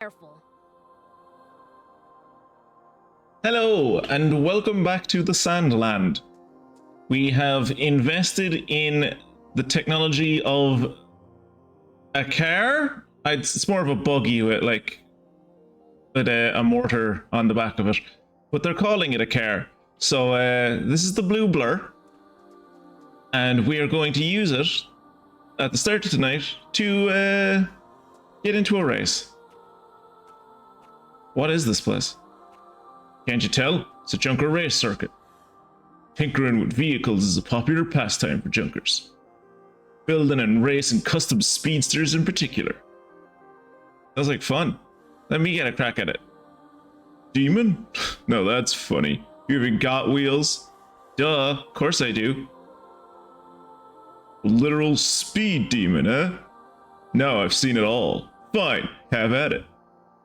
careful. Hello, and welcome back to the SandLand. We have invested in the technology of a car. It's more of a buggy with a mortar on the back of it, but they're calling it a car. So this is the blue blur, and we are going to use it at the start of tonight to get into a race. What is this place? Can't you tell? It's a junker race circuit. Tinkering with vehicles is a popular pastime for junkers. Building and racing custom speedsters in particular. Sounds like fun. Let me get a crack at it. Demon? No, that's funny. You even got wheels? Duh, of course I do. Literal speed demon, eh? No, I've seen it all. Fine, have at it.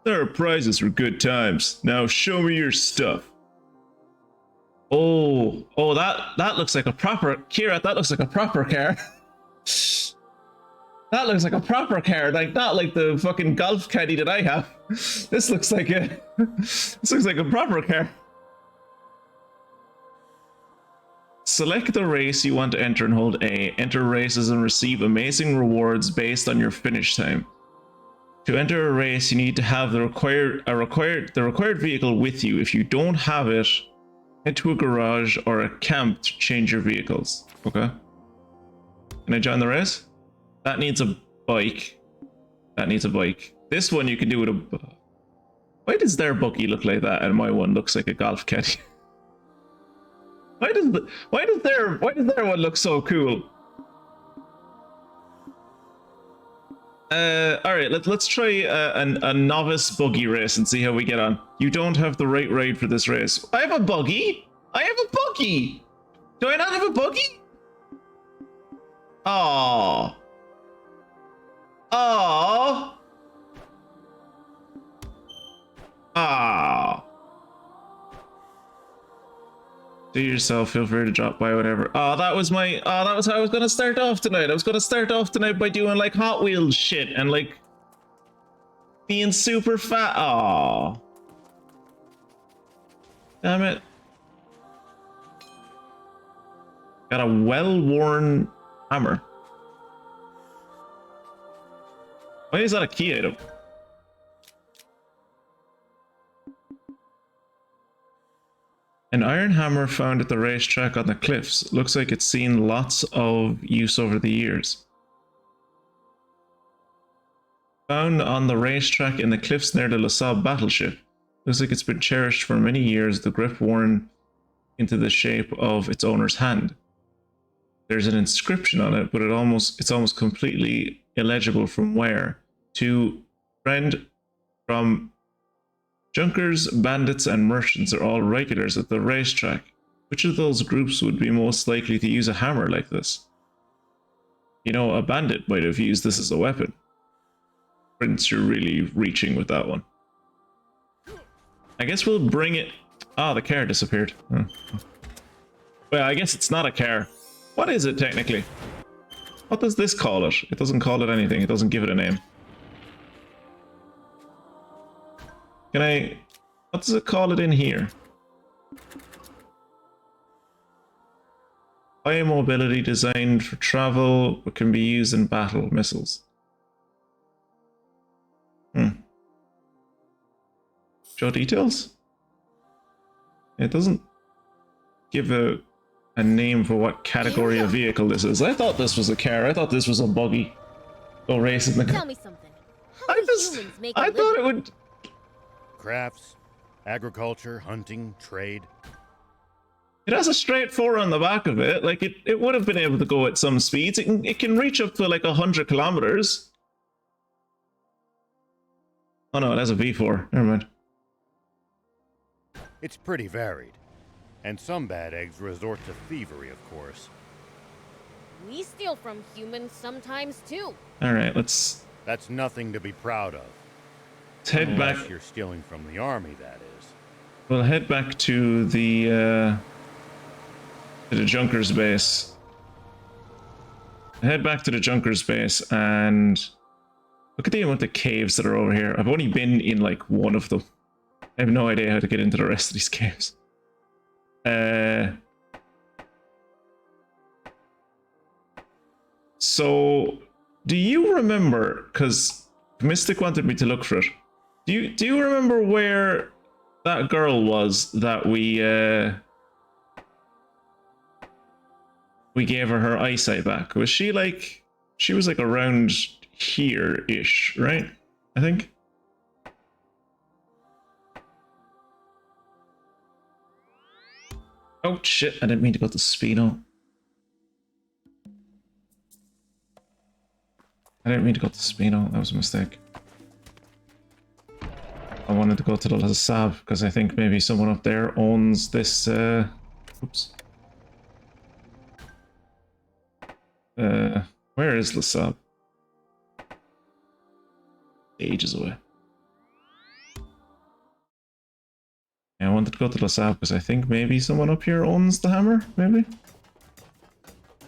There are prizes for good times. Now show me your stuff. Oh, that looks like a proper Kira. That looks like a proper car. That looks like a proper car, like not like the fucking golf caddy that I have. This looks like a proper car. Select the race you want to enter and hold A. Enter races and receive amazing rewards based on your finish time. To enter a race, you need to have the required vehicle with you. If you don't have it, head to a garage or a camp to change your vehicles. Okay. Can I join the race? That needs a bike. That needs a bike. This one you can do with a... Why does their buggy look like that and my one looks like a golf caddy? Why does their one look so cool? Alright, let's try a novice buggy race and see how we get on. You don't have the right ride for this race. I have a buggy! I have a buggy! Do I not have a buggy? Aww. Aww. Aww. Do yourself, feel free to drop by, whatever. Oh, that was how I was gonna start off tonight. I was gonna start off tonight by doing like Hot Wheels shit and like being super fat. Oh, damn it. Got a well-worn hammer. Why is that a key item? An iron hammer found at the racetrack on the cliffs. Looks like it's seen lots of use over the years. Found on the racetrack in the cliffs near the Lasab battleship. Looks like it's been cherished for many years, the grip worn into the shape of its owner's hand. There's an inscription on it, but it's almost completely illegible from where. To friend from junkers, bandits, and merchants are all regulars at the racetrack. Which of those groups would be most likely to use a hammer like this? You know, a bandit might have used this as a weapon. Prince, you're really reaching with that one. I guess we'll bring it... Ah, the car disappeared. Oh. Well, I guess it's not a car. What is it, technically? What does this call it? It doesn't call it anything. It doesn't give it a name. What does it call it in here? High mobility, designed for travel, but can be used in battle. Missiles. Show details? It doesn't give a name for what category of vehicle this is. I thought this was a car. I thought this was a buggy. Go racing the car. Tell me something. How do humans make a I thought it would... Crafts, agriculture, hunting, trade. It has a straight 4 on the back of it. Like it would have been able to go at some speeds. It can reach up to like 100 kilometers. Oh no, it has a V4. Never mind. It's pretty varied. And some bad eggs resort to thievery, of course. We steal from humans sometimes too. Alright, let's... That's nothing to be proud of. Let's head back. Unless you're stealing from the army, that is. We'll head back to the Junkers base. Head back to the Junkers base and Look at the amount of caves that are over here. I've only been in like one of them. I have no idea how to get into the rest of these caves. So, do you remember, because Mystic wanted me to look for it, do you remember where that girl was that we gave her eyesight back? Was she like, she was like around here-ish, right? I think. Oh shit, I didn't mean to go to speedo. I didn't mean to go to speedo, that was a mistake. I wanted to go to the Lasab because I think maybe someone up there owns this oops. Where is Lasab? Ages away. Yeah, I wanted to go to Lasab because I think maybe someone up here owns the hammer, maybe?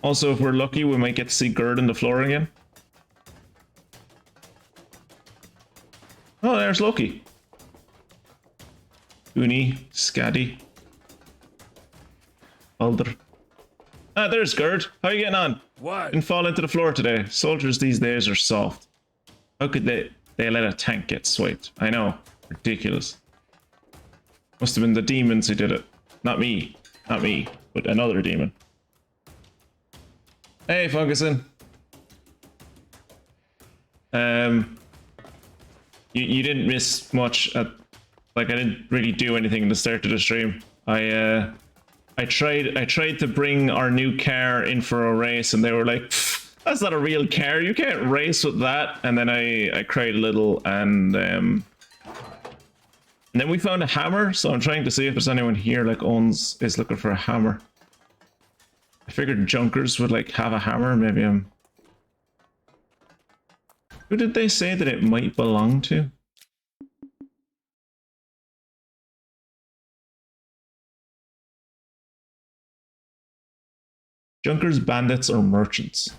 Also, if we're lucky, we might get to see Gerd on the floor again. Oh, there's Loki. Uni, Scaddy. Alder. Ah, there's Gerd. How are you getting on? What? Didn't fall into the floor today. Soldiers these days are soft. How could they let a tank get swiped? I know. Ridiculous. Must have been the demons who did it. Not me. Not me. But another demon. Hey, Funguson. You didn't miss much at, like, I didn't really do anything in the start of the stream. I tried to bring our new car in for a race and they were like, that's not a real car, you can't race with that. And then I cried a little and then we found a hammer, so I'm trying to see if there's anyone here like is looking for a hammer. I figured Junkers would like have a hammer, maybe I'm... Who did they say that it might belong to? Junkers, bandits, or merchants?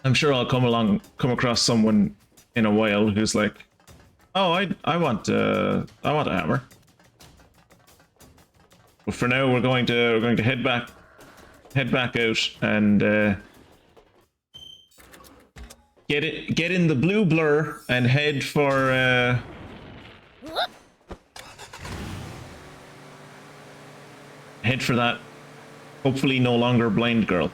I'm sure I'll come across someone in a while who's like, oh, I want a hammer. But for now, we're going to head back out and get in the blue blur and head for that hopefully no longer blind girl.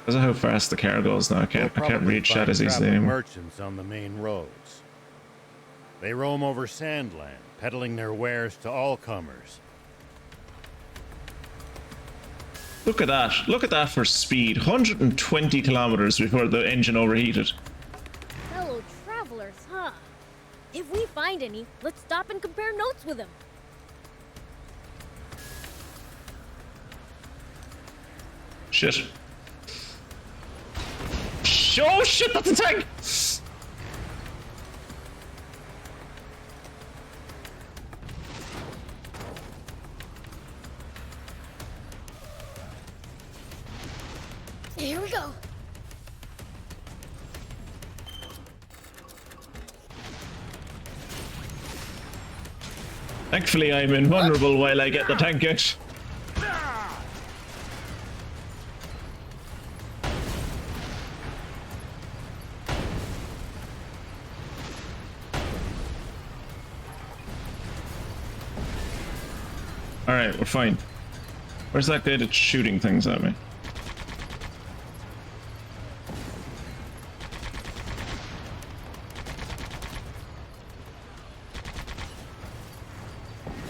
Because of how fast the car goes now, I can't reach that as easily anymore. Merchants on the main roads. They roam over SandLand, peddling their wares to all comers. Look at that. Look at that for speed. 120 kilometers before the engine overheated. Fellow travelers, huh? If we find any, let's stop and compare notes with them. Shit. Oh shit, that's a tank! Here we go. Thankfully, I'm invulnerable while I get the tank out. Alright, we're fine. Where's that guy that's shooting things at me?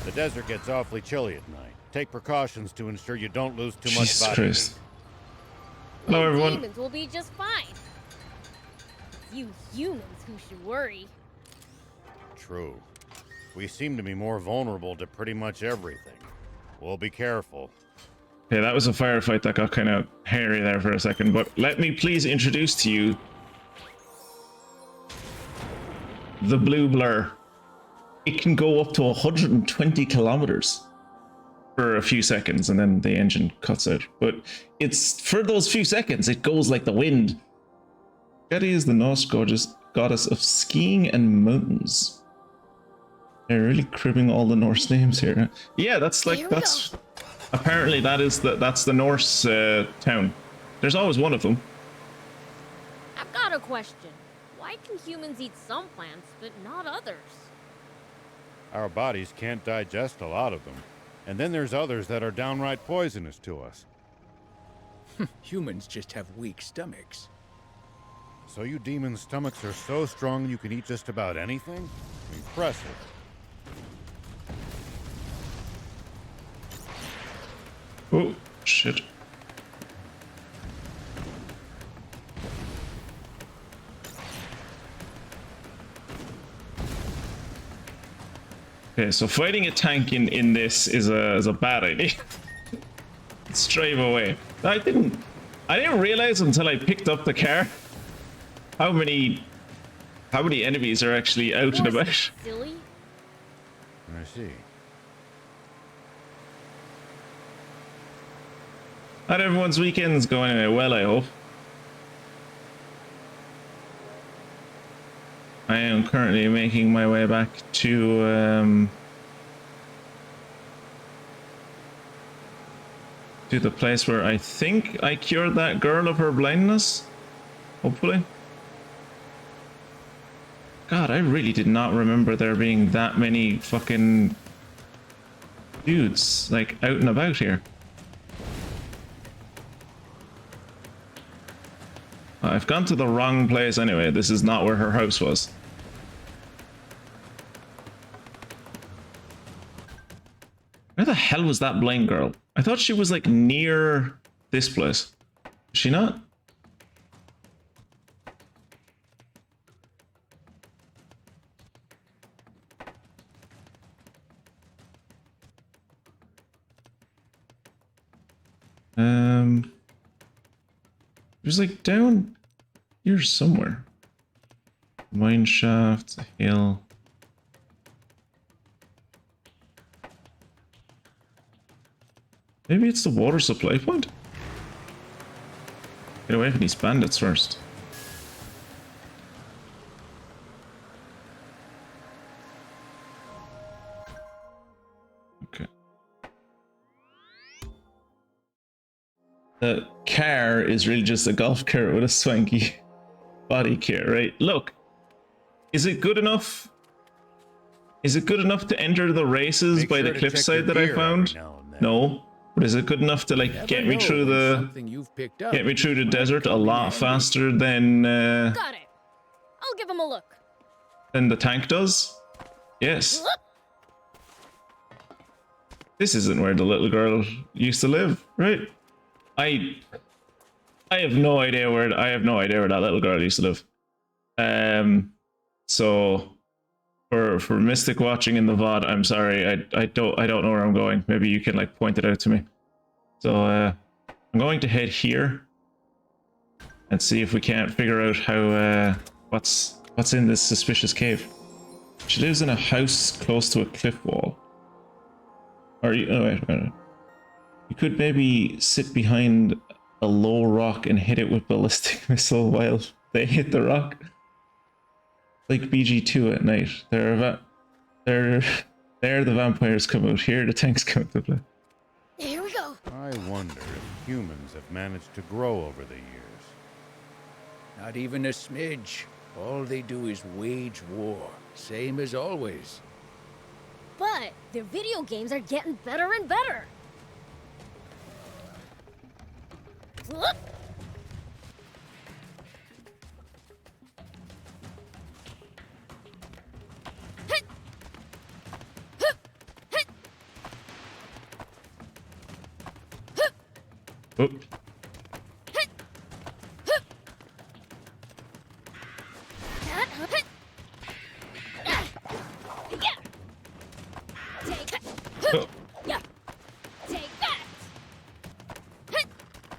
The desert gets awfully chilly at night. Take precautions to ensure you don't lose too much Jesus body Christ. heat. Hello, We everyone. Demons will be just fine. It's you humans who should worry. True. We seem to be more vulnerable to pretty much everything. We'll be careful. Okay, that was a firefight that got kind of hairy there for a second, but let me please introduce to you the blue blur. it can go up to 120 kilometers for a few seconds, and then the engine cuts out. But it's for those few seconds, it goes like the wind. Getty is the Norse goddess of skiing and mountains. They're really cribbing all the Norse names here. Yeah, that's like apparently that's the Norse town. There's always one of them. I've got a question. Why can humans eat some plants, but not others? Our bodies can't digest a lot of them. And then there's others that are downright poisonous to us. Humans just have weak stomachs. So you demons' stomachs are so strong you can eat just about anything? Impressive. Oh, shit. Okay, so fighting a tank in this is a bad idea. Let's drive away. I didn't realize until I picked up the car how many enemies are actually out and about. Silly. I see. Not everyone's weekend's going well, I hope. I am currently making my way back to the place where I think I cured that girl of her blindness. Hopefully. God, I really did not remember there being that many fucking dudes, like, out and about here. I've gone to the wrong place anyway. This is not where her house was. Where the hell was that blind girl? I thought she was like near this place. Is she not? It was like down here somewhere. Mine shaft, a hill. Maybe it's the water supply point? Get away from these bandits first. Okay. The car is really just a golf cart with a swanky body kit, right? Look, is it good enough? Is it good enough to enter the races by the cliffside that I found? No. But is it good enough to like get me through the desert a lot faster than Got it. I'll give him a look. than the tank does? Yes. This isn't where the little girl used to live, right? I have no idea where that little girl used to live. So for Mystic watching in the VoD, I'm sorry, I don't know where I'm going. Maybe you can like point it out to me. So I'm going to head here and see if we can't figure out how what's in this suspicious cave. She lives in a house close to a cliff wall. Or you, oh wait. You could maybe sit behind a low rock and hit it with ballistic missile while they hit the rock. Like BG2 at night. There the vampires come out. Here the tanks come into play. Here we go. I wonder if humans have managed to grow over the years. Not even a smidge. All they do is wage war. Same as always. But their video games are getting better and better. Look. Oop. Oh. Take that.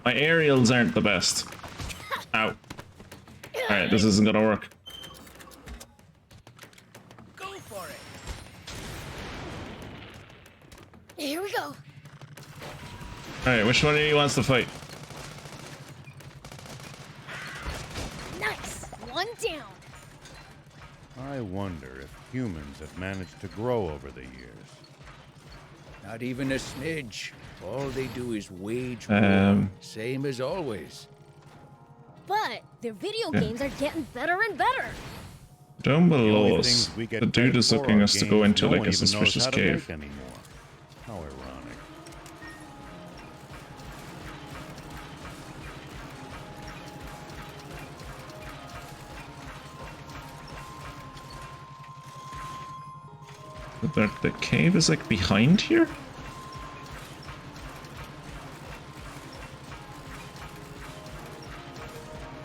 My aerials aren't the best. Ow. Alright, this isn't gonna work. Go for it. Alright, which one of you wants to fight? Nice! One down. I wonder if humans have managed to grow over the years. Not even a smidge. All they do is wage war, same as always. But their video games are getting better and better. Down The only below us, things we get the dude credit is for looking are us to games go into no like one a even knows suspicious how to cave. make anymore. How ironic. The cave is like behind here?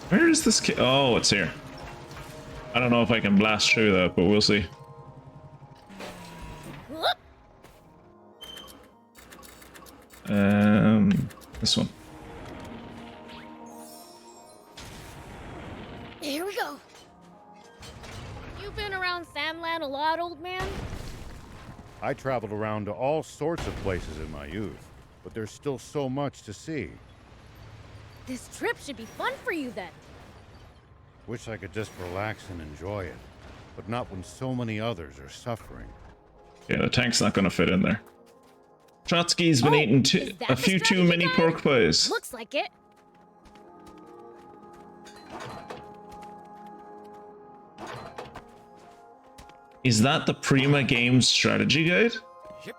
Where is this cave? Oh, it's here. I don't know if I can blast through that, but we'll see. Whoop. This one. Here we go. You've been around SandLand a lot, old man? I traveled around to all sorts of places in my youth, but there's still so much to see. This trip should be fun for you then. Wish I could just relax and enjoy it, but not when so many others are suffering. Yeah, the tank's not gonna fit in there. Trotsky's been eating is that a the few too strategy many guide? pork pies. Looks like it. Is that the Prima Games strategy guide? Yep.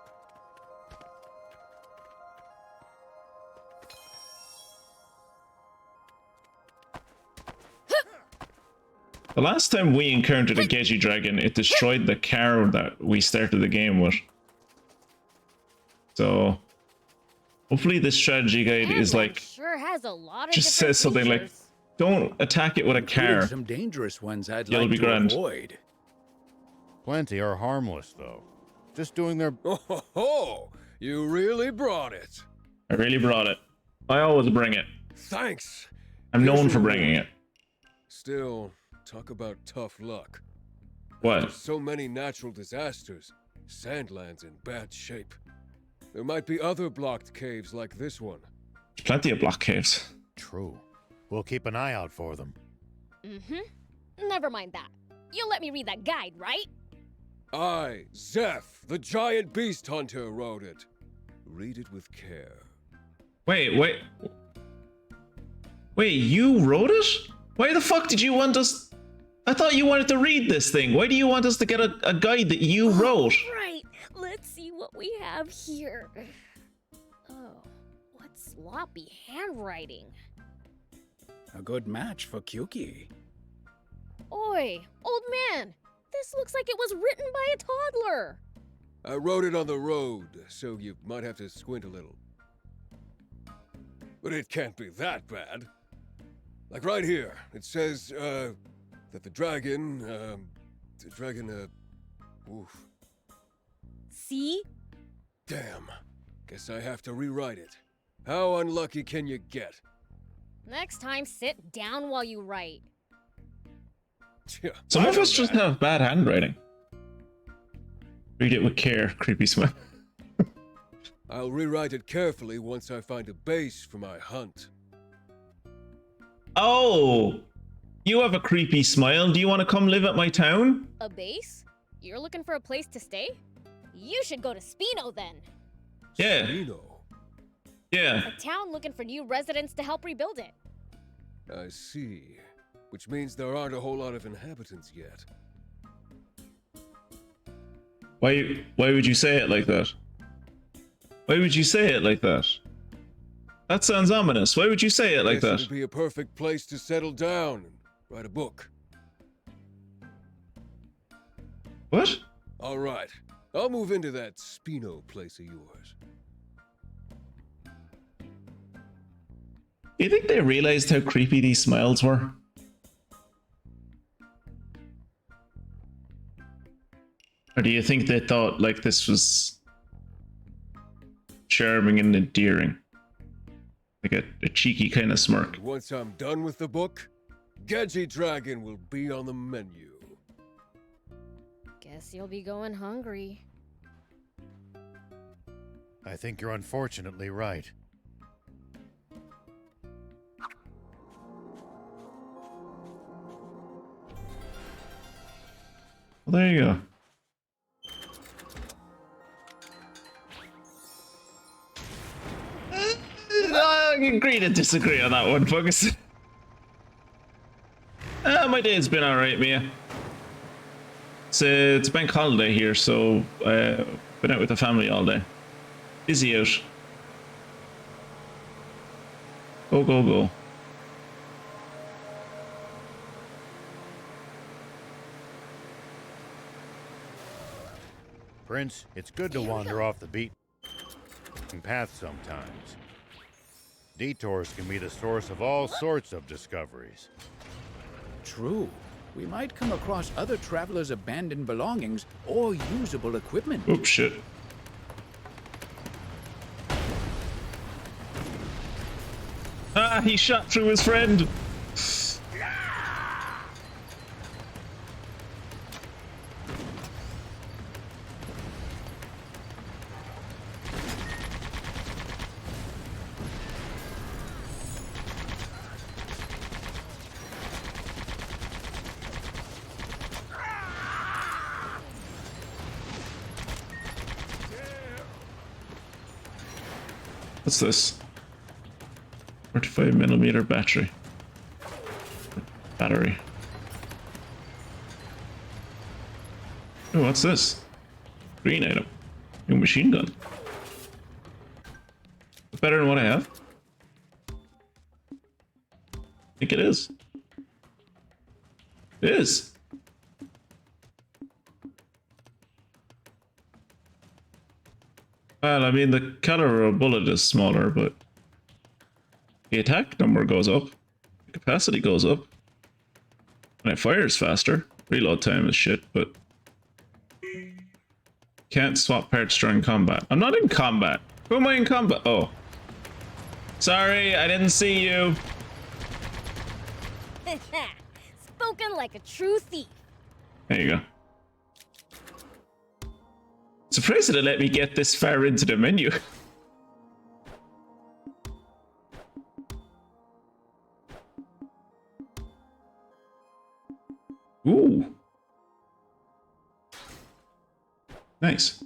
The last time we encountered a Geji dragon, it destroyed the car that we started the game with. So, hopefully this strategy guide is SandLand like, sure has a lot of just different says something like, features. don't attack it with a Including car. some dangerous ones I'd You'll like be to grand. avoid. Plenty are harmless, though. Just doing their... Oh, you really brought it. I really brought it. I always bring it. Thanks. I'm known Here's for your bringing reward. it. Still, talk about tough luck. What? There's so many natural disasters. SandLand's in bad shape. There might be other blocked caves like this one. There's plenty of block caves. True. We'll keep an eye out for them. Mm-hmm. Never mind that. You'll let me read that guide, right? I, Zeph, the giant beast hunter, wrote it. Read it with care. Wait, you wrote it? Why the fuck did you want us... I thought you wanted to read this thing. Why do you want us to get a guide that you wrote? Right. Let's see what we have here. Oh, what sloppy handwriting. A good match for Kyuki. Oi, old man. This looks like it was written by a toddler. I wrote it on the road, so you might have to squint a little. But it can't be that bad. Like right here, it says, that the dragon, oof. See? Damn. Guess I have to rewrite it. How unlucky can you get? Next time, sit down while you write. Some I of know us just that. have bad handwriting. Read it with care, creepy smile. I'll rewrite it carefully once I find a base for my hunt. Oh! You have a creepy smile. Do you want to come live at my town? A base? You're looking for a place to stay? You should go to Spino then. Yeah. Reno. Yeah. A town looking for new residents to help rebuild it. I see. Which means there aren't a whole lot of inhabitants yet. Why would you say it like that? Why would you say it like that? That sounds ominous. Why would you say it like Guess that? it'd be a perfect place to settle down and write a book. What? All right. I'll move into that Spino place of yours. Do you think they realized how creepy these smiles were? Or do you think they thought like this was charming and endearing? Like a cheeky kind of smirk. And once I'm done with the book, Geji Dragon will be on the menu. Guess you'll be going hungry. I think you're unfortunately right. Well, there you go. I can agree to disagree on that one, folks. My day's been alright, Mia. It's a bank holiday here, so been out with the family all day. Busy out. Go, go, go. Prince, it's good to wander off the beaten path sometimes. Detours can be the source of all sorts of discoveries. True. We might come across other travelers' abandoned belongings or usable equipment. Oops, shit. Ah, he shot through his friend. What's this? 45mm battery. Oh, what's this? Green item. New machine gun. Better than what I have? I think it is. It is. Well, I mean, the caliber of a bullet is smaller, but the attack number goes up, the capacity goes up, and it fires faster. Reload time is shit, but can't swap parts during combat. I'm not in combat. Who am I in combat? Oh. Sorry, I didn't see you. Spoken like a true thief. There you go. Surprised that it let me get this far into the menu. Ooh. Nice.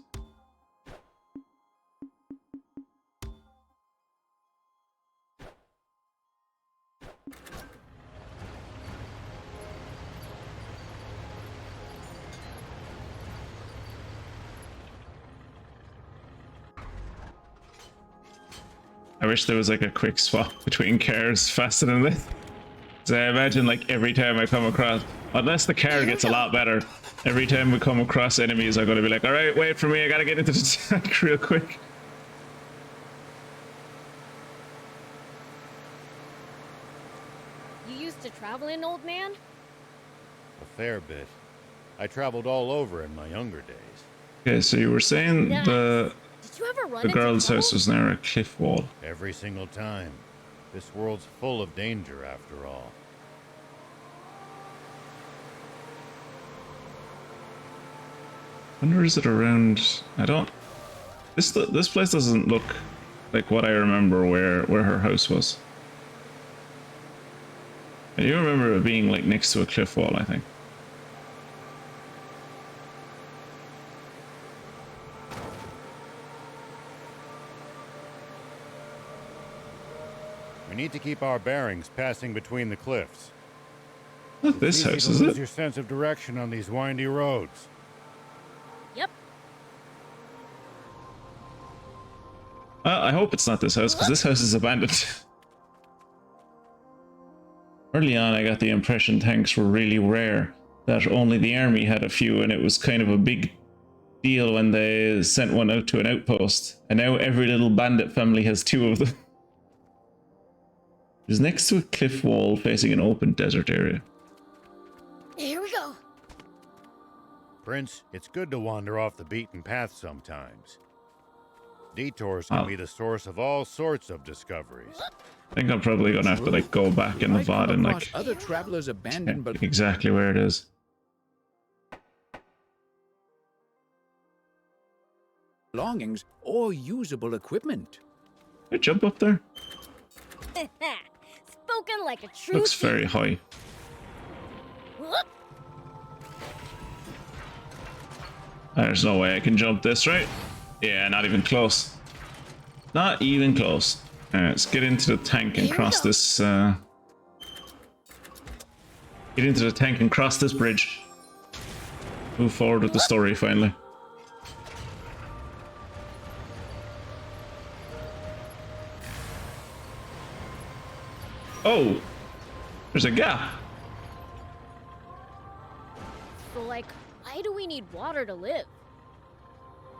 I wish there was like a quick swap between cars faster than this. So I imagine like every time I come across, unless the car gets a lot better, every time we come across enemies I'm gonna be like, alright, wait for me, I gotta get into the tank real quick. You used to traveling, old man? A fair bit. I traveled all over in my younger days. Okay, so you were saying Nice. the Did you ever run the into girl's trouble? house was near a cliff wall. Every single time. This world's full of danger, after all. Wonder is it around? I don't. This place doesn't look like what I remember where her house was. I do remember it being like next to a cliff wall, I think. We need to keep our bearings passing between the cliffs. Not this It's easy house, to is lose it? your sense of direction on these windy roads. Yep. I hope it's not this house, because this house is abandoned. Early on, I got the impression tanks were really rare, that only the army had a few, and it was kind of a big deal when they sent one out to an outpost. And now every little bandit family has two of them. It's next to a cliff wall facing an open desert area. Here we go. Prince, it's good to wander off the beaten path sometimes. Detours can be the source of all sorts of discoveries. I think I'm probably gonna have to like go back in the Might come VoD and across like other travelers' abandoned check exactly where it is. belongings or usable equipment. Can I jump up there? Spoken like a true Looks thief. very high. Whoop. There's no way I can jump this, right? Yeah, not even close. Not even close. Alright, let's get into the tank and cross this, Get into the tank and cross this bridge. Move forward with the story, finally. Oh! There's a gap. So, like, why do we need water to live?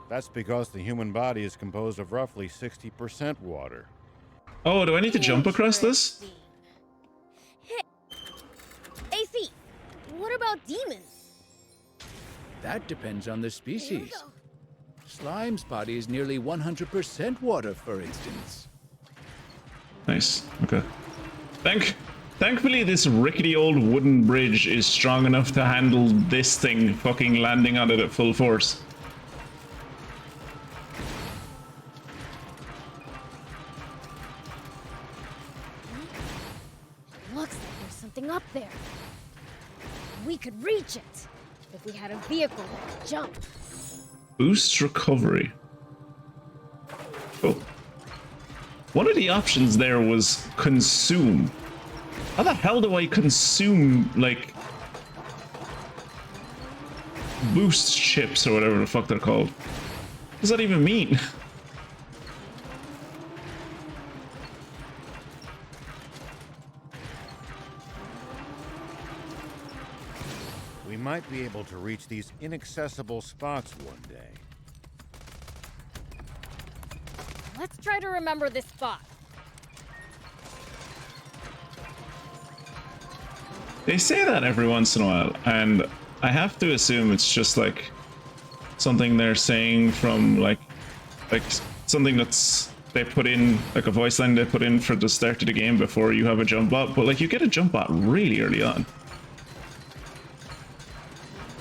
That's because the human body is composed of roughly 60% water. Oh, do I need to jump across this? Hey, AC, what about demons? That depends on the Here we species. go. Slime's body is nearly 100% water, for instance. Nice. Okay. Thankfully, this rickety old wooden bridge is strong enough to handle this thing fucking landing on it at full force. Looks like there's something up there. We could reach it if we had a vehicle that could jump. Boost recovery. Oh. One of the options there was consume. How the hell do I consume, like, boost chips or whatever the fuck they're called? What does that even mean? We might be able to reach these inaccessible spots one day. Let's try to remember this spot. They say that every once in a while, and I have to assume it's just like something they're saying from like something that's they put in, like a voice line they put in for the start of the game before you have a jump bot, but like you get a jump bot really early on.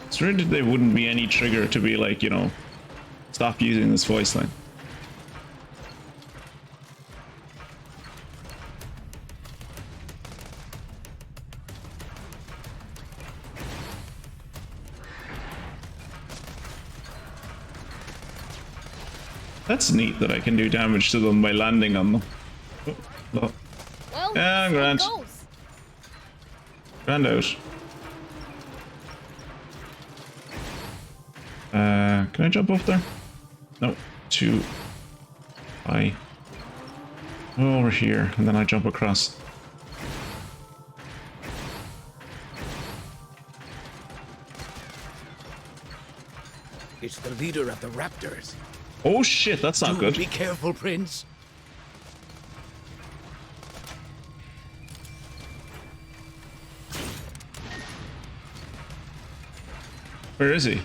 It's weird that there wouldn't be any trigger to be like, you know, stop using this voice line. That's neat that I can do damage to them by landing on them. Oh, look. Well, Yeah, so it Grant. goes. Grand out. Can I jump off there? No. Too high. Over here, and then I jump across. It's the leader of the raptors. Oh shit, that's not good. Be careful, Prince. Where is he?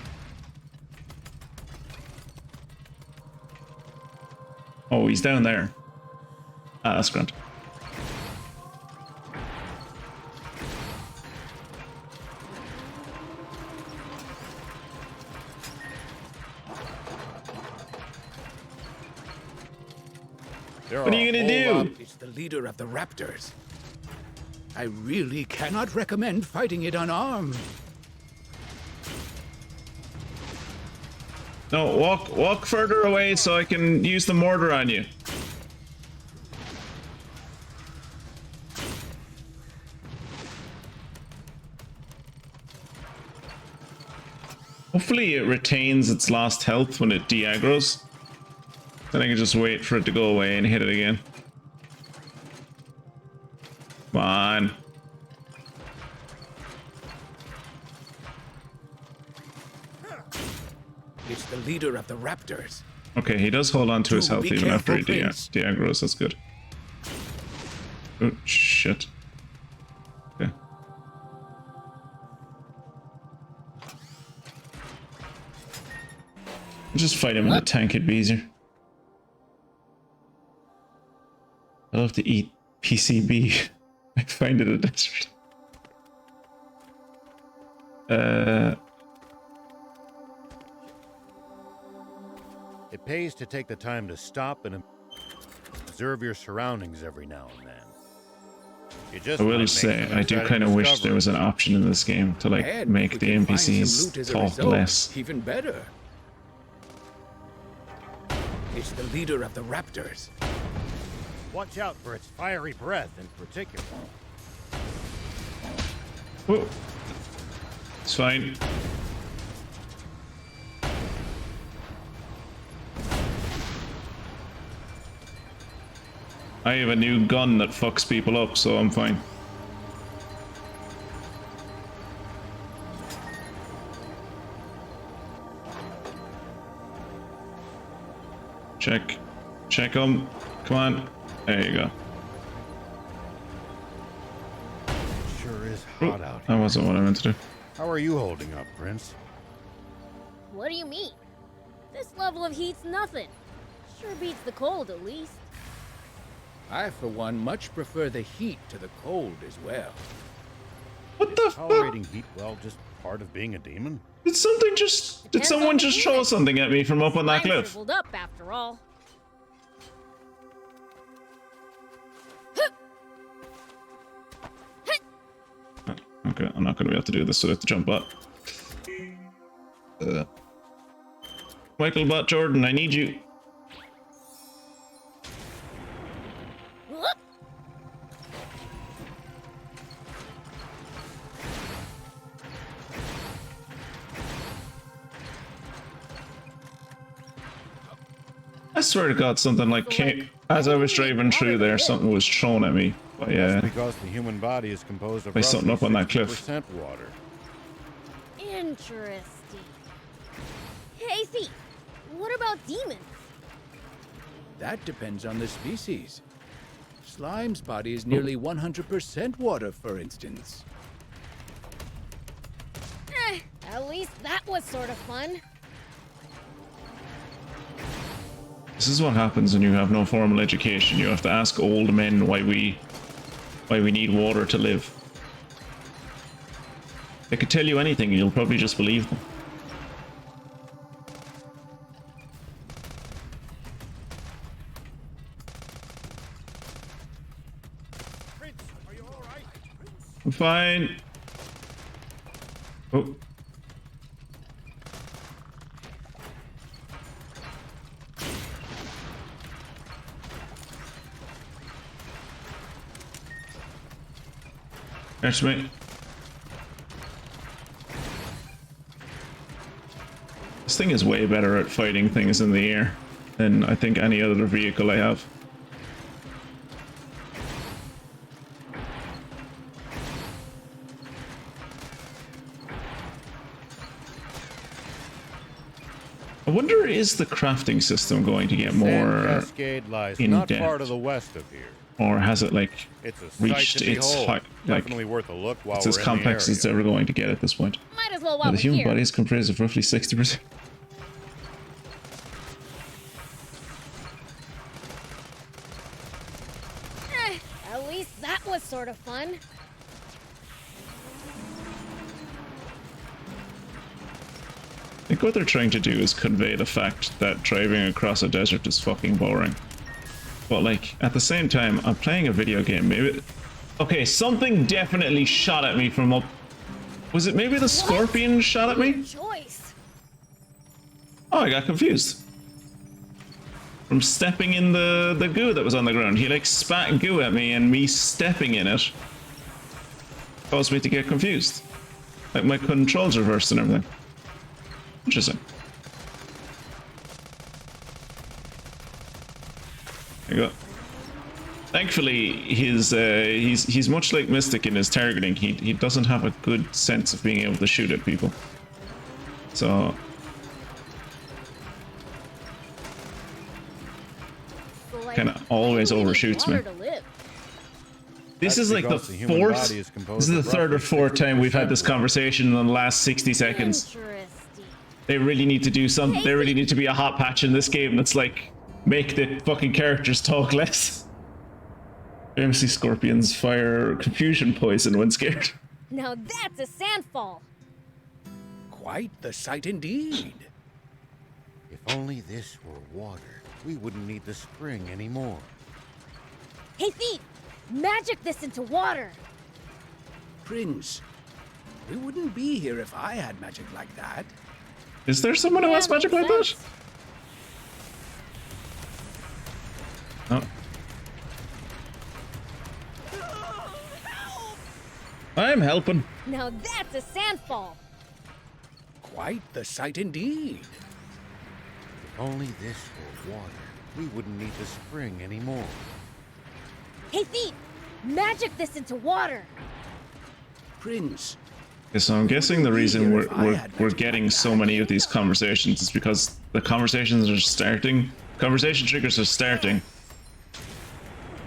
Oh, he's down there. Ah, that's grand. What are you gonna do? It's the leader of the raptors. I really cannot recommend fighting it unarmed. No, walk further away so I can use the mortar on you. Hopefully it retains its last health when it de-aggroes. Then I can just wait for it to go away and hit it again. Come on. It's the leader of the raptors. Okay, he does hold on to his health Be even after he careful, Prince. de-aggroes. That's good. Oh, shit. Okay. Just fight him in the tank, it'd be easier. I love to eat PCB. I find it a desert. It pays to take the time to stop and observe your surroundings every now and then. You just I might will make say, some I do exciting kind of wish there discoveries. was an option in this game to like And make we the can find some NPCs loot as a talk result, less. Even better. It's the leader of the raptors. Watch out for its fiery breath in particular. Oh. It's fine. I have a new gun that fucks people up, so I'm fine. Check. Check them. Come on. There you go. Sure is hot out That here. wasn't what I meant to do. How are you holding up, Prince? What do you mean? This level of heat's nothing. Sure beats the cold, at least. I, for one, much prefer the heat to the cold as well. What the fuck? Tolerating heat well just part of being a demon? Did something just... Did Depends someone on the just throw demon. something at me from up on that Mine cliff? shriveled up, after all. Okay, I'm not going to be able to do this, so I have to jump up. Michael Bot Jordan, I need you. Whoop! I swear to God, something like came... As I was driving through there, something was thrown at me. But That's yeah, because the human body is composed of By something roughly up on that cliff. 60% water. Interesting. Hey, Thief, what about demons? That depends on the species. Slime's body is nearly 100% water, for instance. At least that was sort of fun. this is what happens when you have no formal education. You have to ask old men why we need water to live. They could tell you anything, and you'll probably just believe them. Prince, are you all right? I'm fine. Oh. Catch me. This thing is way better at fighting things in the air than I think any other vehicle I have. I wonder, is the crafting system going to get Sand more, Cascade lies in not depth. far to the west of here. or has it like It's a sight reached to its behold. height? Like Definitely worth a look while it's we're as in complex the as it's area. ever going to get at this point? Might as well Now, while the we're human here. body is comprised of roughly 60%. At least that was sort of fun. I think what they're trying to do is convey the fact that driving across a desert is fucking boring. But like, at the same time, I'm playing a video game. Maybe... Okay, something definitely shot at me from up... Was it maybe the scorpion shot at me? Good choice. Oh, I got confused. From stepping in the goo that was on the ground. He like spat goo at me, and me stepping in it caused me to get confused. Like my controls reversed and everything. Interesting. There you go. Thankfully, he's much like Mystic in his targeting. He doesn't have a good sense of being able to shoot at people. So So, like, kind of always I really need overshoots me. water to live. This That's is like the because the human fourth. body is composed This is the of third or roughly fourth time we've had 60% this water. conversation in the last 60 seconds. Interesting. They really need to do something. There really need to be a hot patch in this game that's like make the fucking characters talk less. Famously, scorpions fire confusion poison when scared. Now that's a sandfall. Quite the sight indeed. If only this were water, we wouldn't need the spring anymore. Hey, Thief! Magic this into water! Prince, we wouldn't be here if I had magic like that. Is there someone who has magic like that? Oh. I'm helping. Now that's a sandfall. Quite the sight indeed. If only this were water, we wouldn't need the spring anymore. Hey, thief! Magic this into water. Prince, Okay, so I'm guessing the reason we're getting so many of these conversations is because the conversations are starting. Conversation triggers are starting.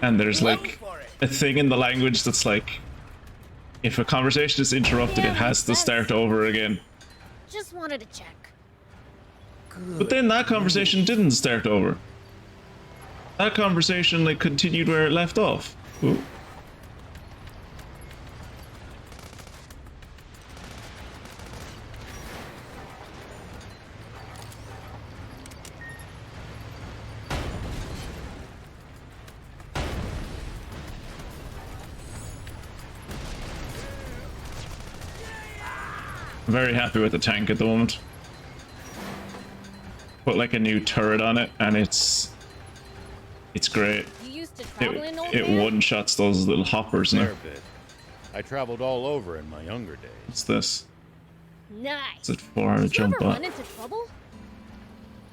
And there's like a thing in the language that's like, if a conversation is interrupted, Yeah, it has to makes start sense. over again. Just wanted to check. But then that conversation didn't start over. That conversation like continued where it left off. Ooh. I'm very happy with the tank at the moment. Put like a new turret on it, and it's great. You used to travel in old It man? one-shots those little hoppers Fair now. bit. I traveled all over in my younger days. What's this? Nice. Is it for a Did you jump ever on? run into trouble?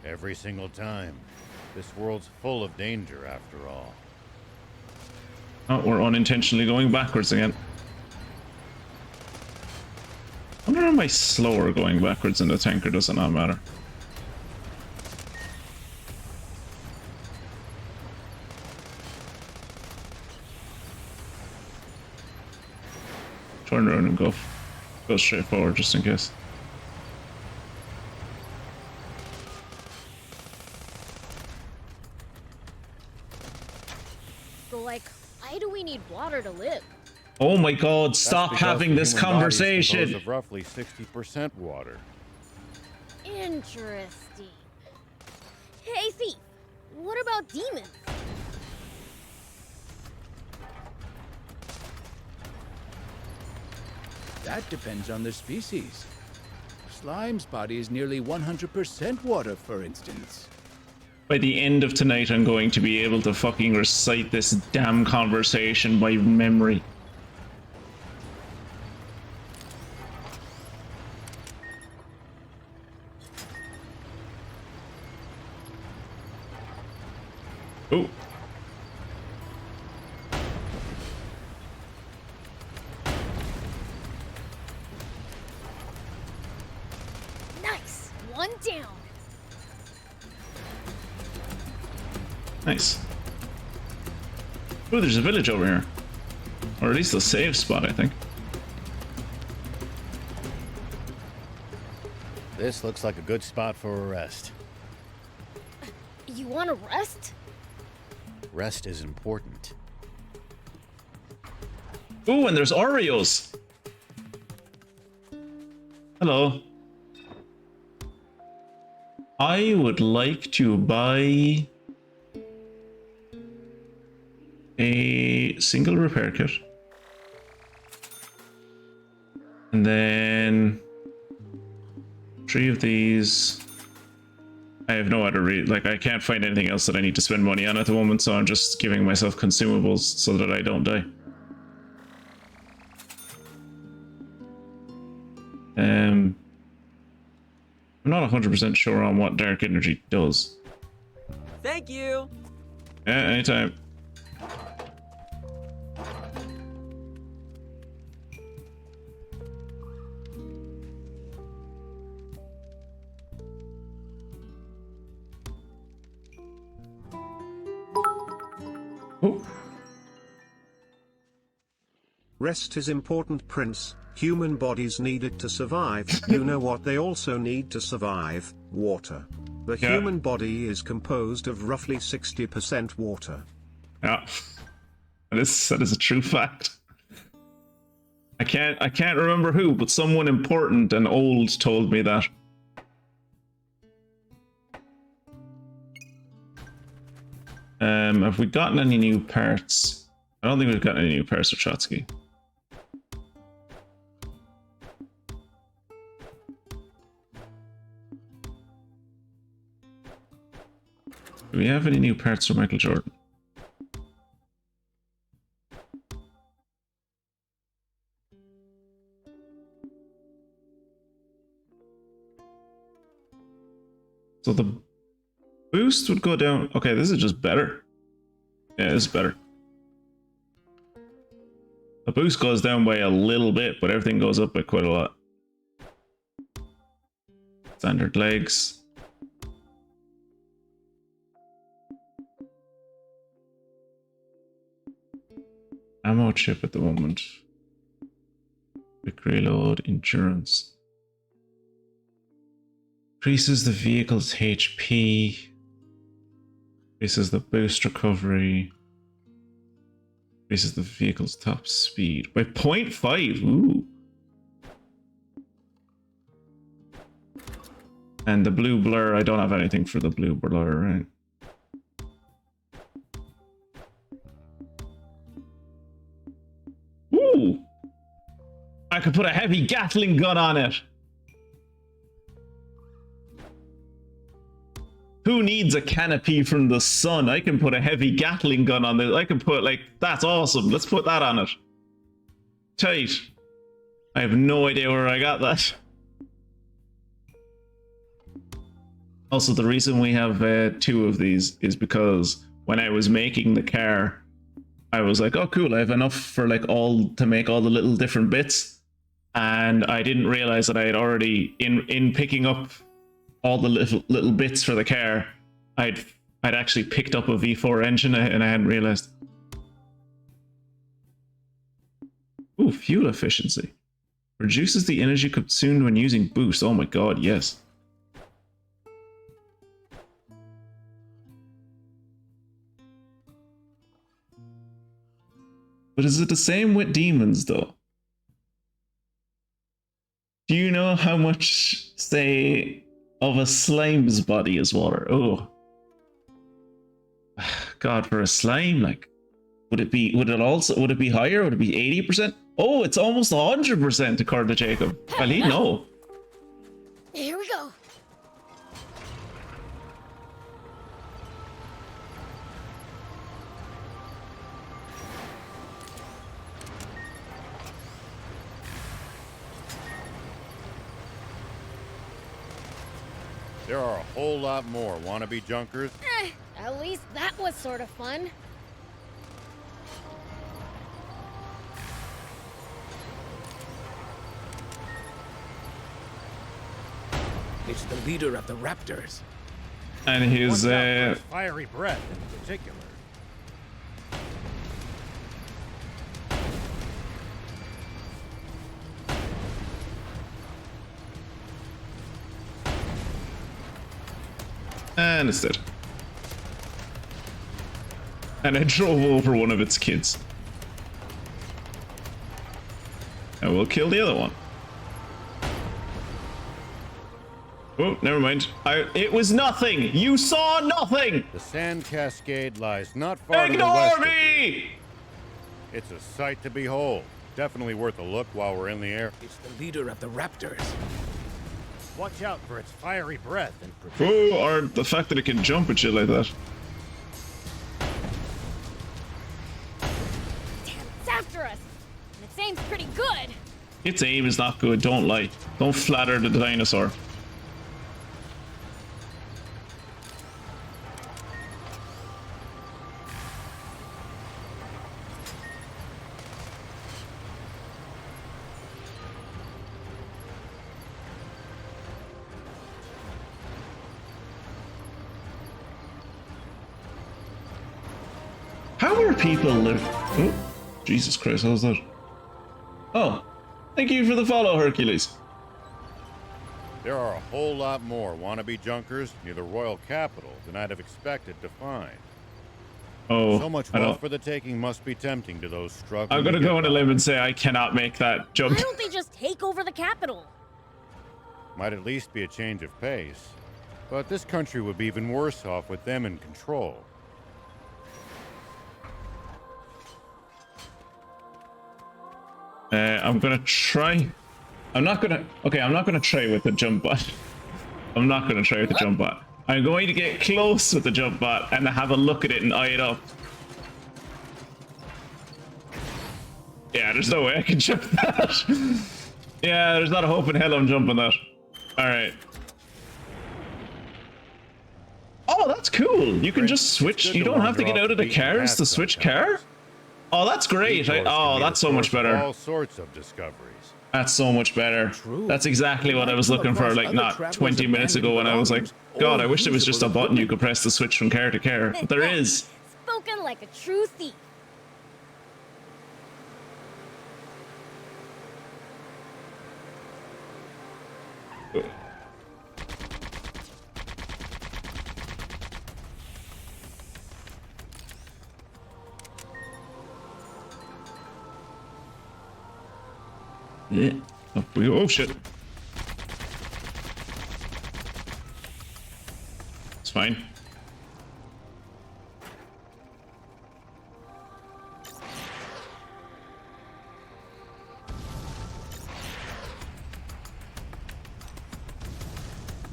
Every single time. This world's full of danger, after all. Oh, we're unintentionally going backwards again. I wonder am I slower going backwards in the tank, or does it not matter? Turn around and go straight forward just in case. So, like, why do we need water to live? Oh my god, That's stop because having the this human body's conversation! composed of roughly 60% water. Interesting. Hey, thief! What about demons? that depends on the species. Slime's body is nearly 100% water, for instance. By the end of tonight, I'm going to be able to fucking recite this damn conversation by memory. Oh. Nice! One down. Nice. Oh, there's a village over here. Or at least a safe spot, I think. This looks like a good spot for a rest. You want to rest? Rest is important. Ooh, and there's Oreos! Hello. I would like to buy a single repair kit. And then 3 of these. I have no other like I can't find anything else that I need to spend money on at the moment, so I'm just giving myself consumables so that I don't die. I'm not 100% sure on what dark energy does. Thank you. Yeah, anytime. Oh. Rest is important, Prince. Human bodies need it to survive. You know what they also need to survive? Water. The Yeah. human body is composed of roughly 60% water. Yeah. That is a true fact. I can't remember who, but someone important and old told me that. Have we gotten any new parts? I don't think we've gotten any new parts for Trotsky. Do we have any new parts for Michael Jordan? So the boost would go down. Okay, this is just better. Yeah, this is better. The boost goes down by a little bit, but everything goes up by quite a lot. Standard legs. Ammo chip at the moment. Quick reload, endurance. Increases the vehicle's HP. Increases the boost recovery. Increases the vehicle's top speed by 0.5. Ooh. And the blue blur, I don't have anything for the blue blur, right? Ooh! I could put a heavy Gatling gun on it. Who needs a canopy from the sun? I can put a heavy Gatling gun on this. I can put, like, that's awesome. Let's put that on it. Tight. I have no idea where I got that. Also, the reason we have 2 of these is because when I was making the car, I was like, oh cool, I have enough for like to make all the little different bits. And I didn't realize that I had already, in picking up all the little bits for the car, I'd actually picked up a V4 engine and I hadn't realized. Ooh, fuel efficiency. Reduces the energy consumed when using boost. Oh my god, yes. But is it the same with demons, though? Do you know how much, say, of a slime's body is water? Oh. God, for a slime, like, would it be higher? Would it be 80%? Oh, it's almost 100% according to Jacob. Well, he'd know. Here we go. There are a whole lot more wannabe junkers. At least that was sort of fun. It's the leader of the Raptors. And his, Watch out for his fiery breath in particular. and it's dead. And I drove over one of its kids. And we'll kill the other one. Oh, never mind. It was nothing! You saw nothing! The sand cascade lies not far to the Ignore west of me! here. It's a sight to behold. Definitely worth a look while we're in the air. It's the leader of the Raptors. Watch out for its fiery breath and Oh, or the fact that it can jump at shit like that. Damn, it's after us. And its aim's pretty good. Its aim is not good, don't lie. Don't flatter the dinosaur. How are people live? Oh, Jesus Christ, how's that? Oh, thank you for the follow, Hercules. there are a whole lot more wannabe junkers near the royal capital than I'd have expected to find. Oh, So much I wealth don't. for the taking must be tempting to those struggling. I'm gonna to go get on a by. limb and say I cannot make that jump. Why don't they just take over the capital? Might at least be a change of pace. But this country would be even worse off with them in control. I'm gonna try. I'm not gonna try with the jump bot. I'm not gonna try with the jump bot. I'm going to get close with the jump bot and have a look at it and eye it up. Yeah, there's no way I can jump that. Yeah, there's not a hope in hell I'm jumping that. Alright. Oh, that's cool. You can just switch. Good You to don't have to wander get off out of the beaten cars path to switch sometimes. car. Oh, that's great. Detours can be That's the so much source of better. all sorts of discoveries. That's so much better. True. That's exactly You what I might was come looking for, across like other not travelers' 20 minutes ago when I was like, abandoned God, I belongings wish there was or just a usable button you equipment. could press to switch from car to car. But there is. Spoken like a true thief. Yeah. Up we go. Oh shit. It's fine.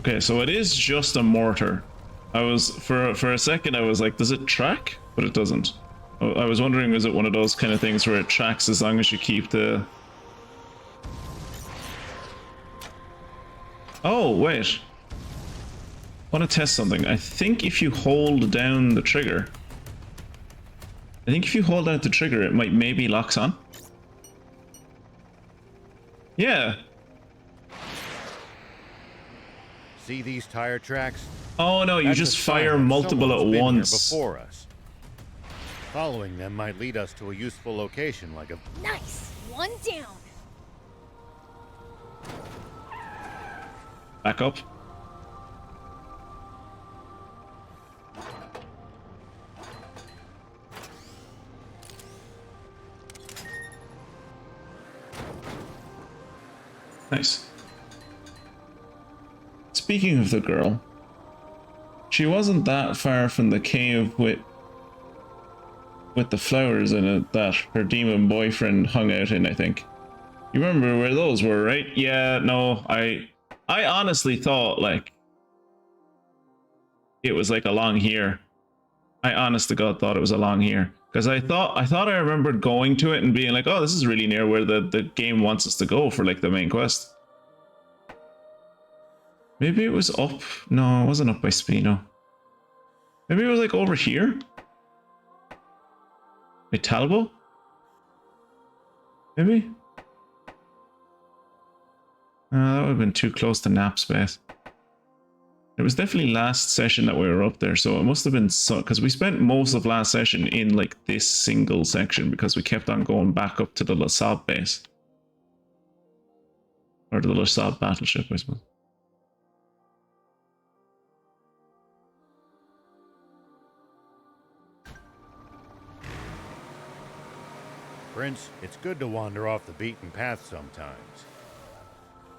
Okay, so it is just a mortar. I was for a second I was like, does it track? But it doesn't. I was wondering, is it one of those kind of things where it tracks as long as you keep the... Oh, wait. I want to test something. I think if you hold down the trigger... it might maybe locks on. Yeah. See these tire tracks? Oh no, you That's just a sign fire that multiple someone's at been here once. before us. Following them might lead us to a useful location like a... Nice. One down. Back up. Nice. Speaking of the girl, she wasn't that far from the cave with the flowers in it that her demon boyfriend hung out in, I think. You remember where those were, right? Yeah, no, I honestly thought like it was like along here. I honest to God thought it was along here. Because I thought I remembered going to it and being like, oh, this is really near where the game wants us to go for like the main quest. Maybe it was up. No, it wasn't up by Spino. Maybe it was like over here. By Talbot? Maybe? That would have been too close to nap space. It was definitely last session that we were up there, so it must have been so, because we spent most of last session in like this single section because we kept on going back up to the Lasab base. Or the Lasab battleship, I suppose. Prince, it's good to wander off the beaten path sometimes.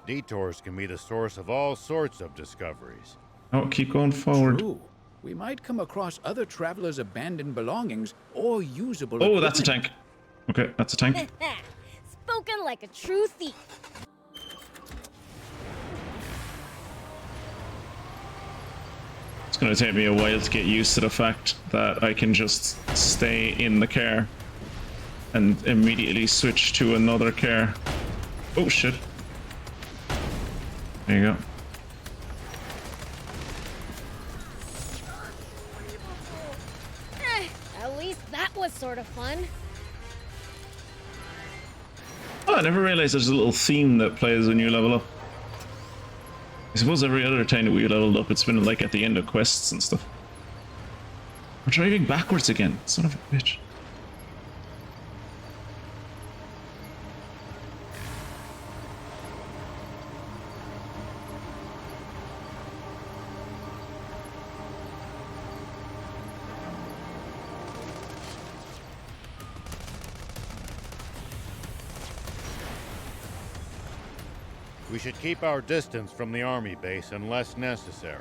Detours can be the source of all sorts of discoveries. Oh, keep going forward. True. We might come across other travelers' abandoned belongings or usable Oh, equipment. that's a tank. Okay, that's a tank. Spoken like a true thief. It's going to take me a while to get used to the fact that I can just stay in the car and immediately switch to another car. Oh shit. There you go. At least that was sort of fun. Oh, I never realized there's a little theme that plays when you level up. I suppose every other time that we leveled up, it's been like at the end of quests and stuff. We're driving backwards again, son of a bitch. We should keep our distance from the army base unless necessary.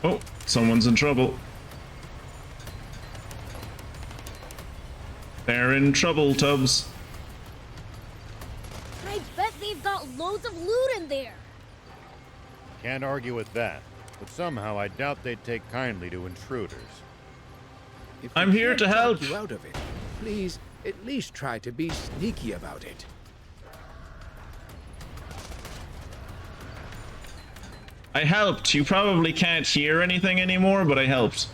Oh, someone's in trouble. They're in trouble, Tubbs. I bet they've got loads of loot in there. Can't argue with that, but somehow I doubt they'd take kindly to intruders. If we I'm here can't to talk help. you out of it, please at least try to be sneaky about it. I helped. You probably can't hear anything anymore, but I helped.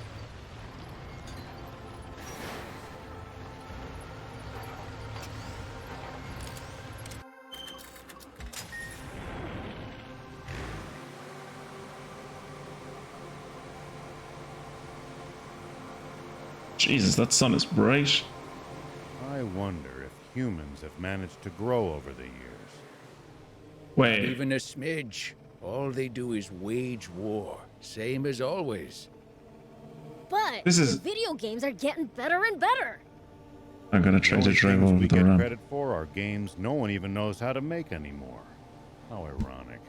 Jesus, that sun is bright. I wonder if humans have managed to grow over the years. Wait, Even a smidge. All they do is wage war, same as always. But This is- the video games are getting better and better. I'm gonna try The to only drive things over we the get ramp. credit for are games no one even knows how to make anymore. How ironic.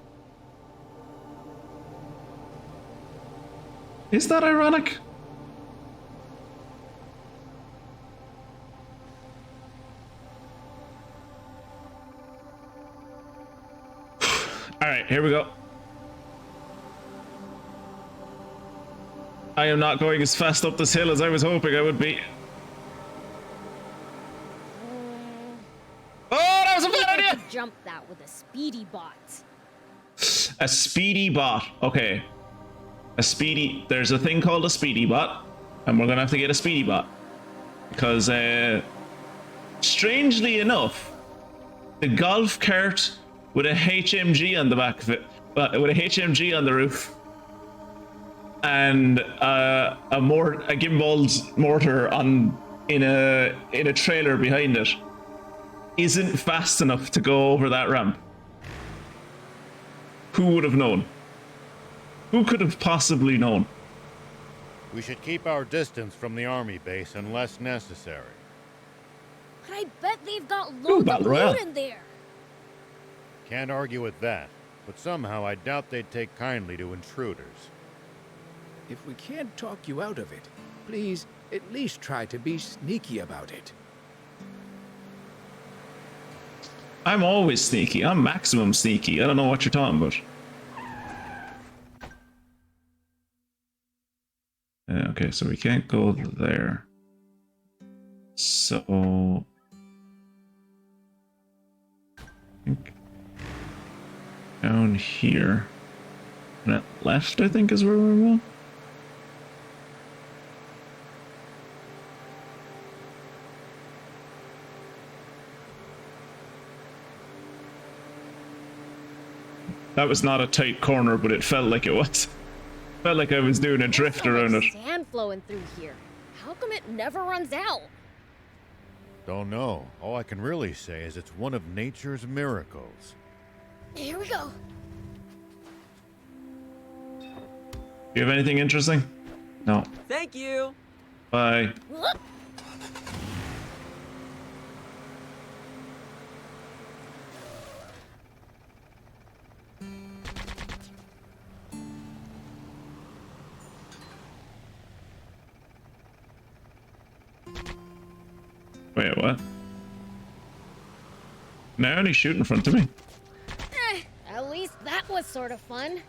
Is that ironic? Alright, here we go. I am not going as fast up this hill as I was hoping I would be. Oh, that was a bad I idea! could jump that with a speedy bot. A speedy bot. Okay. A speedy... There's a thing called a speedy bot, and we're gonna have to get a speedy bot. Because, strangely enough, the golf cart with a HMG on the back of it, with a HMG on the roof, and a gimbaled mortar in a trailer behind it, isn't fast enough to go over that ramp. Who would have known? Who could have possibly known? We should keep our distance from the army base unless necessary. But I bet they've got loads of Battle Royale. loot in there. Can't argue with that, but somehow I doubt they'd take kindly to intruders. If we can't talk you out of it, please at least try to be sneaky about it. I'm always sneaky. I'm maximum sneaky. I don't know what you're talking about. Okay, so we can't go there. So... I think... down here. And at left, I think, is where we're going. That was not a tight corner, but it felt like it was. Felt like I was doing a drift around it. Sand flowing through here. How come it never runs out? Don't know. All I can really say is it's one of nature's miracles. Here we go. You have anything interesting? No. Thank you. Bye. Whoop. Wait, what? Now only shoot in front of me. At least that was sort of fun.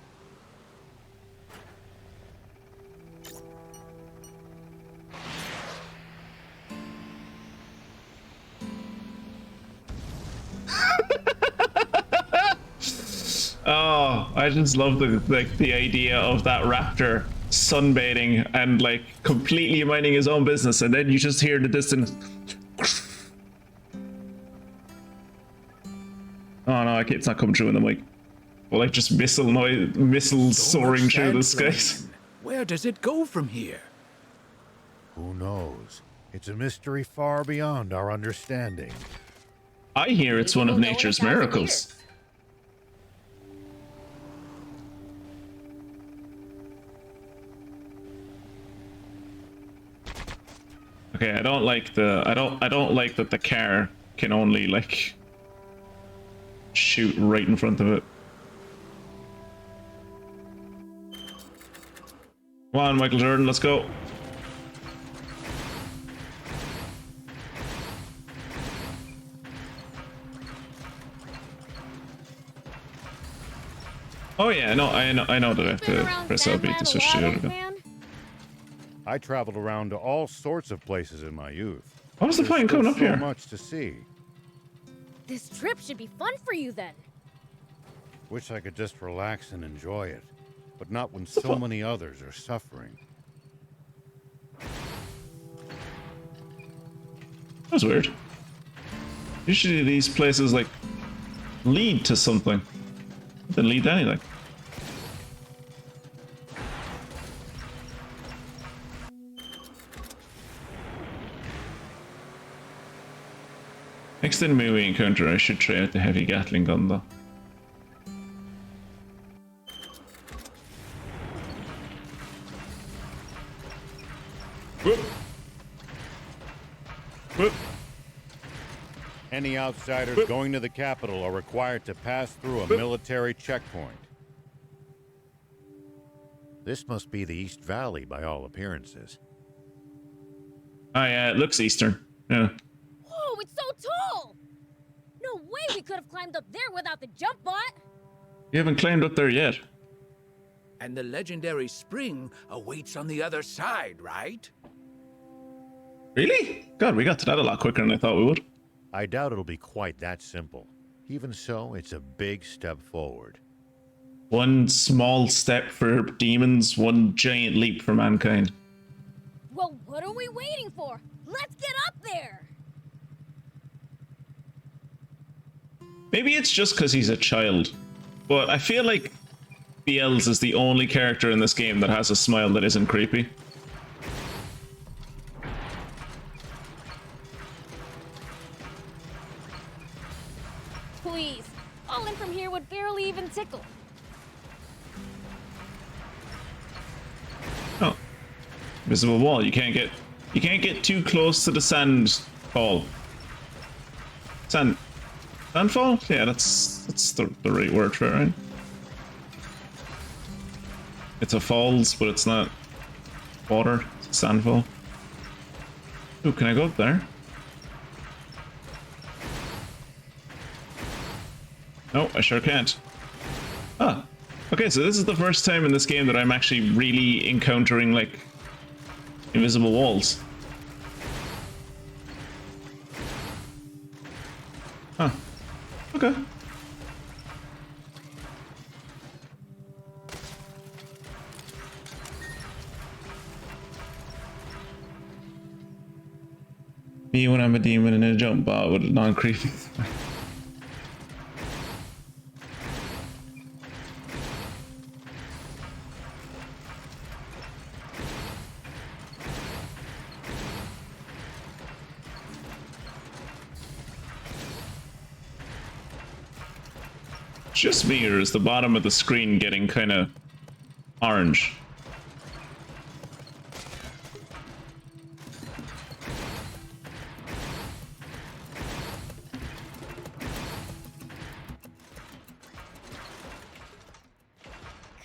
Oh, I just love the idea of that raptor sunbathing and like completely minding his own business, and then you just hear in the distance. Oh no, it's not coming through in the mic. Well, like just missiles So soaring much through the sand skies. flowing. Where does it go from here? Who knows? It's a mystery far beyond our understanding. I hear it's one of Maybe we'll know in nature's 1,000 miracles. years. Okay, I don't like that the car can only like shoot right in front of it. Come on, Michael Jordan, let's go. Oh yeah, I know that I have Been to around press LB to SandLand switch a to the lot, other gun. man? I traveled around to all sorts of places in my youth. What was the point in coming up so here? much to see. This trip should be fun for you then. Wish I could just relax and enjoy it, but not when so many others are suffering. That's weird. Usually these places like lead to something. They lead to anything. Next enemy we encounter, I should try out the heavy Gatling gun though. Whoop. Whoop. Any outsiders going to the capital are required to pass through a military checkpoint. This must be the East Valley by all appearances. Oh yeah, it looks eastern. Yeah. Whoa, it's so tall! No way we could have climbed up there without the jump bot! You haven't climbed up there yet. And the legendary spring awaits on the other side, right? Really? God, we got to that a lot quicker than I thought we would. I doubt it'll be quite that simple. Even so, it's a big step forward. One small step for demons, one giant leap for mankind. Well, what are we waiting for? Let's get up there! Maybe it's just because he's a child, but I feel like Biel's is the only character in this game that has a smile that isn't creepy. Please, falling from here would barely even tickle. Oh, visible wall. You can't get too close to the sand fall. Sandfall? Yeah, that's the right word for it, right? It's a falls, but it's not water. It's a sandfall. Ooh, can I go up there? No, I sure can't. Ah, okay, so this is the first time in this game that I'm actually really encountering, like, invisible walls. Huh. Okay. Me when I'm a demon in a jump bot with a non-creepy. Just me, or is the bottom of the screen getting kind of orange?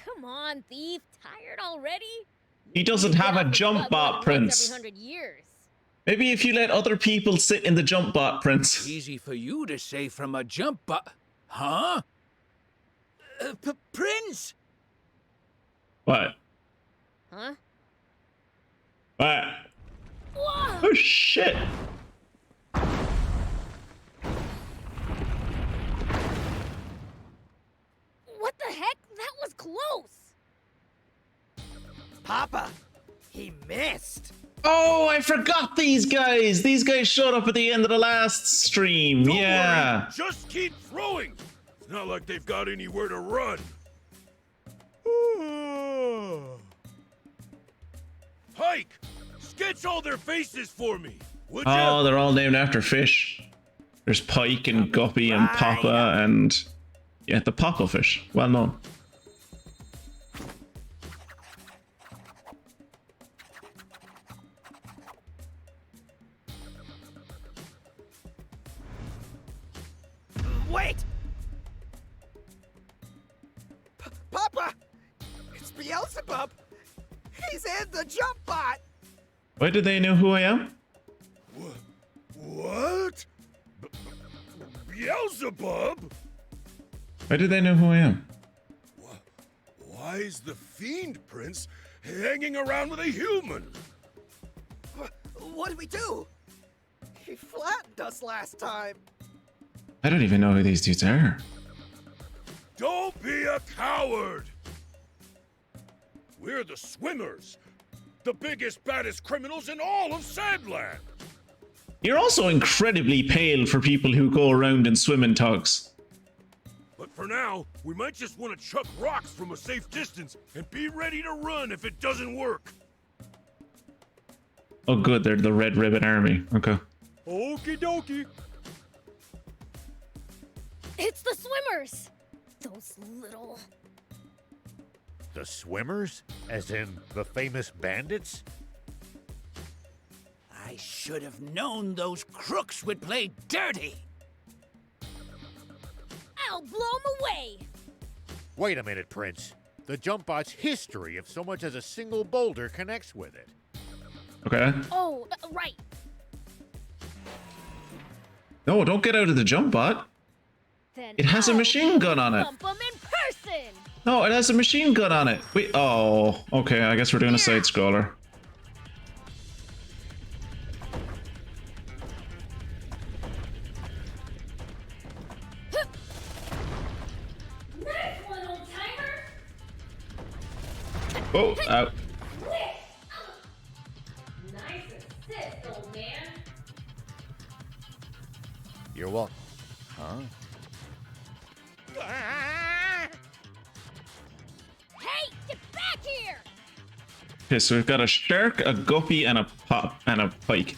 Come on, thief. Tired already? He doesn't have a jump bot, Prince. Every 100 years. Maybe if you let other people sit in the jump bot, Prince. Easy for you to say from a jump bot. Huh? Prince! What? Huh? What? Whoa! Oh shit! What the heck? That was close! Papa, he missed. Oh, I forgot these guys! These guys showed up at the end of the last stream, Don't yeah! worry, just keep throwing. It's not like they've got anywhere to run. Pike, sketch all their faces for me, would Oh, ya? they're all named after fish. There's Pike and Guppy and Papa and... yeah, the Papa fish. Well known. Wait! Papa! It's Beelzebub! He's in the jump bot! Why do they know who I am? What? Beelzebub? Why do they know who I am? Why is the Fiend Prince hanging around with a human? What do we do? He flattened us last time. I don't even know who these dudes are. Don't be a coward! We're the swimmers. The biggest, baddest criminals in all of SandLand. You're also incredibly pale for people who go around in swimming togs. But for now, we might just want to chuck rocks from a safe distance and be ready to run if it doesn't work. Oh good, they're the Red Ribbon Army. Okay. Okie dokie. It's the swimmers! Those little... The swimmers? As in the famous bandits? I should have known those crooks would play dirty. I'll blow 'em away! Wait a minute, Prince. The jump bot's history if so much as a single boulder connects with it. Okay. Oh, right. No, don't get out of the jump bot. Then It has a I'll machine gun on it. bump 'em in person! No, it has a machine gun on it. Wait. Oh, okay. I guess we're doing a side scroller. Nice one, old timer! Oh, out. Nice assist, old man. You're welcome. Huh? Hey, get back here! Okay, so we've got a shark, a guppy, and a pike.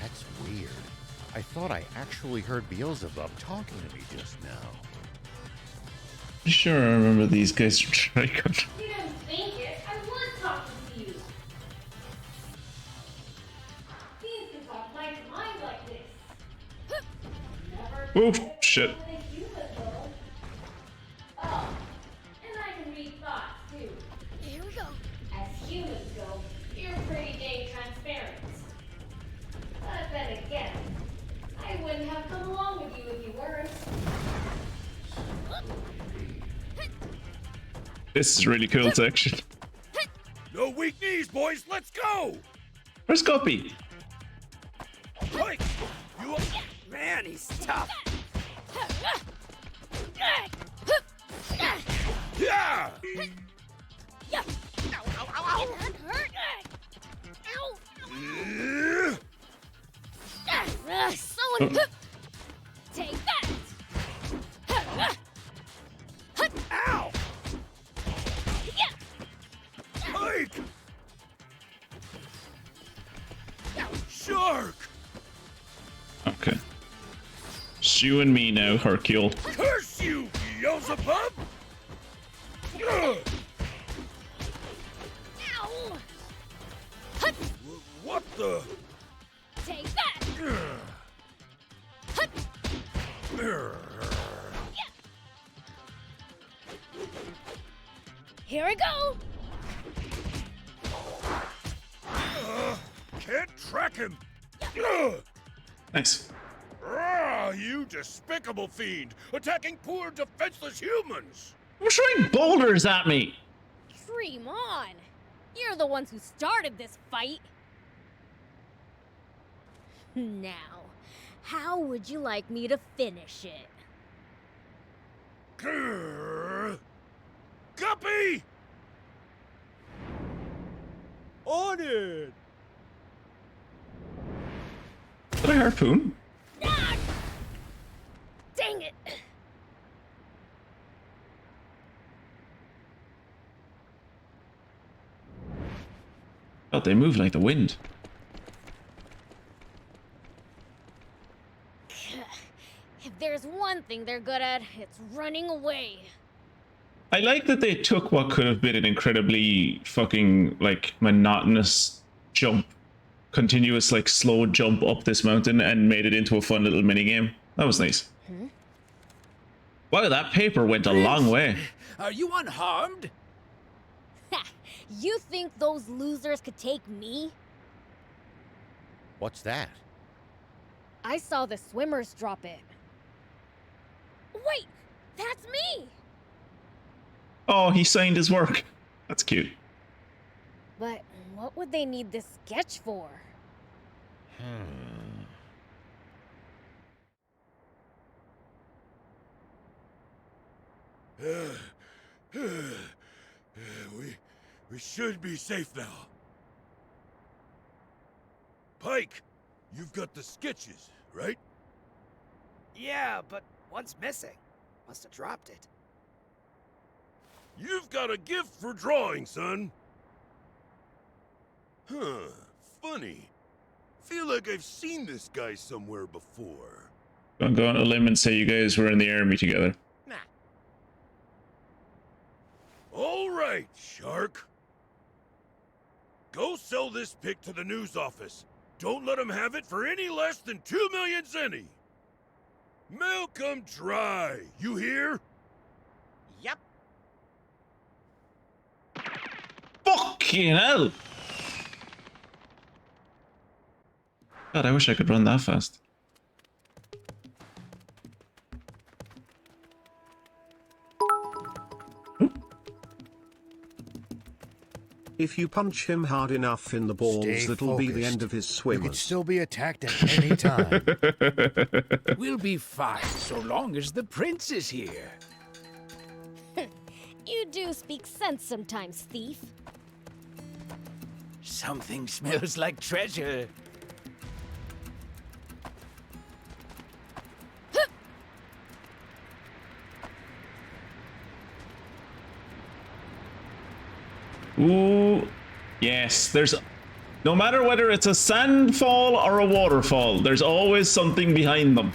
That's weird. I thought I actually heard Beelzebub talking to me just now. Pretty sure I remember these guys from Trigun. You didn't think it. I was talking to you. Beans can talk my mind like this. Never Oh, tried it shit. with a human, though. Oh, and I can read thoughts, too. Here we go. As humans go, you're pretty dang transparent. But then again, I wouldn't have come along with you if you weren't. This is really cool section. No weak knees, boys. Let's go. Where's Guppy? Mike, you up? Man, he's tough. Yeah. Yeah. Ow, ow, ow, ow. That hurt. Ow. Someone take that. Ow! Yeah. Mike. Shark. Okay. It's you and me now, Hercule. Curse you, Beelzebub. Ugh. Ow. What the? Take that. Here we go. Can't track him. Ugh. Nice. Ah, you despicable fiend, attacking poor defenseless humans. You're throwing boulders at me. Dream on. You're the ones who started this fight. Now, how would you like me to finish it? Grr. Guppy! On it! Did I harpoon? Ah! Dang it! Oh, they move like the wind. If there's one thing they're good at, it's running away. I like that they took what could have been an incredibly fucking, like, monotonous jump, continuous, like, slow jump up this mountain and made it into a fun little minigame. That was nice. Wow, that paper went a long way. Are you unharmed? Ha! You think those losers could take me? What's that? I saw the swimmers drop it. Wait! That's me! Oh, he signed his work. That's cute. But What would they need this sketch for? We should be safe now. Pike, you've got the sketches, right? Yeah, but one's missing. Must have dropped it. You've got a gift for drawing, son. Huh, funny. Feel like I've seen this guy somewhere before. Don't go on a limb and say you guys were in the army together. Nah. All right, Shark. Go sell this pic to the news office. Don't let them have it for any less than 2 million zenny. Malcolm dry, you hear? Yep. Fucking hell! God, I wish I could run that fast. If you punch him hard enough in the balls, Stay that'll be the focused. end of his You could swimmers. still be attacked at any time. We'll be fine so long as the prince is here. You do speak sense sometimes, thief. Something smells like treasure. Ooh, yes, there's... No matter whether it's a sandfall or a waterfall, there's always something behind them.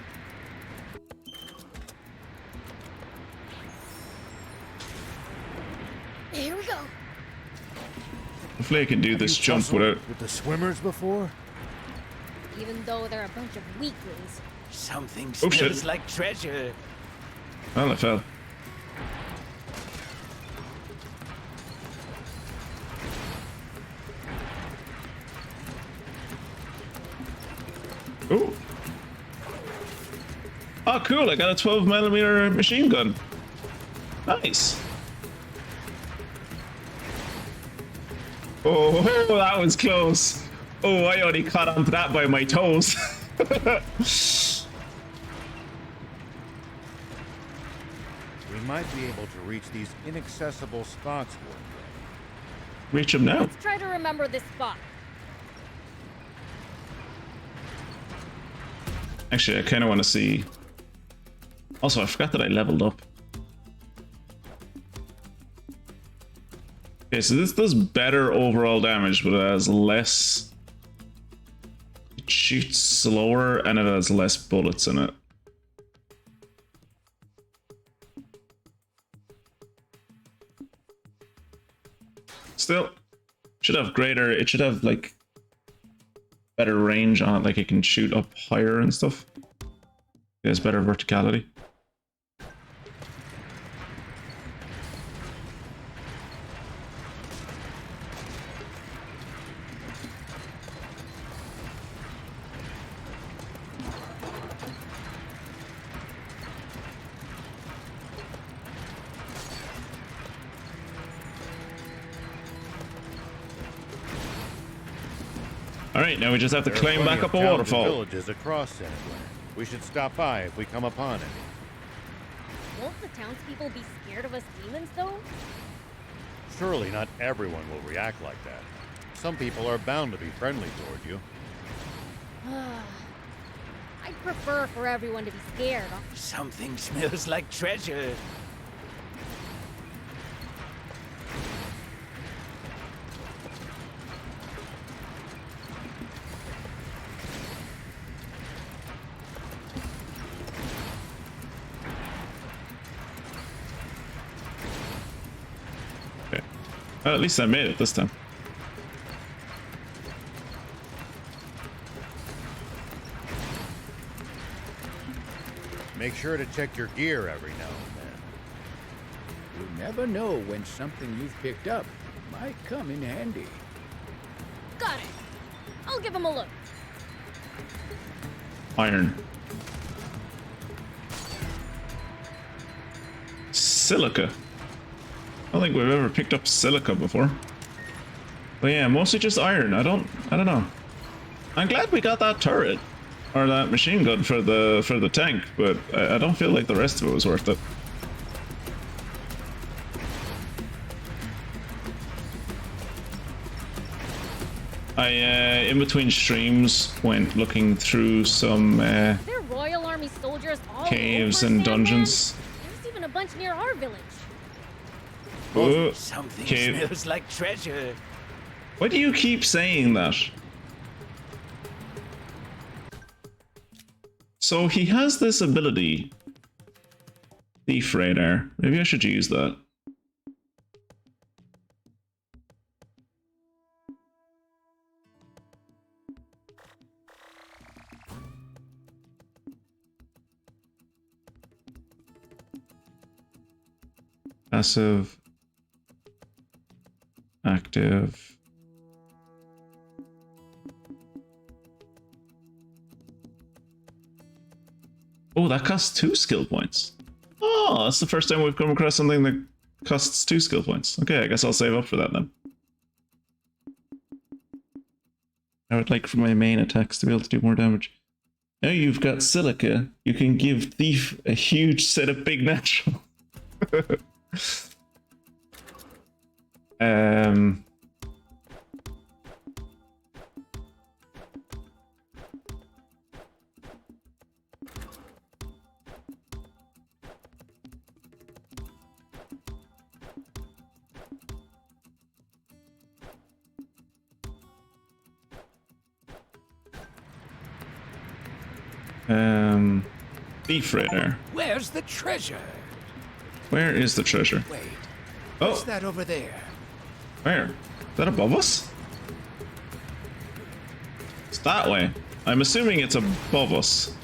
Here we go. Hopefully I can do this You jump tussled without... with the swimmers before? Even though they're a bunch of weaklings. Something Oh, smells shit. like treasure. Well, I fell. Ooh. Oh, cool, I got a 12mm machine gun. Nice. Oh, that was close. Oh, I only caught onto that by my toes. We might be able to reach these inaccessible spots one day. Reach him now. Let's try to remember this spot. Actually, I kind of want to see. Also, I forgot that I leveled up. Okay, so this does better overall damage, but it has less... It shoots slower, and it has less bullets in it. Still, should have greater... It should have, like, better range on it, like it can shoot up higher and stuff. It has better verticality. Alright, now we just have to There are climb plenty back of up a towns and waterfall. Villages across SandLand. We should stop by if we come upon any. Won't the townspeople be scared of us demons, though? Surely not everyone will react like that. Some people are bound to be friendly toward you. I'd prefer for everyone to be scared. Something smells like treasure. Okay. Well, at least I made it this time. Make sure to check your gear every now and then. You never know when something you've picked up might come in handy. Got it. I'll give him a look. Iron. Silica. I don't think we've ever picked up silica before. But yeah, mostly just iron. I don't know. I'm glad we got that turret or that machine gun for the tank, but I don't feel like the rest of it was worth it. I in between streams went looking through some There are Royal Army soldiers all caves over and SandLand. dungeons. There's even a bunch near our village. Oh, Something cave. smells like treasure. Why do you keep saying that? So he has this ability, Thief Radar. Maybe I should use that. Passive. Active. Oh, that costs 2 skill points. Oh, that's the first time we've come across something that costs 2 skill points. Okay, I guess I'll save up for that then. I would like for my main attacks to be able to do more damage. Now you've got silica, you can give Thief a huge set of big natural. Thief Radar. Where's the treasure? Where is the treasure? Wait. Oh, What's that over there? where? Is that above us? It's that way. I'm assuming it's above us.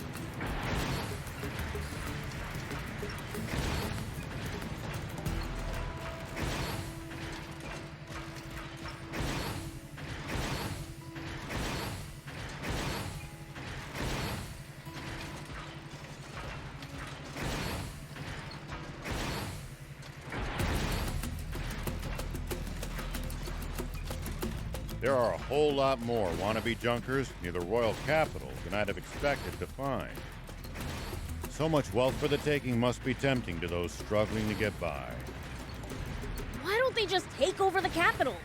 There are a whole lot more wannabe junkers near the royal capital than I'd have expected to find. So much wealth for the taking must be tempting to those struggling to get by. Why don't they just take over the capital?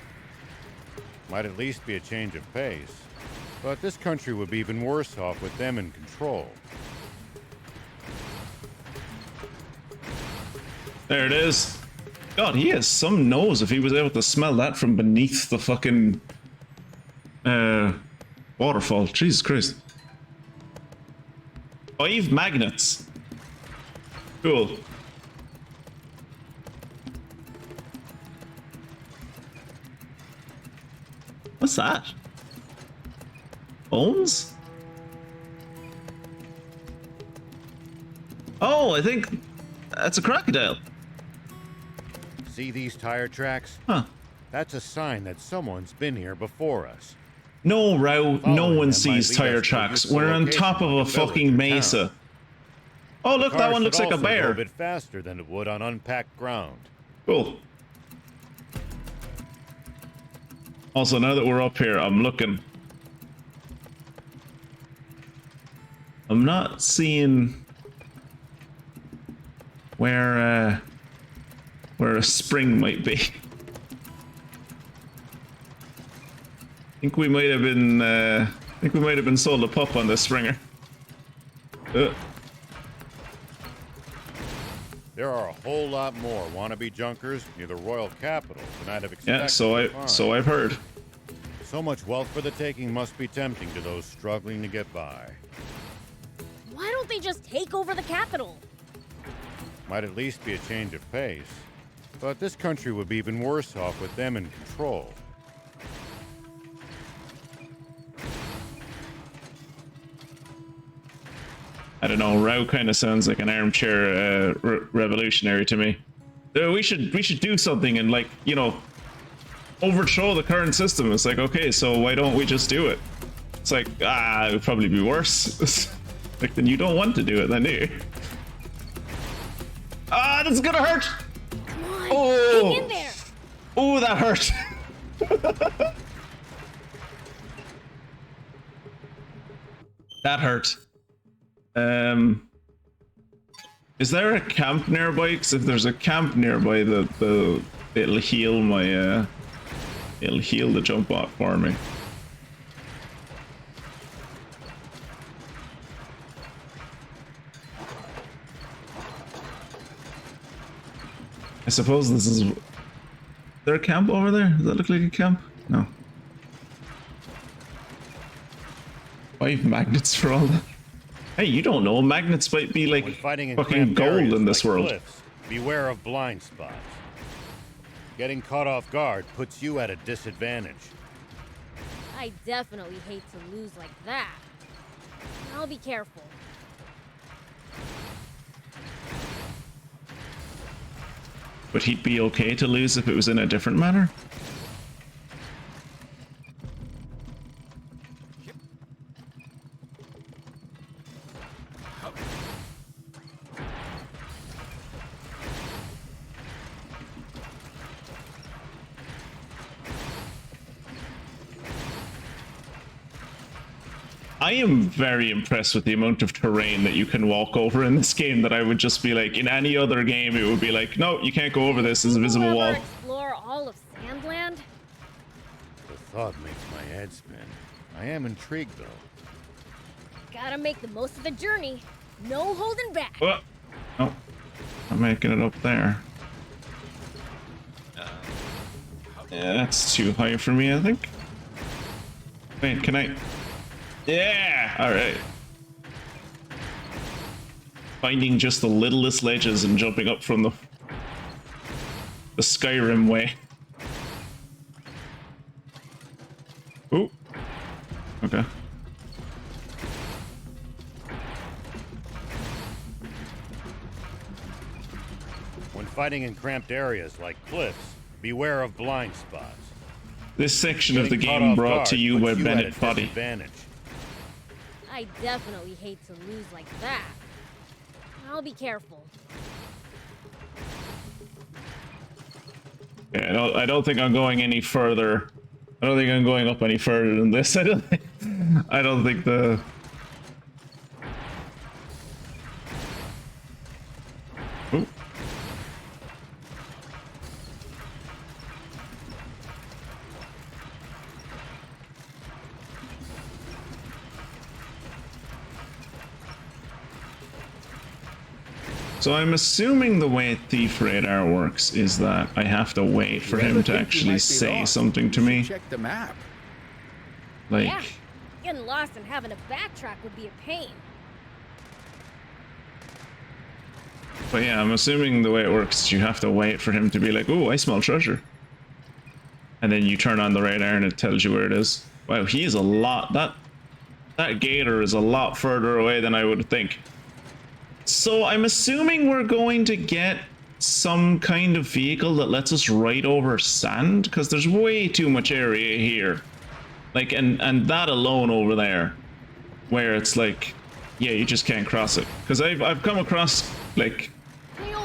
Might at least be a change of pace. But this country would be even worse off with them in control. There it is. God, he has some nose if he was able to smell that from beneath the fucking waterfall. Jesus Christ. 5 magnets. Cool. What's that? Bones? Oh, I think that's a crocodile. See these tire tracks? Huh. That's a sign that someone's been here before us. No, Rao, no Following one them sees might lead tire us to a tracks. useful We're on location top of like a village or fucking town. mesa. Oh, look, that Cars one looks should like a also go bear. a bit faster than it would on unpacked ground. Cool. Also, now that we're up here, I'm looking. I'm not seeing where a spring might be. I think we might have been sold a pup on this springer. There are a whole lot more wannabe junkers near the royal capital than I'd have expected. Yeah, to find. so I've heard. So much wealth for the taking must be tempting to those struggling to get by. Why don't they just take over the capital? Might at least be a change of pace. But this country would be even worse off with them in control. I don't know. Rao kind of sounds like an armchair revolutionary to me. We should do something and, like, you know, overthrow the current system. It's like, okay, so why don't we just do it? It's like, it would probably be worse. Like, then you don't want to do it, then, do you? This is gonna hurt. Come on, Oh, hang in there. oh, that hurt. That hurt. Is there a camp nearby? Because if there's a camp nearby, it'll heal my it'll heal the jump bot for me. I suppose this is... Is there a camp over there? Does that look like a camp? No. 5 magnets for all that. Hey, you don't know. Magnets might be like fucking gold in this world. Cliffs, beware of blind spots. Getting caught off guard puts you at a disadvantage. I definitely hate to lose like that. I'll be careful. But he'd be okay to lose if it was in a different manner? I am very impressed with the amount of terrain that you can walk over in this game that I would just be like, in any other game, it would be like, no, you can't go over this, it's a visible wall. Explore all of SandLand? The thought makes my head spin. I am intrigued, though. Gotta make the most of the journey. No holding back. Oh, no, I'm making it up there. Yeah, that's too high for me, I think. Wait, can I... Yeah! Alright. Finding just the littlest ledges and jumping up from the Skyrim way. Ooh. Okay. When fighting in cramped areas like cliffs, beware of blind spots. This section of the game brought to you by Bennett VoD. I definitely hate to lose like that. I'll be careful. Yeah, I don't think I'm going any further. I don't think I'm going up any further than this. I don't think the... Ooh. So I'm assuming the way Thief Radar works is that I have to wait for him to actually say something to me. Check the map. Like... Yeah, getting lost and having to backtrack would be a pain. But yeah, I'm assuming the way it works is you have to wait for him to be like, oh, I smell treasure. And then you turn on the radar and it tells you where it is. Wow, he's a lot... That gator is a lot further away than I would think. So I'm assuming we're going to get some kind of vehicle that lets us ride over sand, because there's way too much area here. Like, and that alone over there, where it's like, yeah, you just can't cross it. Because I've come across like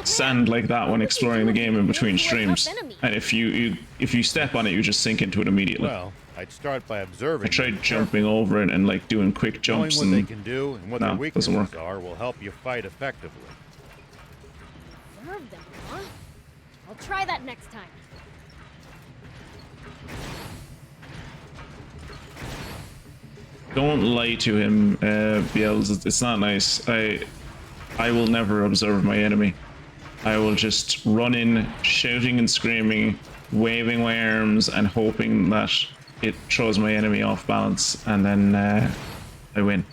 sand like that when exploring the game in between streams, and if you step on it, you just sink into it immediately. Well, I'd start by observing. I tried jumping over it and like doing quick jumps. Knowing what they can do and what their weaknesses work. are will help you fight effectively. Observe them, huh? I'll try that next time. Don't lie to him, Biels. It's not nice. I will never observe my enemy. I will just run in, shouting and screaming, waving my arms, and hoping that it throws my enemy off balance, and then I win.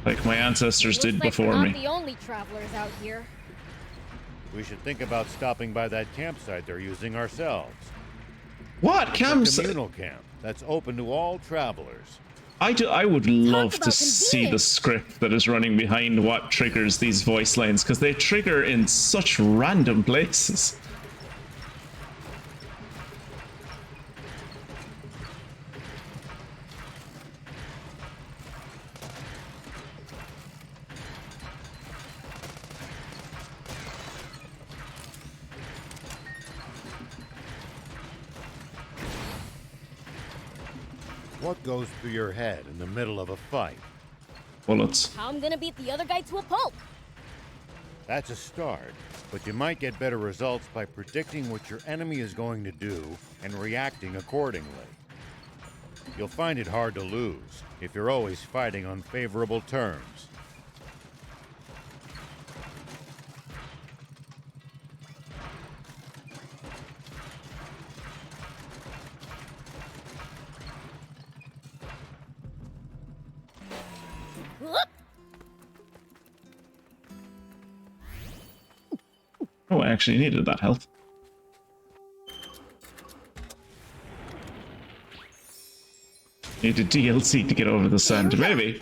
Like my ancestors did before me. We're not the only travelers out here. We should think about stopping by that campsite they're using ourselves. What campsite? A communal camp that's open to all travelers. I would love to see the script that is running behind what triggers these voice lines, because they trigger in such random places. What goes through your head in the middle of a fight? Bullets. How I'm gonna beat the other guy to a pulp. That's a start, but you might get better results by predicting what your enemy is going to do and reacting accordingly. You'll find it hard to lose if you're always fighting on favorable terms. Oh, I actually needed that health. Needed DLC to get over the sand. Maybe.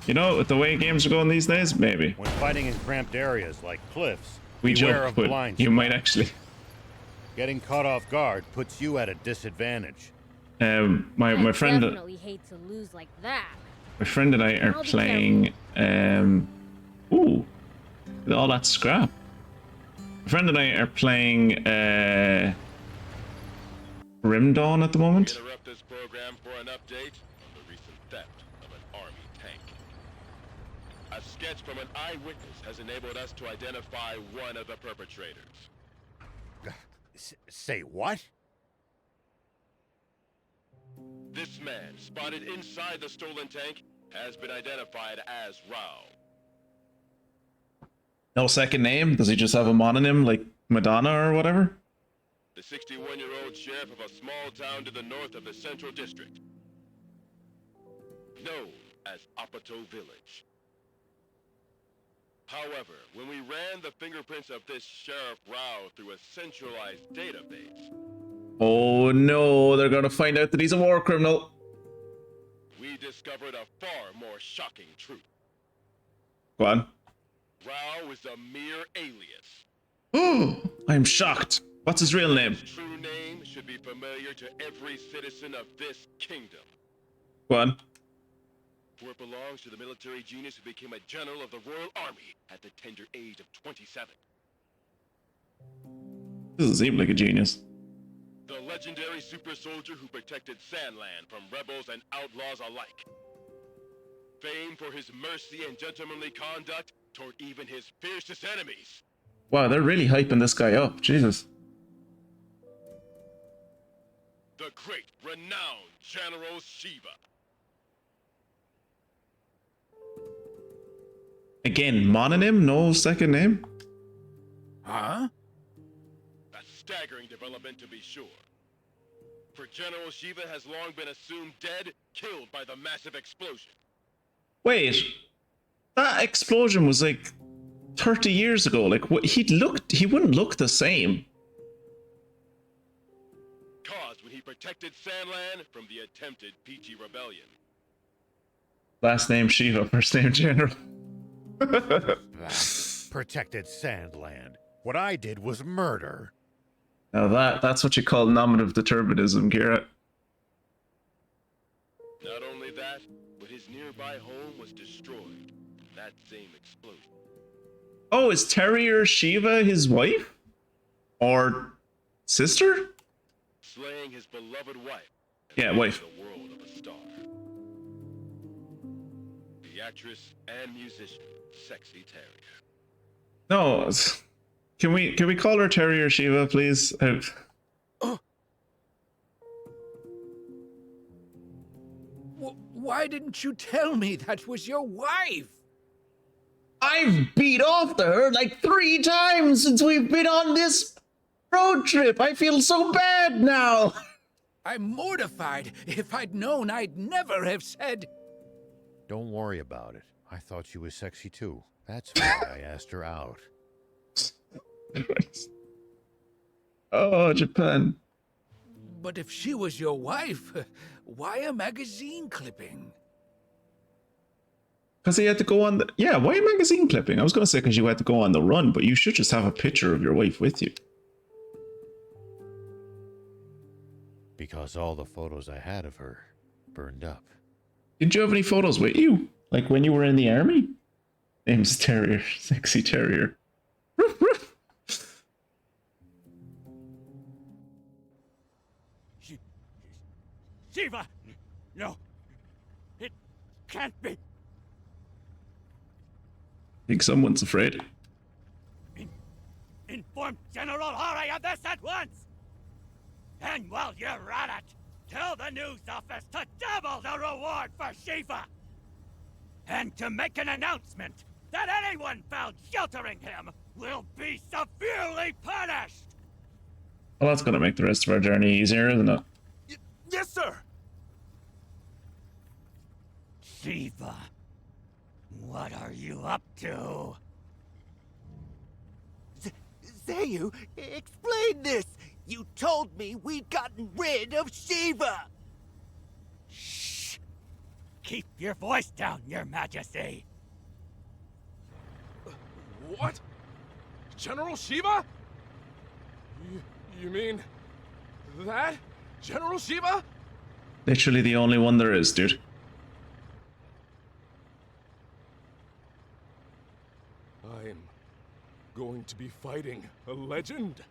You know, with the way games are going these days, maybe. When fighting in cramped areas like cliffs, We beware joke, of but blind you spots. might actually. Getting caught off guard puts you at a disadvantage. My friend, definitely hate to lose like that. my friend and I are I'll be playing. Ooh, with all that scrap. My friend and I are playing Grim Dawn at the moment. Interrupt this program for an update on the recent theft of an army tank. A sketch from an eyewitness has enabled us to identify one of the perpetrators. Say what? This man, spotted inside the stolen tank, has been identified as Rao. No second name? Does he just have a mononym like Madonna or whatever? The 61-year-old sheriff of a small town to the north of the Central District, known as Apato Village. However, when we ran the fingerprints of this Sheriff Rao through a centralized database, Oh no, they're gonna find out that he's a war criminal. we discovered a far more shocking truth. Go on. Rao is a mere alias. Oh, I'm shocked. What's his real name? His true name should be familiar to every citizen of this kingdom. Go on. For it belongs to the military genius who became a general of the Royal Army at the tender age of 27. Doesn't seem like a genius. The legendary super soldier who protected SandLand from rebels and outlaws alike. Famed for his mercy and gentlemanly conduct toward even his fiercest enemies. Wow, they're really hyping this guy up. Jesus. The great, renowned General Shiva. Again, mononym, no second name? Huh? A staggering development to be sure. For General Shiva has long been assumed dead, killed by the massive explosion. Wait. That explosion was like 30 years ago. Like, what, he wouldn't look the same. Caused when he protected SandLand from the attempted Peachy Rebellion. Last name Shiva, first name General. Protected SandLand. What I did was murder. Now that's what you call nominative determinism, Kira. Not only that, but his nearby home was destroyed in that same explosion. Oh, is Terrier Shiva his wife? Or sister? Slaying his beloved wife. Yeah, wife. The world of a star. The actress and musician, Sexy Terrier. No. Can we call her Terrier Shiva, please? Why didn't you tell me that was your wife? I've beat off to her like 3 times since we've been on this road trip. I feel so bad now. I'm mortified. If I'd known, I'd never have said... Don't worry about it. I thought she was sexy too. That's why I asked her out. Oh, Japan. But if she was your wife, why a magazine clipping? Because he had to go on the... Yeah, why magazine clipping? I was going to say because you had to go on the run, but you should just have a picture of your wife with you. Because all the photos I had of her burned up. Did you have any photos with you? Like when you were in the army? Name's Terrier. Sexy Terrier. Roof, roof. Shiva! No. It can't be. I think someone's afraid. Inform General Hori of this at once! And while you're at it, tell the news office to double the reward for Shiva! And to make an announcement that anyone found sheltering him will be severely punished! Well, that's gonna make the rest of our journey easier, isn't it? Yes, sir! Shiva, what are you up to? Zayu, explain this! You told me we'd gotten rid of Shiva! Shh! Keep your voice down, Your Majesty! What? General Shiva? You mean that? General Shiva? Literally the only one there is, dude. I am going to be fighting a legend.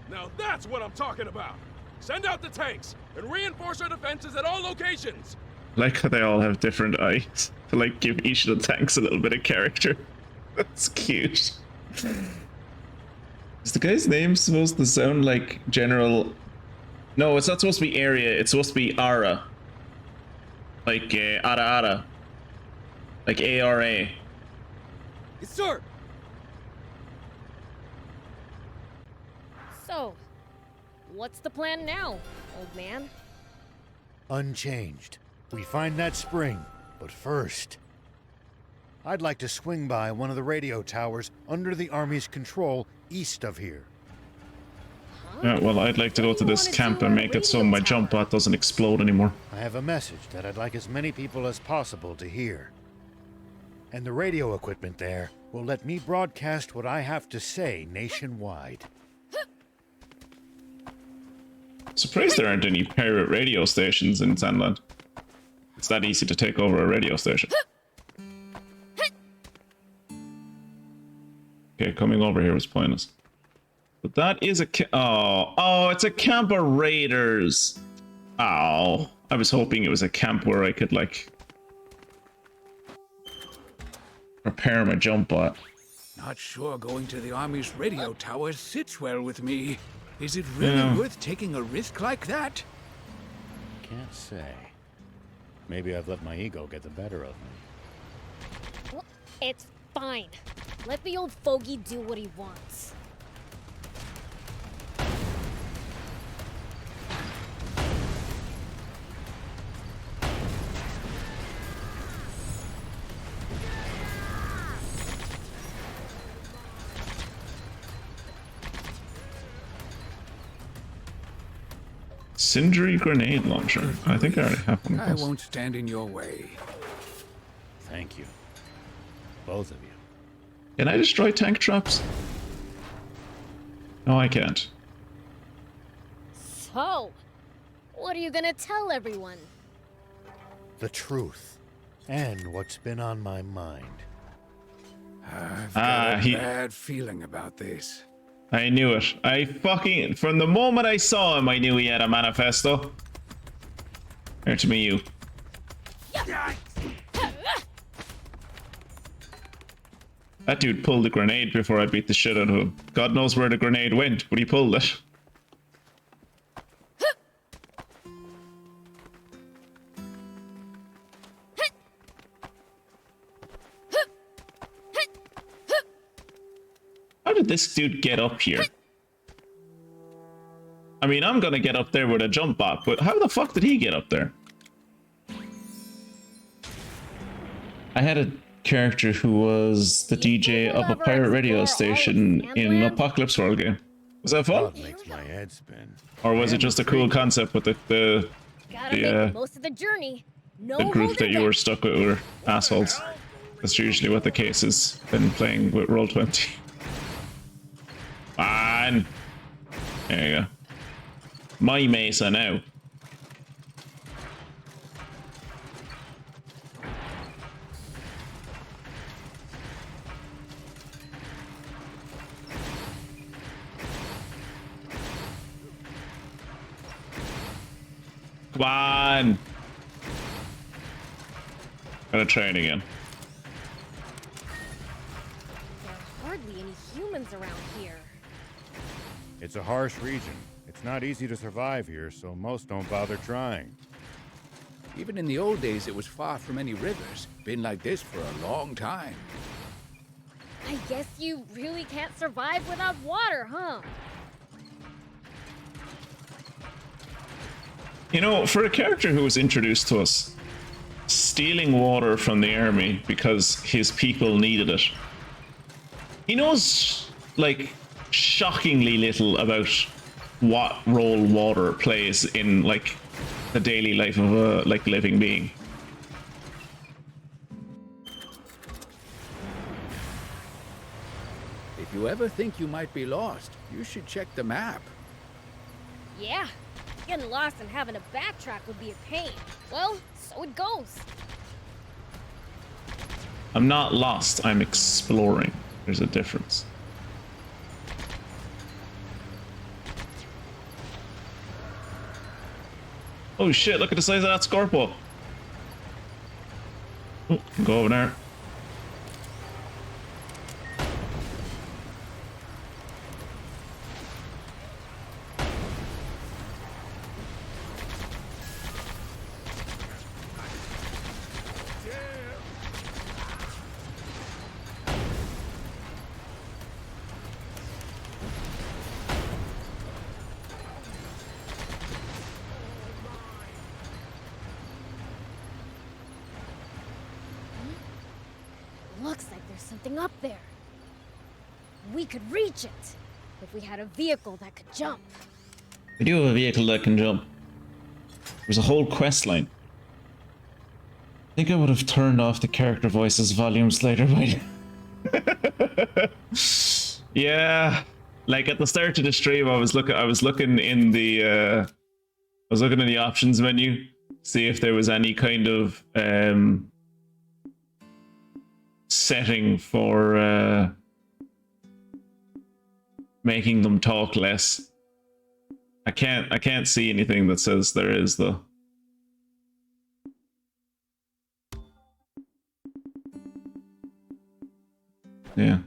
Now that's what I'm talking about. Send out the tanks and reinforce our defenses at all locations. Like how they all have different eyes to like give each of the tanks a little bit of character. That's cute. Is the guy's name supposed to sound like General? No, it's not supposed to be Area. It's supposed to be Ara. Like Ara Ara. Like ARA. Yes, sir! So, what's the plan now, old man? Unchanged. We find that spring, but first, I'd like to swing by one of the radio towers under the Army's control east of here. Yeah, well, I'd like to go to this camp and make it so my jump bot doesn't explode anymore. I have a message that I'd like as many people as possible to hear. And the radio equipment there will let me broadcast what I have to say nationwide. Surprised there aren't any pirate radio stations in SandLand. It's that easy to take over a radio station. Okay, coming over here was pointless. But that is a oh, it's a camp of raiders. Oh, I was hoping it was a camp where I could like prepare my jump bot. Not sure going to the Army's radio tower sits well with me. Is it really worth taking a risk like that? Can't say. Maybe I've let my ego get the better of me. Well, it's fine. Let the old fogey do what he wants. Cindery grenade launcher. I think I already have one of I those. won't stand in your way. Thank you. Both of you. Can I destroy tank traps? No, I can't. So, what are you gonna tell everyone? The truth. And what's been on my mind. I've got a bad feeling about this. I knew it. From the moment I saw him, I knew he had a manifesto. Here to me, you. That dude pulled the grenade before I beat the shit out of him. God knows where the grenade went, but he pulled it. How did this dude get up here? I mean, I'm gonna get up there with a jump bot, but how the fuck did he get up there? I had a character who was the DJ of a pirate radio station in an Apocalypse World game. Was that fun? That makes my head spin. Or was it just a cool concept with the most of the journey. No the group that you holding were stuck with were assholes? That's usually what the case is when playing with Roll20. Fine. There you go. My Mesa now. Come on. Gotta try it again. There are hardly any humans around here. It's a harsh region. It's not easy to survive here, so most don't bother trying. Even in the old days, it was far from any rivers. Been like this for a long time. I guess you really can't survive without water, huh? You know, for a character who was introduced to us, stealing water from the army because his people needed it, he knows, like, shockingly little about what role water plays in, like, the daily life of a, like, living being. If you ever think you might be lost, you should check the map. Yeah, getting lost and having to backtrack would be a pain. Well, so it goes. I'm not lost, I'm exploring. There's a difference. Oh shit, look at the size of that Scorpo. Oh, go over there. Looks like there's something up there. We could reach it if we had a vehicle that could jump. We do have a vehicle that can jump. There's a whole quest line. I think I would have turned off the character voices volumes later, but yeah, like at the start of the stream, I was looking in the options menu, see if there was any kind of setting for making them talk less. I can't see anything that says there is though. Yeah.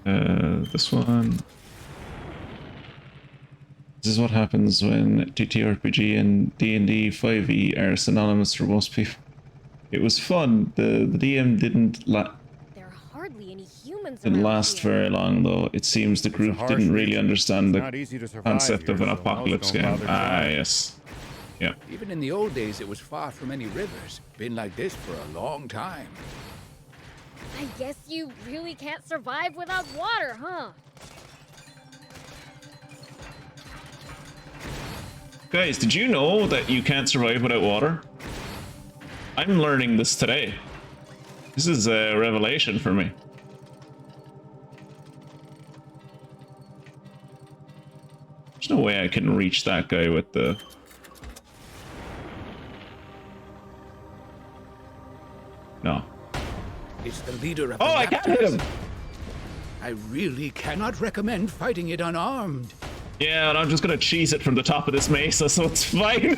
This one. This is what happens when TTRPG and D&D 5e are synonymous for most people. It was fun. The DM didn't There are hardly any humans didn't around last here. very long though. It seems the group didn't really understand the concept of an apocalypse game. Ah, yes. Yeah. Even in the old days, it was far from any rivers. Been like this for a long time. I guess you really can't survive without water, huh? Guys, did you know that you can't survive without water? I'm learning this today. This is a revelation for me. There's no way I can reach that guy with the... No. It's the leader of the I can't hit him! I really cannot recommend fighting it unarmed. Yeah, and I'm just gonna cheese it from the top of this mesa, so it's fine.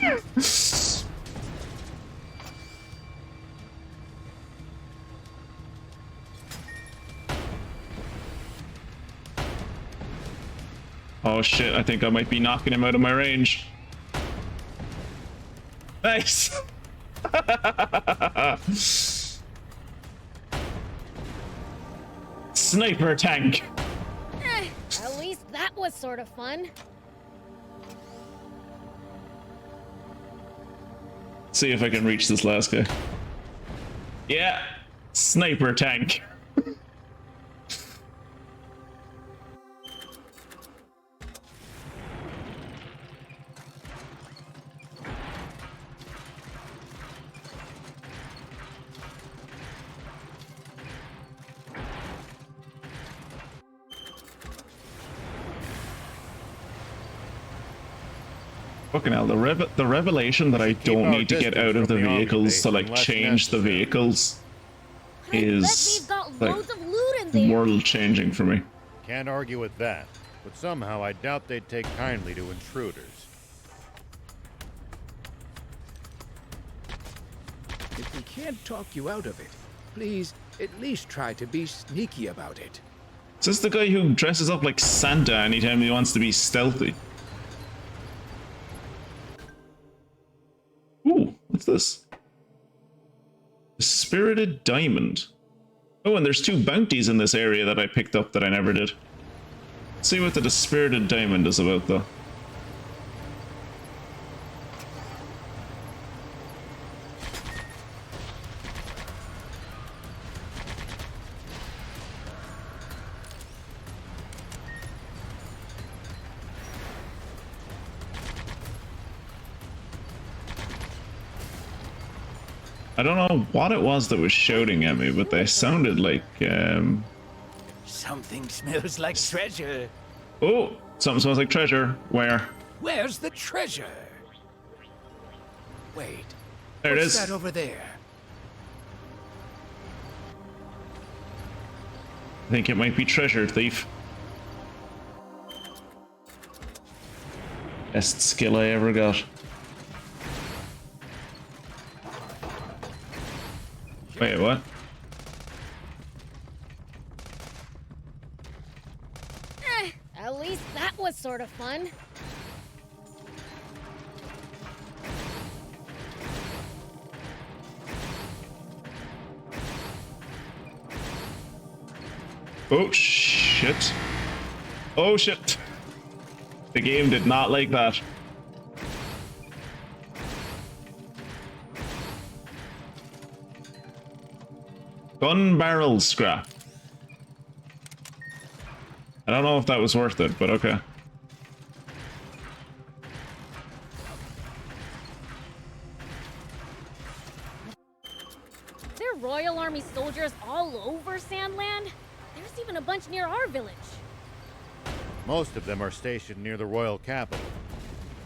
Oh shit, I think I might be knocking him out of my range. Nice! Sniper tank! At least that was sort of fun. See if I can reach this last guy. Yeah, sniper tank. Fucking hell, the revelation that I don't need to get out of the vehicles to like change the vehicles is like world changing for me. Can't argue with that. but somehow I doubt they'd take kindly to intruders. If we can't talk you out of it, please at least try to be sneaky about it. Is this the guy who dresses up like Santa anytime he wants to be stealthy? Ooh, what's this? A spirited diamond. Oh, and there's 2 bounties in this area that I picked up that I never did. Let's see what the dispirited diamond is about, though. I don't know what it was that was shouting at me, but they sounded like, Something smells like treasure. Oh, something smells like treasure. Where? Where's the treasure? Wait. There it What's is. that over there? I think it might be treasure thief. Best skill I ever got. Wait, what? At least that was sort of fun. Oh, shit. Oh, shit. The game did not like that. Gun barrel scrap. I don't know if that was worth it, but okay. There are Royal Army soldiers all over SandLand. There's even a bunch near our village. Most of them are stationed near the royal capital.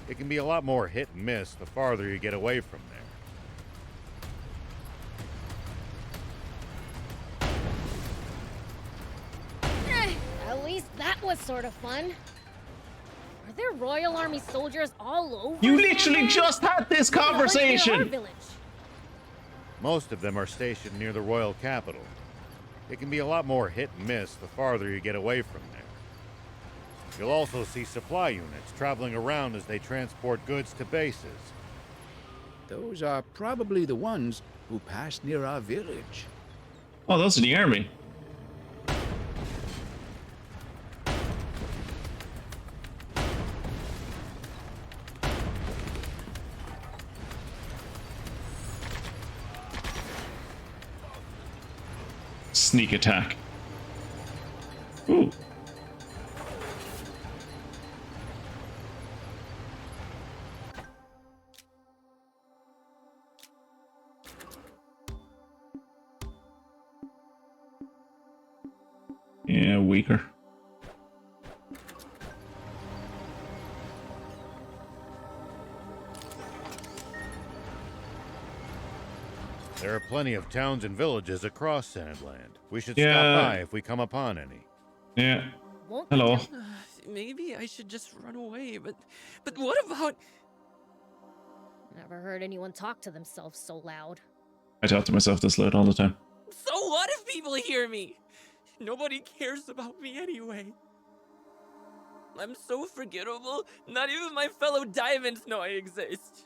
It can be a lot more hit and miss the farther you get away from there. At least that was sort of fun. Are there Royal Army soldiers all over? You literally SandLand? just had this There's a bunch near our conversation! village. Most of them are stationed near the royal capital. It can be a lot more hit and miss the farther you get away from there. You'll also see supply units traveling around as they transport goods to bases. Those are probably the ones who passed near our village. Oh, those are the army. Sneak attack. Ooh. Yeah, weaker. There are plenty of towns and villages across SandLand. We should Yeah. stop by if we come upon any. Yeah. Won't Hello. Maybe I should just run away, but what about... Never heard anyone talk to themselves so loud. I talk to myself this loud all the time. So what if people hear me? Nobody cares about me anyway. I'm so forgettable, not even my fellow diamonds know I exist.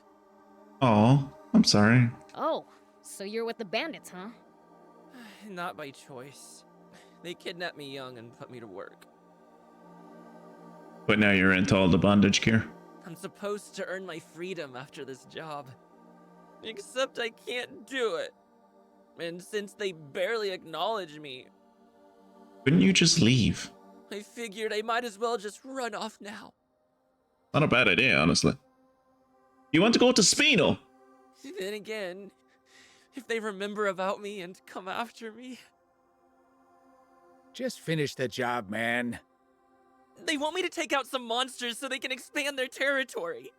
Oh, I'm sorry. Oh, so you're with the bandits, huh? Not by choice. They kidnapped me young and put me to work. But now you're into all the bondage gear. I'm supposed to earn my freedom after this job. Except I can't do it. And since they barely acknowledge me, Couldn't you just leave? I figured I might as well just run off now. Not a bad idea, honestly. You want to go to Spino? Then again, if they remember about me and come after me... Just finish the job, man. They want me to take out some monsters so they can expand their territory.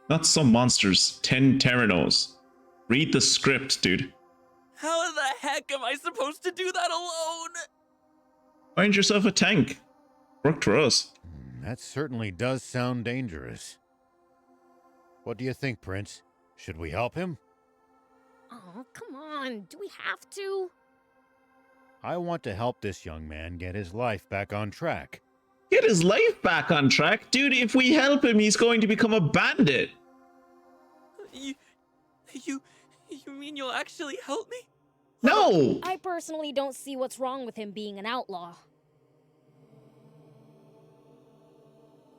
Not some monsters, 10 Terranos. Read the script, dude. How the heck am I supposed to do that alone? Find yourself a tank. Worked for us. That certainly does sound dangerous. What do you think, Prince? Should we help him? Oh, come on. Do we have to? I want to help this young man get his life back on track. Get his life back on track? Dude, if we help him, he's going to become a bandit. You mean you'll actually help me? No! I personally don't see what's wrong with him being an outlaw.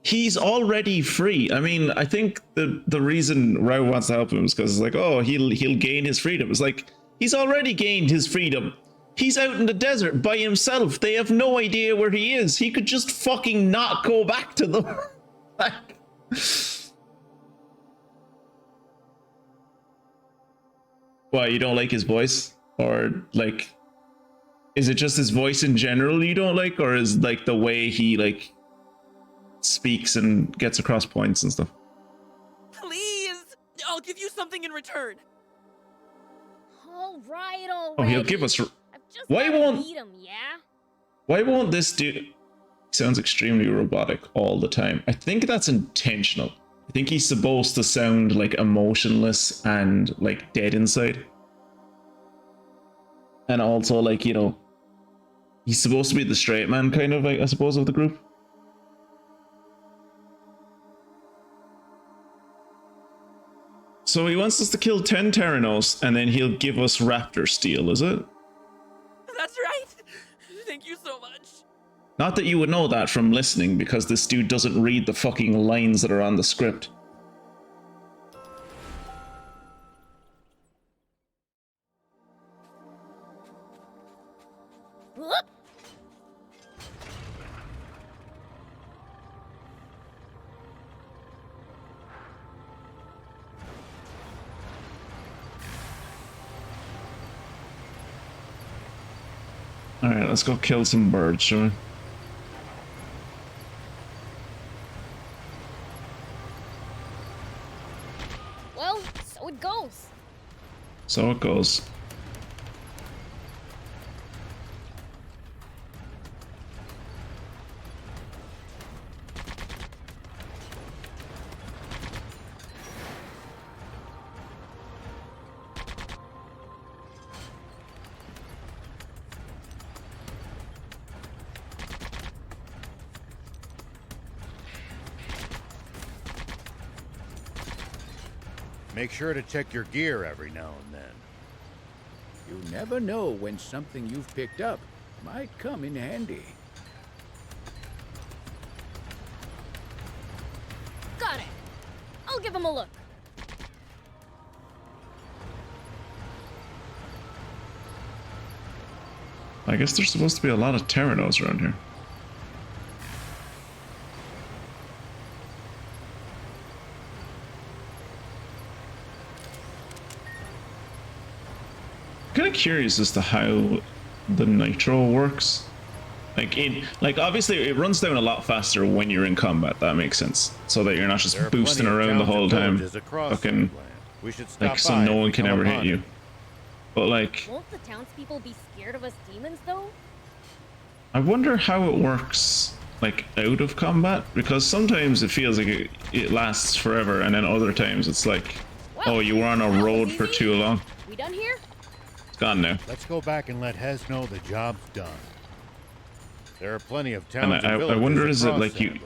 He's already free. I mean, I think the reason Rao wants to help him is because it's like, oh, he'll gain his freedom. It's like, he's already gained his freedom. He's out in the desert by himself. They have no idea where he is. He could just fucking not go back to them. Like... Why, you don't like his voice? Or, like, is it just his voice in general you don't like? Or is, like, the way he, like, speaks and gets across points and stuff? Please! I'll give you something in return. All right, already. Oh, he'll give us... Just Why won't... beat him, yeah? Why won't this dude... Sounds extremely robotic all the time. I think that's intentional. I think he's supposed to sound, like, emotionless and, like, dead inside. And also, like, you know, he's supposed to be the straight man, kind of, I suppose, of the group. So he wants us to kill 10 Terranos, and then he'll give us Raptor Steel, is it? That's right! Thank you so much. Not that you would know that from listening, because this dude doesn't read the fucking lines that are on the script. Whoop. Alright, let's go kill some birds, shall we? Well, so it goes. So it goes. Make sure to check your gear every now and then. You never know when something you've picked up might come in handy. Got it. I'll give him a look. I guess there's supposed to be a lot of Terranos around here. Kind of curious as to how the nitro works. Like obviously it runs down a lot faster when you're in combat. That makes sense, so that you're not just boosting around the whole time, fucking like so no one can ever hit you. But like, won't the townspeople be scared of us demons though? I wonder how it works like out of combat, because sometimes it feels like it lasts forever, and then other times it's like, well, oh, you were on a road for too long. We done here? It's gone now. Let's go back and let Hez know the job's done. There are plenty of towns and I wonder, is it like you,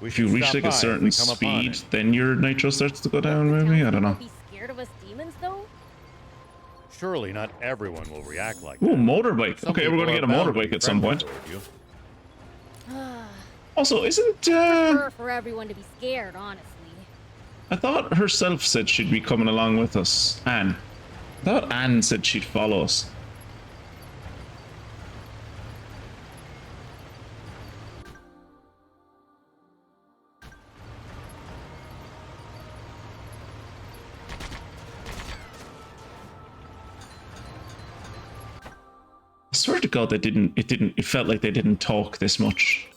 if you reach like a certain speed, then your nitro starts to go down? Maybe, I don't know. Be scared of us demons though? Surely not everyone will react like that. Ooh, motorbike. Okay, we're gonna get a motorbike at some point. Also, isn't prefer for everyone to be scared, honestly. I thought herself said she'd be coming along with us. Anne. I thought Anne said she'd follow us. I swear to God, it felt like they didn't talk this much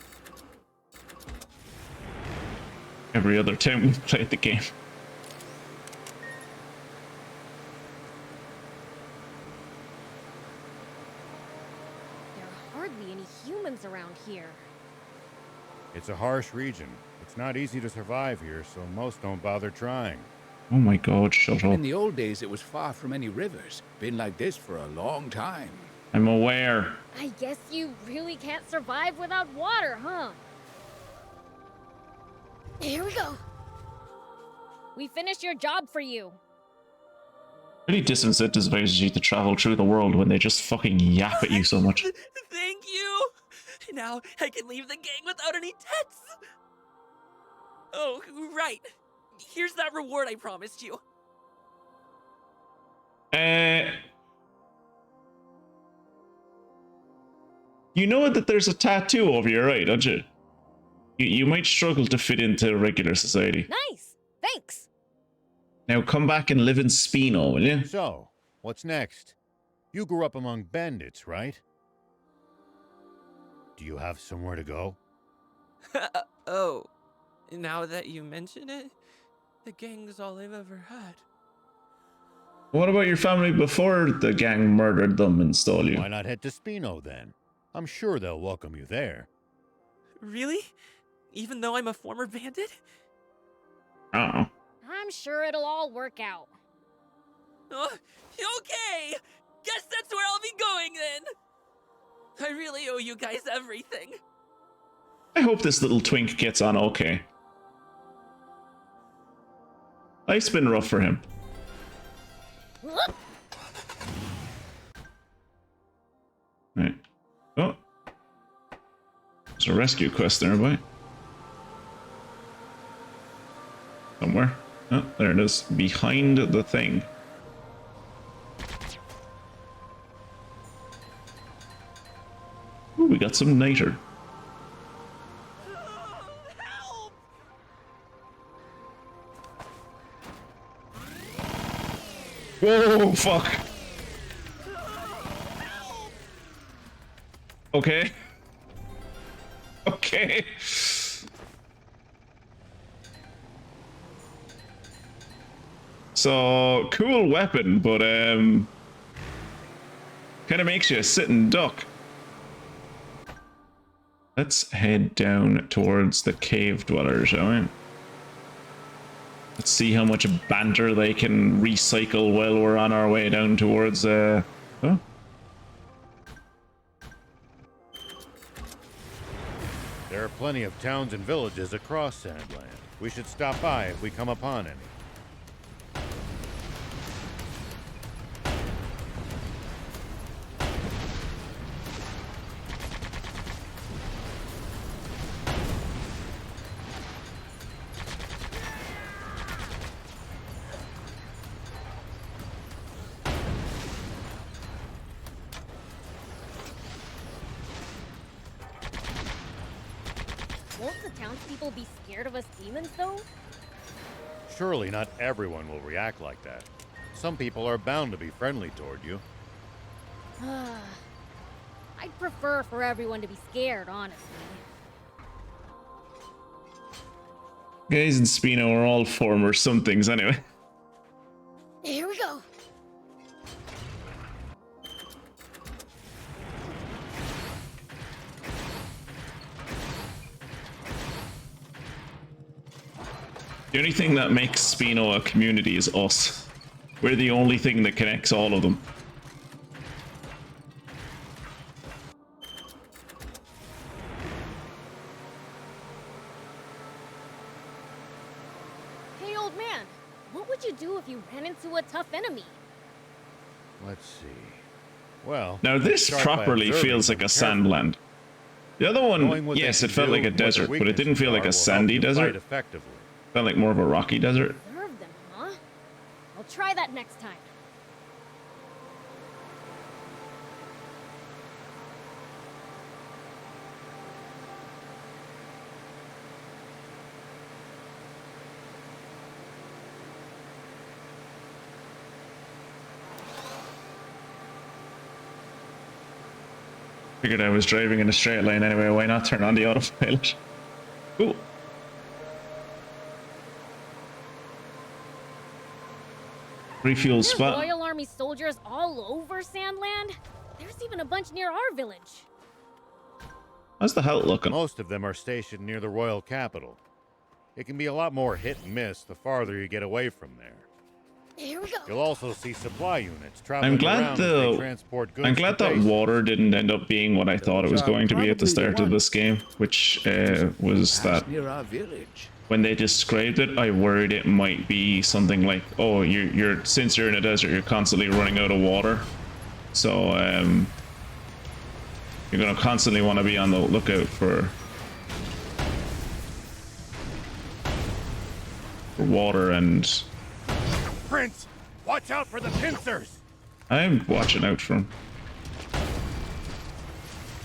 every other time we played the game. There are hardly any humans around here. It's a harsh region. It's not easy to survive here, so most don't bother trying. Oh my god, shut up. In the old days, it was far from any rivers. Been like this for a long time. I'm aware. I guess you really can't survive without water, huh? Here we go. We finished your job for you. Really disincentivizes you to travel through the world when they just fucking yap at you so much. Thank you! Now I can leave the gang without any debts! Oh, right. Here's that reward I promised you. You know that there's a tattoo over your eye, don't you? You might struggle to fit into regular society. Nice! Thanks! Now come back and live in Speeno, will you? So, what's next? You grew up among bandits, right? Do you have somewhere to go? Oh, now that you mention it, the gang's all I've ever had. What about your family before the gang murdered them and stole you? Why not head to Speeno then? I'm sure they'll welcome you there. Really? Even though I'm a former bandit? Oh. I'm sure it'll all work out. Okay! Guess that's where I'll be going then! I really owe you guys everything. I hope this little twink gets on okay. Life's been rough for him. Right. Oh. There's a rescue quest there, boy. Somewhere. Oh, there it is. Behind the thing. Ooh, we got some niter. Whoa, fuck. Okay. Okay. So, cool weapon, but kind of makes you a sitting duck. Let's head down towards the cave dwellers, shall we? Let's see how much banter they can recycle while we're on our way down towards, oh. There are plenty of towns and villages across SandLand. We should stop by if we come upon any. Won't the townspeople be scared of us demons, though? Surely not everyone will react like that. Some people are bound to be friendly toward you. I'd prefer for everyone to be scared, honestly. Guys in Speeno are all former somethings anyway. Here we go. The only thing that makes Speeno a community is us. We're the only thing that connects all of them. Hey, old man, what would you do if you ran into a tough enemy? Let's see. Well, Now this start by properly observing feels like them a carefully. SandLand. The other Knowing one, what they yes, can it felt do like a and what their desert, but it didn't weaknesses feel like are a will sandy help you fight desert. effectively. Felt like more of a rocky desert. Observe them, huh? I'll try that next time. Figured I was driving in a straight line anyway, why not turn on the autopilot? Cool. Refuel There's spot. Royal Army soldiers all over SandLand? There's even a bunch near our village. How's the health looking? Most of them are stationed near the royal capital. It can be a lot more hit and miss the farther you get away from there. Here we go. You'll also see supply units traveling I'm glad around as they transport goods I'm to glad that bases. water didn't end up being what I thought it was going to be at the start of this game, which was that Near our village. when they described it, I worried it might be something like, oh, you're since you're in a desert, you're constantly running out of water, so you're gonna constantly want to be on the lookout for water. And Prince, watch out for the pincers! I'm watching out for him.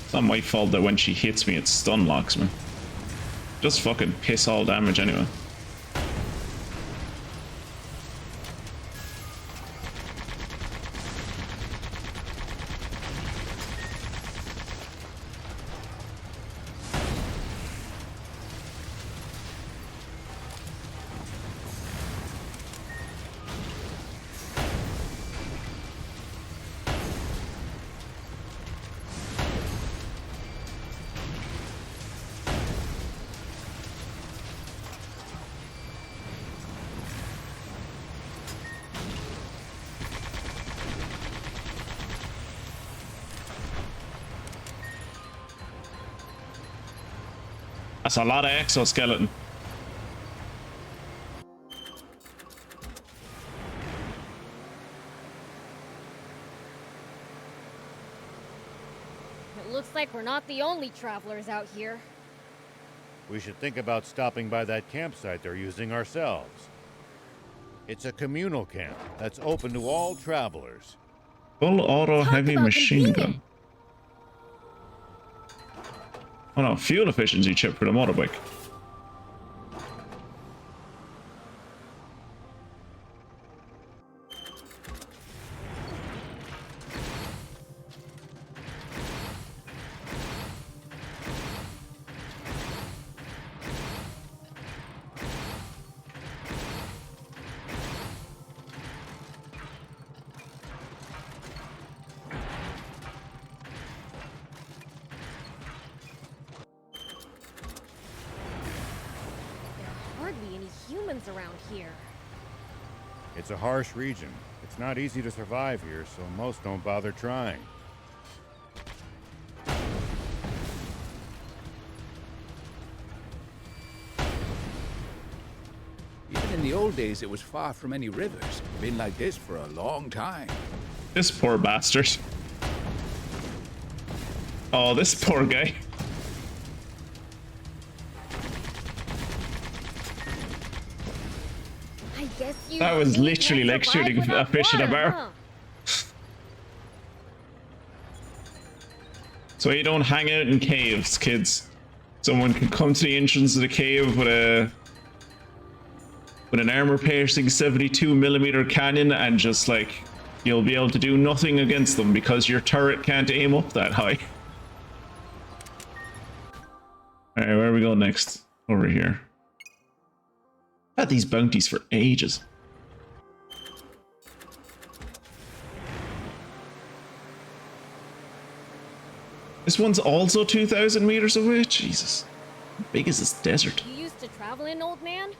It's not my fault that when she hits me, it stun locks me. Just fucking piss all damage anyway. That's a lot of exoskeleton. It looks like we're not the only travelers out here. We should think about stopping by that campsite they're using ourselves. It's a communal camp that's open to all travelers. Full auto Talk heavy about machine convenient. gun. Oh no, fuel efficiency chip for the motorbike. Hardly any humans around here. It's a harsh region. It's not easy to survive here, so most don't bother trying. Even in the old days, it was far from any rivers. Been like this for a long time. This poor bastard. Oh, this poor guy. I guess you That was really literally can't like survive shooting a without fish in a water, bar. huh? So you don't hang out in caves, kids. Someone can come to the entrance of the cave with an armor-piercing 72mm cannon and just like you'll be able to do nothing against them because your turret can't aim up that high. All right, where are we going next? Over here. I've had these bounties for ages. This one's also 2,000 meters away? Jesus. How big is this desert? You used to travel in, old man?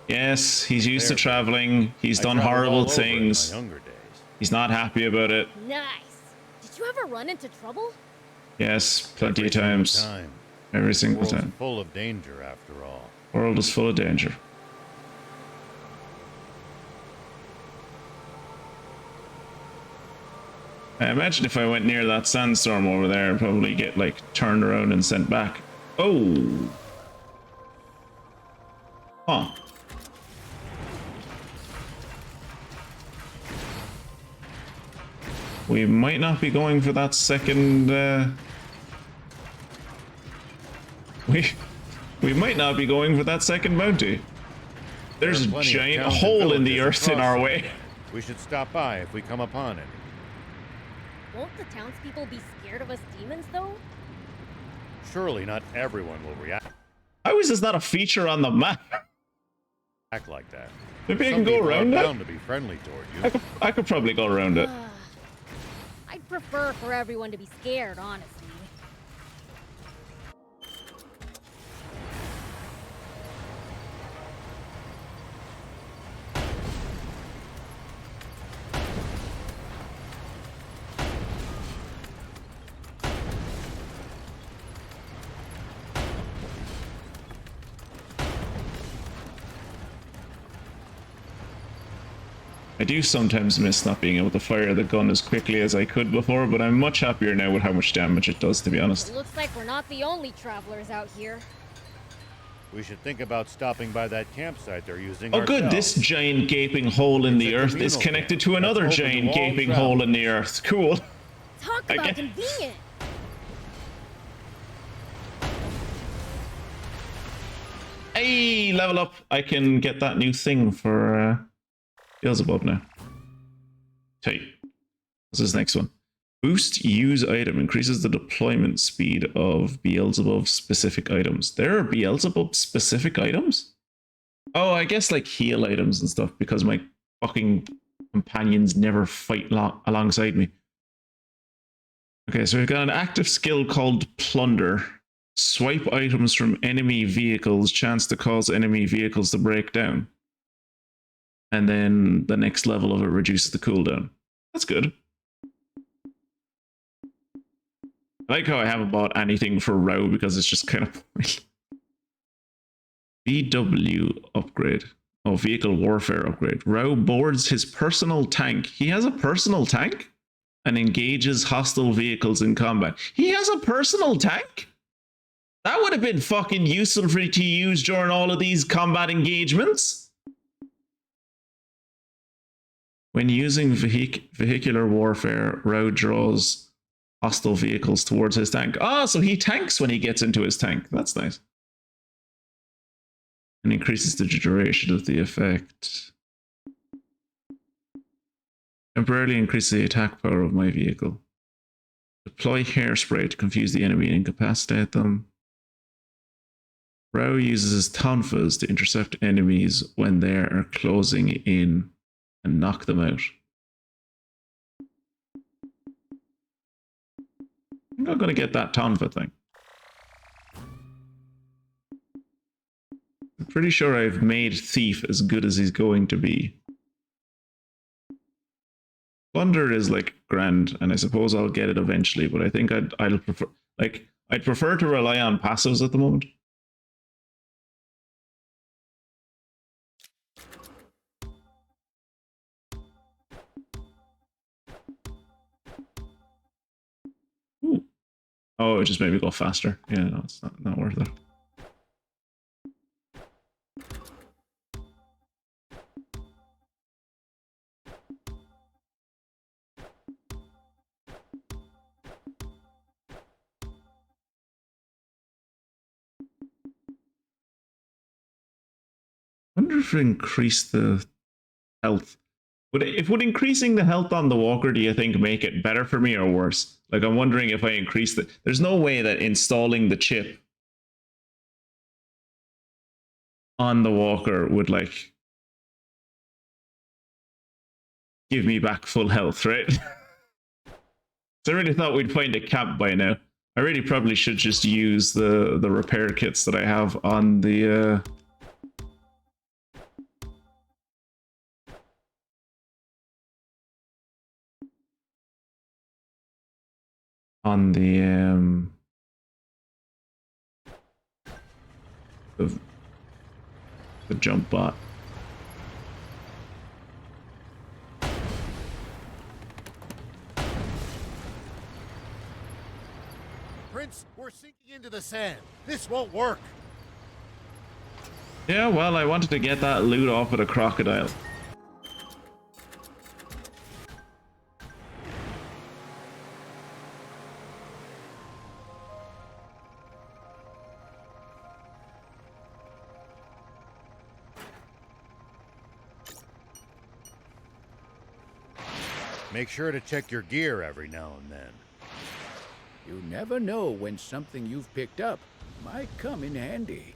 Yes, he's used to traveling. He's done traveled all horrible over things. in my younger days. He's not happy about it. Nice. Did you ever run into trouble? Yes, plenty of Every single times. time. Every The single world's time. full of danger, after all. World is full of danger. I imagine if I went near that sandstorm over there, I'd probably get like turned around and sent back. Oh. Huh. We might not be going for that second, we might not be going for that second bounty. There's a There are plenty of giant towns and hole in the villages earth in across our the way. way. We should stop by if we come upon any. Won't the townspeople be scared of us demons, though? Surely not everyone will react How is this not a feature on the map? like that. Maybe I Some can go people are around bound it. to be friendly toward you. I could probably go around it. I'd prefer for everyone to be scared, honestly. I do sometimes miss not being able to fire the gun as quickly as I could before, but I'm much happier now with how much damage it does, to be honest. It looks like we're not the only travelers out here. We should think about stopping by that campsite they're using. Oh good, this giant gaping hole in the earth is connected to another giant gaping hole in the earth. Cool. Talk about convenient. Hey, level up. I can get that new thing for Beelzebub now. Tight. What's this next one? Boost use item increases the deployment speed of Beelzebub specific items. There are Beelzebub specific items? Oh, I guess like heal items and stuff because my fucking companions never fight alongside me. Okay, so we've got an active skill called Plunder. Swipe items from enemy vehicles, chance to cause enemy vehicles to break down. And then the next level of it reduces the cooldown. That's good. I like how I haven't bought anything for Row because it's just kind of pointless. VW upgrade. Oh, vehicle warfare upgrade. Row boards his personal tank. He has a personal tank? And engages hostile vehicles in combat. He has a personal tank? That would have been fucking useful for you to use during all of these combat engagements. When using vehicular warfare, Row draws hostile vehicles towards his tank. Oh, so he tanks when he gets into his tank. That's nice. And increases the duration of the effect. Temporarily increases the attack power of my vehicle. Deploy hairspray to confuse the enemy and incapacitate them. Row uses his tonfas to intercept enemies when they are closing in and knock them out. I'm not going to get that tonfa thing. I'm pretty sure I've made Thief as good as he's going to be. Plunder is like grand, and I suppose I'll get it eventually, but I think I'll prefer, like, I'd prefer to rely on passives at the moment. Ooh. Oh, it just made me go faster. Yeah, no, it's not worth it. I wonder if it increased the health. Would increasing the health on the walker, do you think, make it better for me or worse? Like, I'm wondering if I increase the... There's no way that installing the chip on the walker would, like, give me back full health, right? So I really thought we'd find a camp by now. I really probably should just use the repair kits that I have on the... the jump bot. Prince, we're sinking into the sand. This won't work. Yeah, well, I wanted to get that loot off of the crocodile. Make sure to check your gear every now and then. You never know when something you've picked up might come in handy.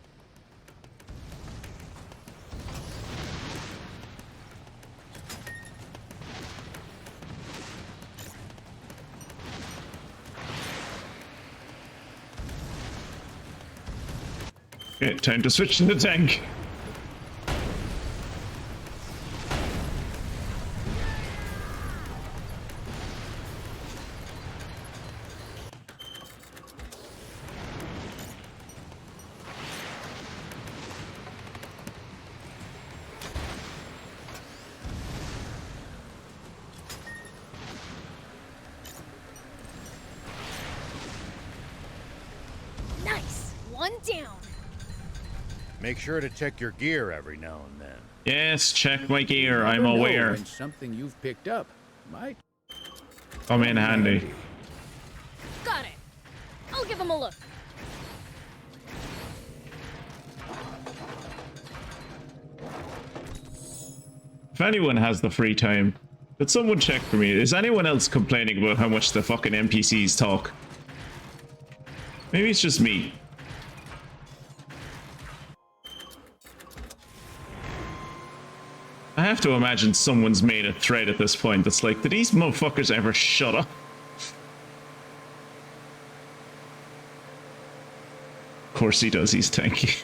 Okay, time to switch to the tank. one down. Make sure to check your gear every now and then. Yes, check my gear. I'm Never know aware. when something you've picked up might Come in handy. Got it. I'll give him a look. If anyone has the free time, could someone check for me? Is anyone else complaining about how much the fucking NPCs talk? Maybe it's just me. I have to imagine someone's made a thread at this point that's like, did these motherfuckers ever shut up? Of course he does, he's tanky.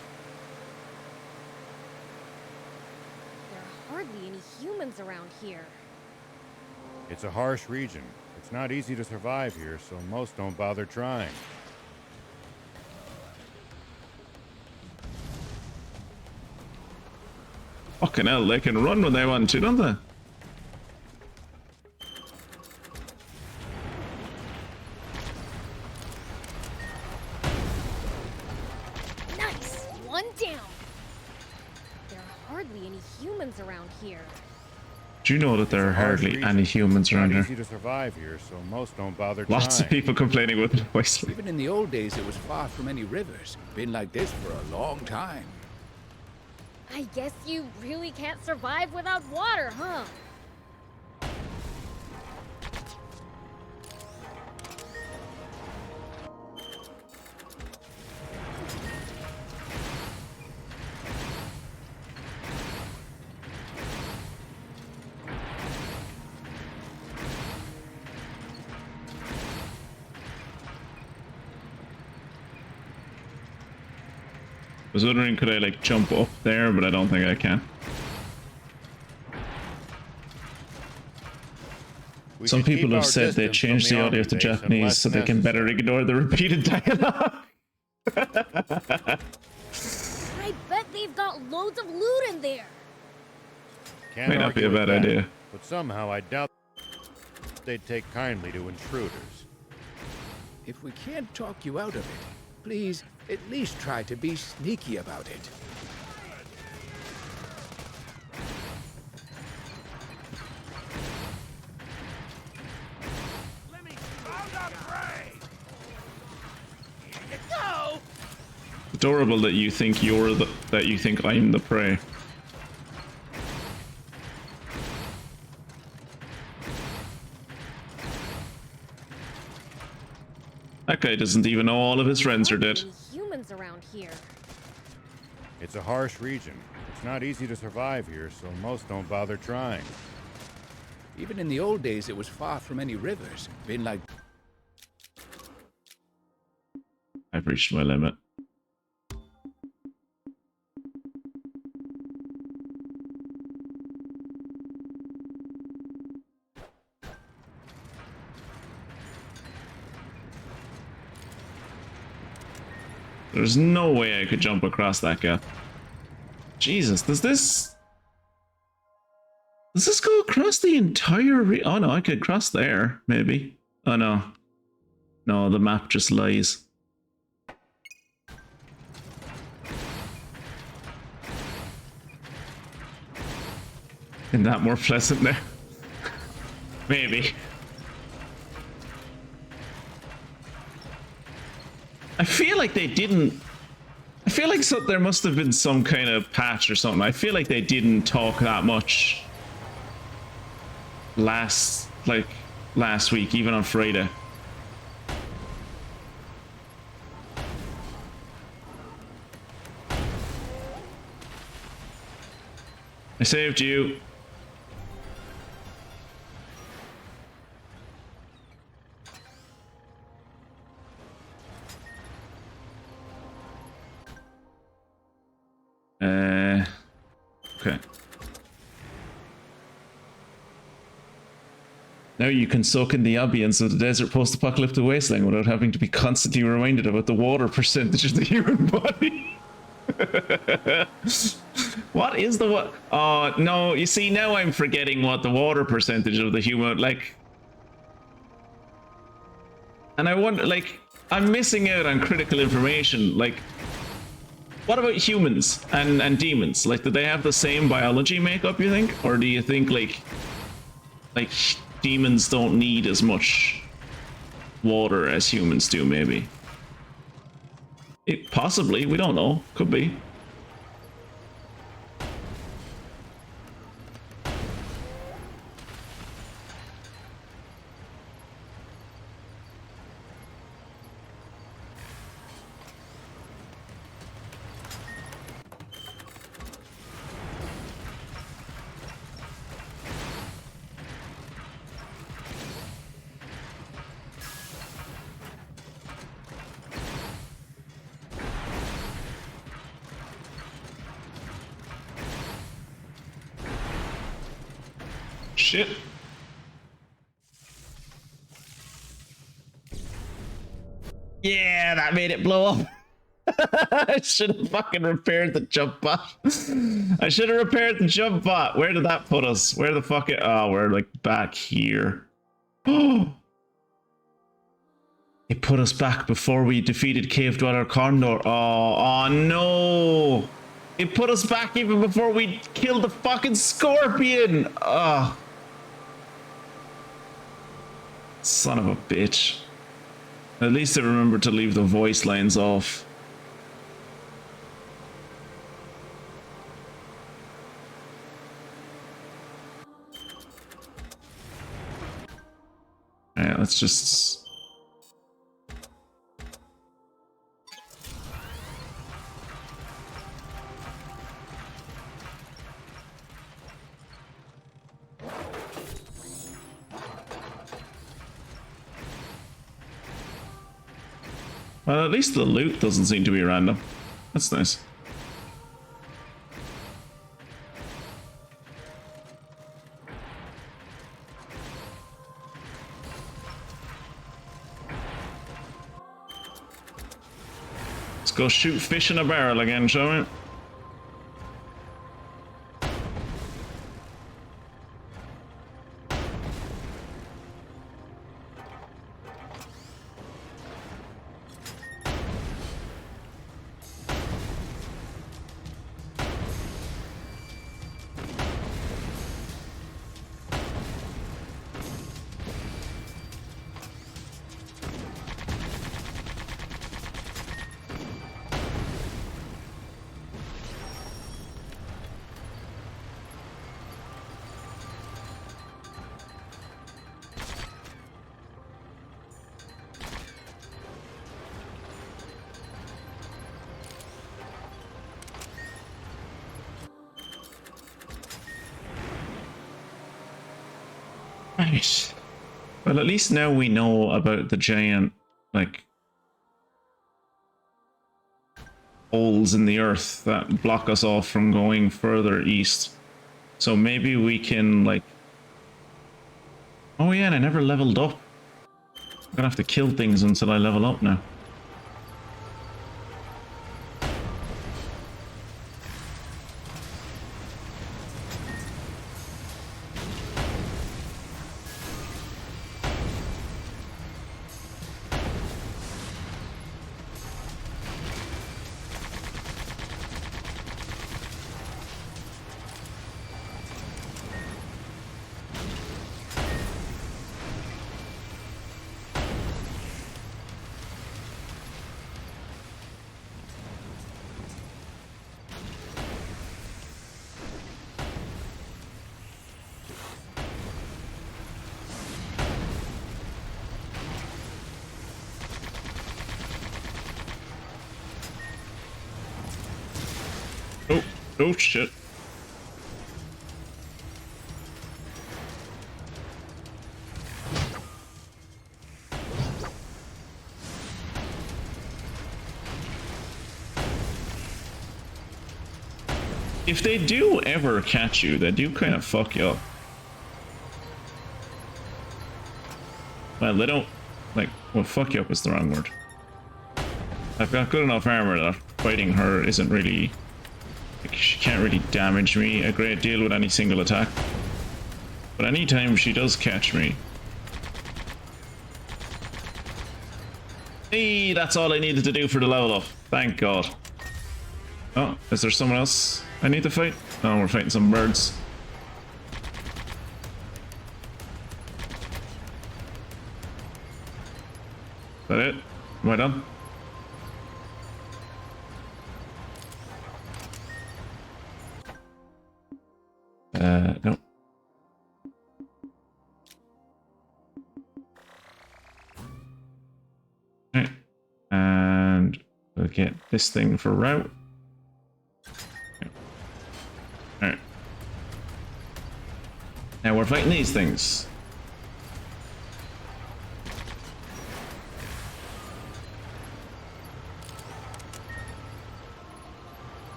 There are hardly any humans around here. It's a harsh region. It's not easy to survive here, so most don't bother trying. Fucking hell, they can run when they want to, don't they? Nice! One down. There are hardly any humans around here. Do you know that there are hardly any humans around It's not here? easy to survive here, so most don't bother Lots trying. of people complaining about the voice. Even in the old days, it was far from any rivers. Been like this for a long time. I guess you really can't survive without water, huh? I was wondering, could I like jump up there, but I don't think I can. Some people have said they changed the audio to Japanese so they can better ignore the repeated dialogue. I bet they've got loads of loot in there. May not be a bad idea. But somehow I doubt they'd take kindly to intruders. If we can't talk you out of it, please at least try to be sneaky about it. Adorable that you think I'm the prey. That guy doesn't even know all of his friends are dead. Humans around here. It's a harsh region. It's not easy to survive here, so most don't bother trying. Even in the old days, it was far from any rivers. Been like... I've reached my limit. There's no way I could jump across that gap. Jesus, does this go across the entire oh no, I could cross there, maybe. Oh no. No, the map just lies. Isn't that more pleasant now? Maybe. I feel like they didn't... I feel like there must have been some kind of patch or something. I feel like they didn't talk that much last week, even on Friday. I saved you. Okay. Now you can soak in the ambience of the desert post-apocalyptic wasteland without having to be constantly reminded about the water percentage of the human body. What is the what? Oh, no, you see, now I'm forgetting what the water percentage of the human, like... And I wonder, like, I'm missing out on critical information. Like, What about humans and demons? Like, do they have the same biology makeup, you think? Or do you think, like demons don't need as much water as humans do, maybe? Possibly, we don't know. Could be. Shit. Yeah, that made it blow up. I should have fucking repaired the jump bot. I should have repaired the jump bot. Where did that put us? Where the fuck oh, we're like back here. Oh. It put us back before we defeated Cave Dweller Condor. Oh no. It put us back even before we killed the fucking scorpion. Oh. Son of a bitch. At least I remembered to leave the voice lines off. Alright, let's just... Well, at least the loot doesn't seem to be random. That's nice. Let's go shoot fish in a barrel again, shall we? Right. Well, at least now we know about the giant, like, holes in the earth that block us off from going further east. So maybe we can, like... Oh yeah, and I never leveled up. I'm gonna have to kill things until I level up now. Oh shit. If they do ever catch you, they do kind of fuck you up. Well, they don't, like, well, fuck you up is the wrong word. I've got good enough armor that fighting her isn't really... Like, she can't really damage me a great deal with any single attack. But anytime she does catch me... Hey, that's all I needed to do for the level up. Thank God. Oh, is there someone else I need to fight? Oh, we're fighting some birds. Is that it? Am I done? No. Right. And we'll get this thing for route. Alright. Now we're fighting these things.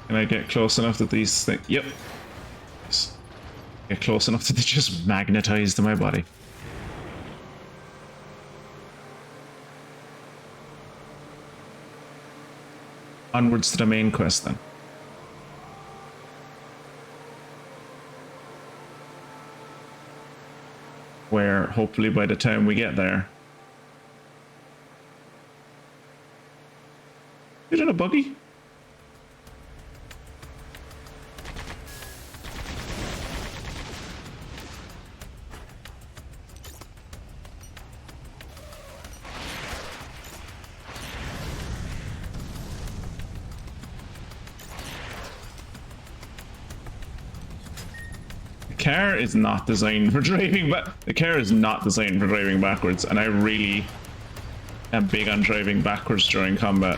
Can I get close enough that these things... Yep. Yes. Get close enough that they just magnetize to my body. Onwards to the main quest then. Where hopefully by the time we get there... Is it a buggy? The car is not designed for driving the car is not designed for driving backwards, and I really am big on driving backwards during combat.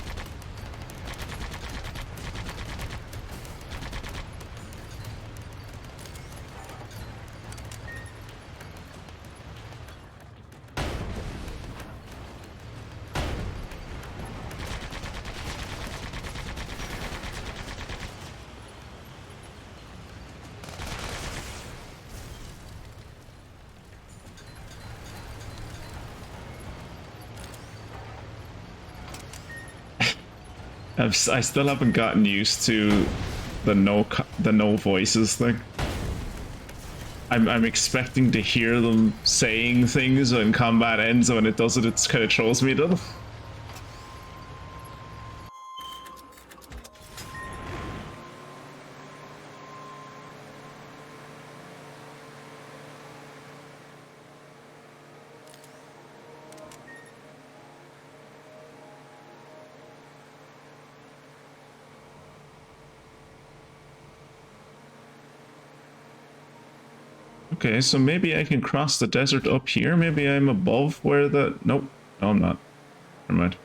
I still haven't gotten used to the no voices thing. I'm expecting to hear them saying things when combat ends, and when it does it, it kind of throws me to them. Okay, so maybe I can cross the desert up here. Maybe I'm above where the... Nope. No, I'm not. Never mind.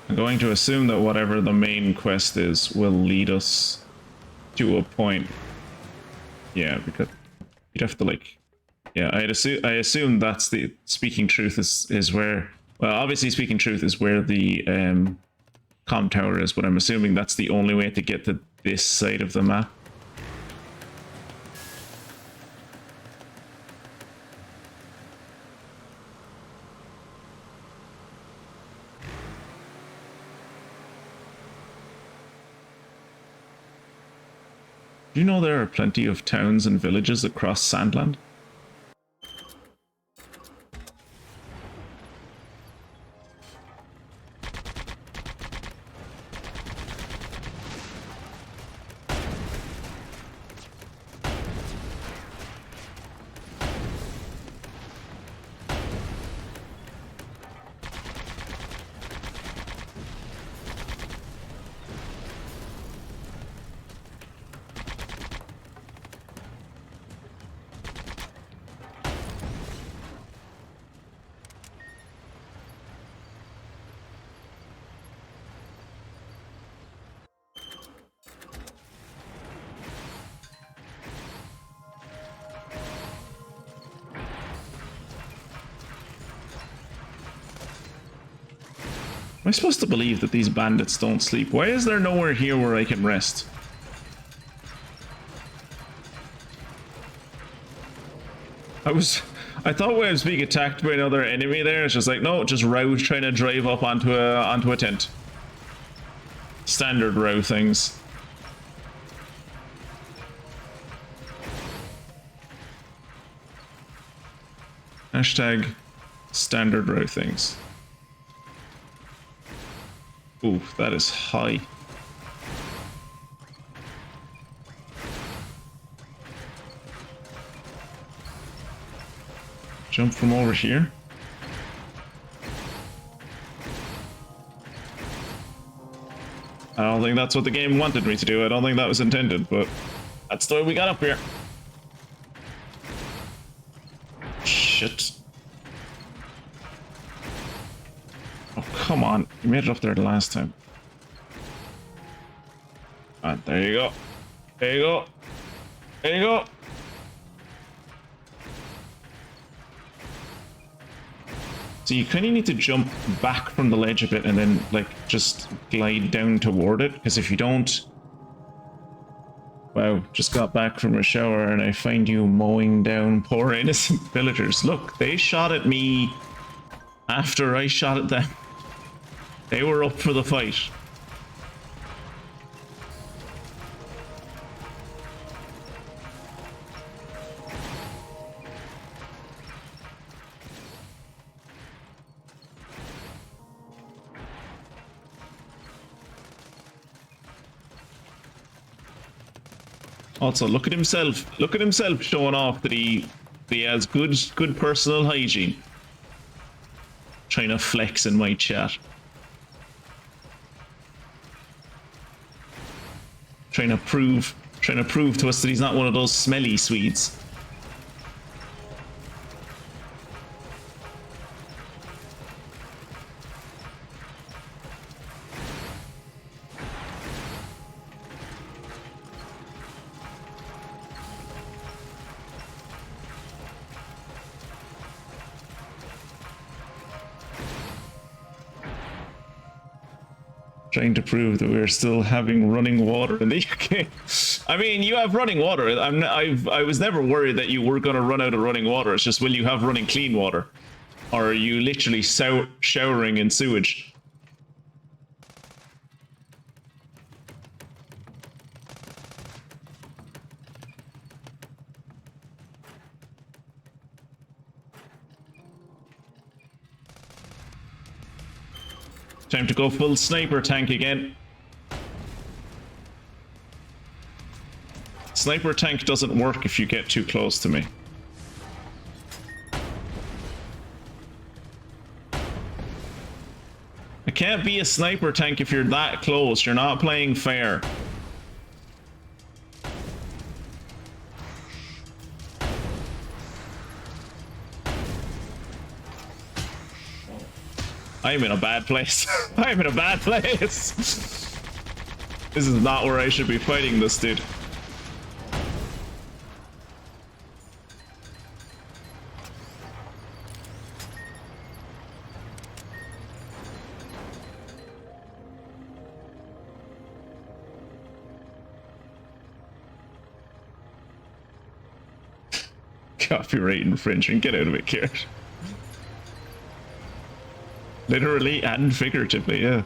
I'm going to assume that whatever the main quest is will lead us to a point. Yeah, because you'd have to like... Yeah, I assume that's the Speaking Truth is where, well, obviously Speaking Truth is where the comm tower is, but I'm assuming that's the only way to get to this side of the map. Do you know there are plenty of towns and villages across SandLand? Am I supposed to believe that these bandits don't sleep? Why is there nowhere here where I can rest? I thought when I was being attacked by another enemy there, it's just like, no, just row trying to drive up onto a tent. Standard row things. Hashtag standard row things. Ooh, that is high. Jump from over here. I don't think that's what the game wanted me to do. I don't think that was intended, but that's the way we got up here. Shit. Oh, come on. You made it up there the last time. Alright, there you go. There you go. There you go. So you kind of need to jump back from the ledge a bit and then, like, just glide down toward it. Because if you don't... Wow, just got back from a shower and I find you mowing down poor innocent villagers. Look, they shot at me after I shot at them. They were up for the fight. Also, look at himself. Look at himself showing off that he has good personal hygiene. Trying to flex in my chat. Trying to prove to us that he's not one of those smelly Swedes. Trying to prove that we're still having running water in the UK. I mean, you have running water. I was never worried that you were going to run out of running water. It's just, will you have running clean water? Or are you literally showering in sewage? Time to go full sniper tank again. Sniper tank doesn't work if you get too close to me. I can't be a sniper tank if you're that close. You're not playing fair. I'm in a bad place. I'm in a bad place. This is not where I should be fighting this dude. Copyright infringement. Get out of it, Kiert. Literally and figuratively, yeah.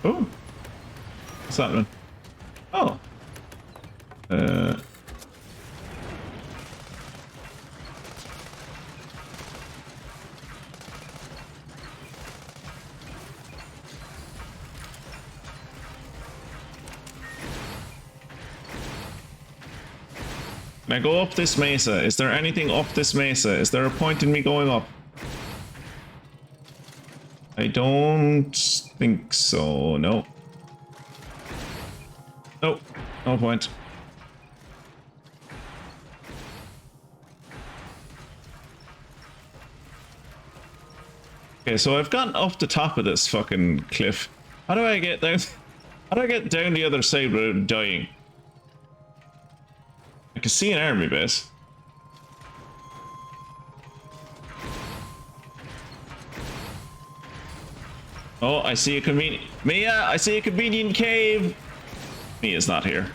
Oh. What's that one? Oh. Can I go up this mesa? Is there anything up this mesa? Is there a point in me going up? I don't think so, no. Nope, no point. Okay, so I've gotten up the top of this fucking cliff. How do I get down? How do I get down the other side without dying? I can see an army base. Oh, I see a convenient... Mia, I see a convenient cave! Mia's not here.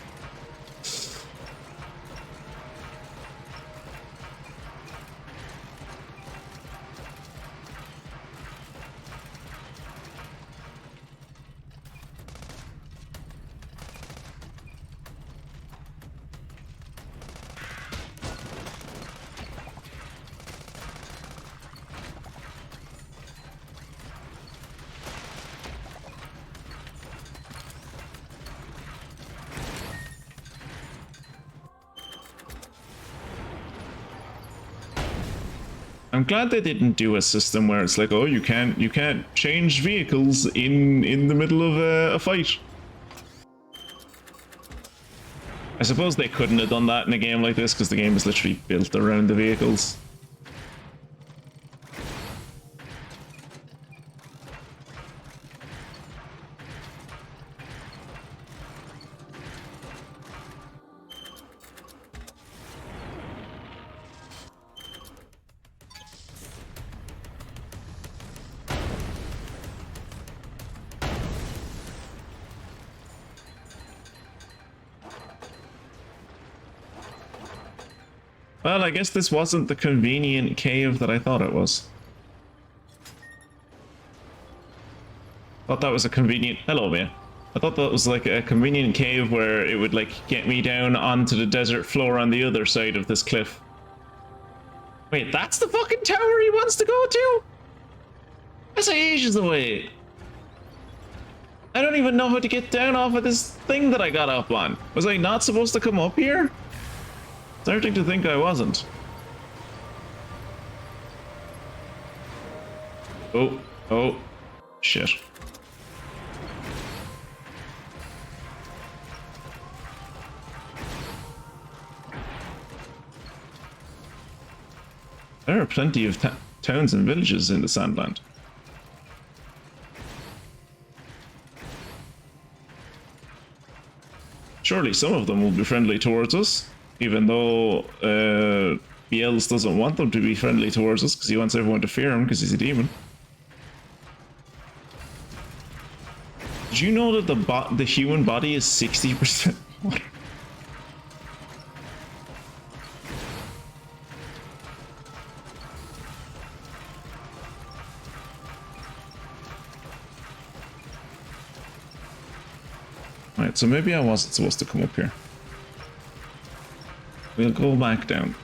I'm glad they didn't do a system where it's like, oh, you can't change vehicles in the middle of a fight. I suppose they couldn't have done that in a game like this because the game is literally built around the vehicles. Well, I guess this wasn't the convenient cave that I thought it was. Thought that was a convenient... Hello, man. I thought that was like a convenient cave where it would like get me down onto the desert floor on the other side of this cliff. Wait, that's the fucking tower he wants to go to? That's ages away. I don't even know how to get down off of this thing that I got up on. Was I not supposed to come up here? Starting to think I wasn't. Oh, shit. There are plenty of towns and villages in the SandLand. Surely some of them will be friendly towards us. Even though Biels doesn't want them to be friendly towards us because he wants everyone to fear him because he's a demon. Did you know that the human body is 60% water? Right, so maybe I wasn't supposed to come up here. We'll go back down.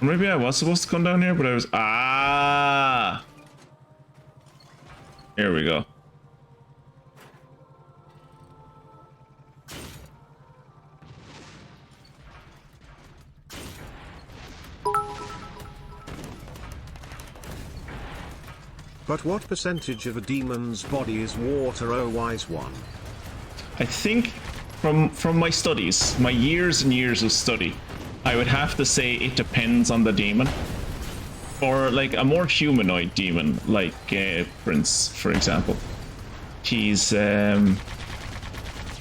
Or maybe I was supposed to come down here, but I was... Ah! Here we go. But what percentage of a demon's body is water, oh wise one? I think from my studies, my years and years of study, I would have to say it depends on the demon. For like a more humanoid demon, like Prince, for example, he's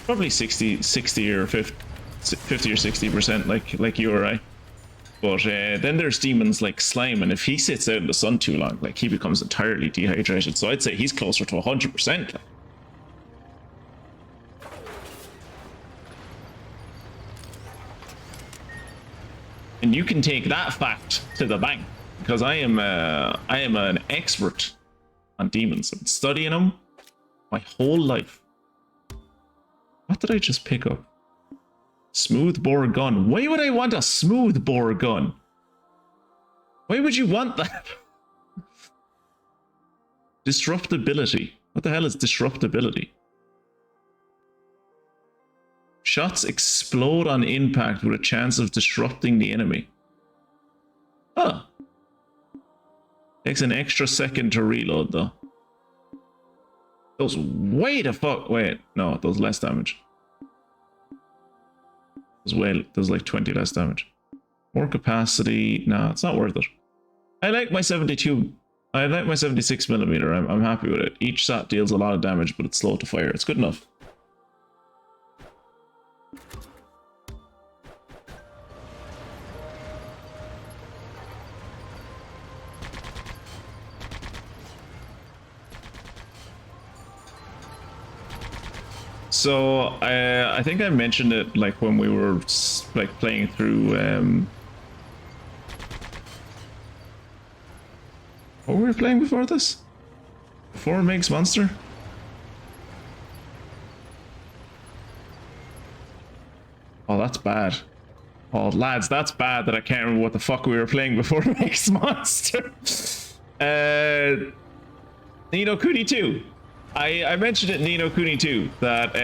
probably 60 or 50 or 60%, like you or I. But then there's demons like Slime, and if he sits out in the sun too long, like he becomes entirely dehydrated. So I'd say he's closer to 100%. And you can take that fact to the bank, because I am an expert on demons. I've been studying them my whole life. What did I just pick up? Smooth bore gun. Why would I want a smooth bore gun? Why would you want that? Disruptability. What the hell is disruptability? Shots explode on impact with a chance of disrupting the enemy. Huh. Takes an extra second to reload though. Does way the fuck... Wait, no, it does less damage. Does like 20 less damage. More capacity... Nah, it's not worth it. I like my 72... I like my 76mm. I'm happy with it. Each shot deals a lot of damage, but it's slow to fire. It's good enough. So I think I mentioned it like when we were like playing through what were we playing before this? Before Meg's Monster? Oh, that's bad. Oh, lads, that's bad that I can't remember what the fuck we were playing before Meg's Monster. Ni no Kuni 2. I mentioned it in Ni no Kuni 2 that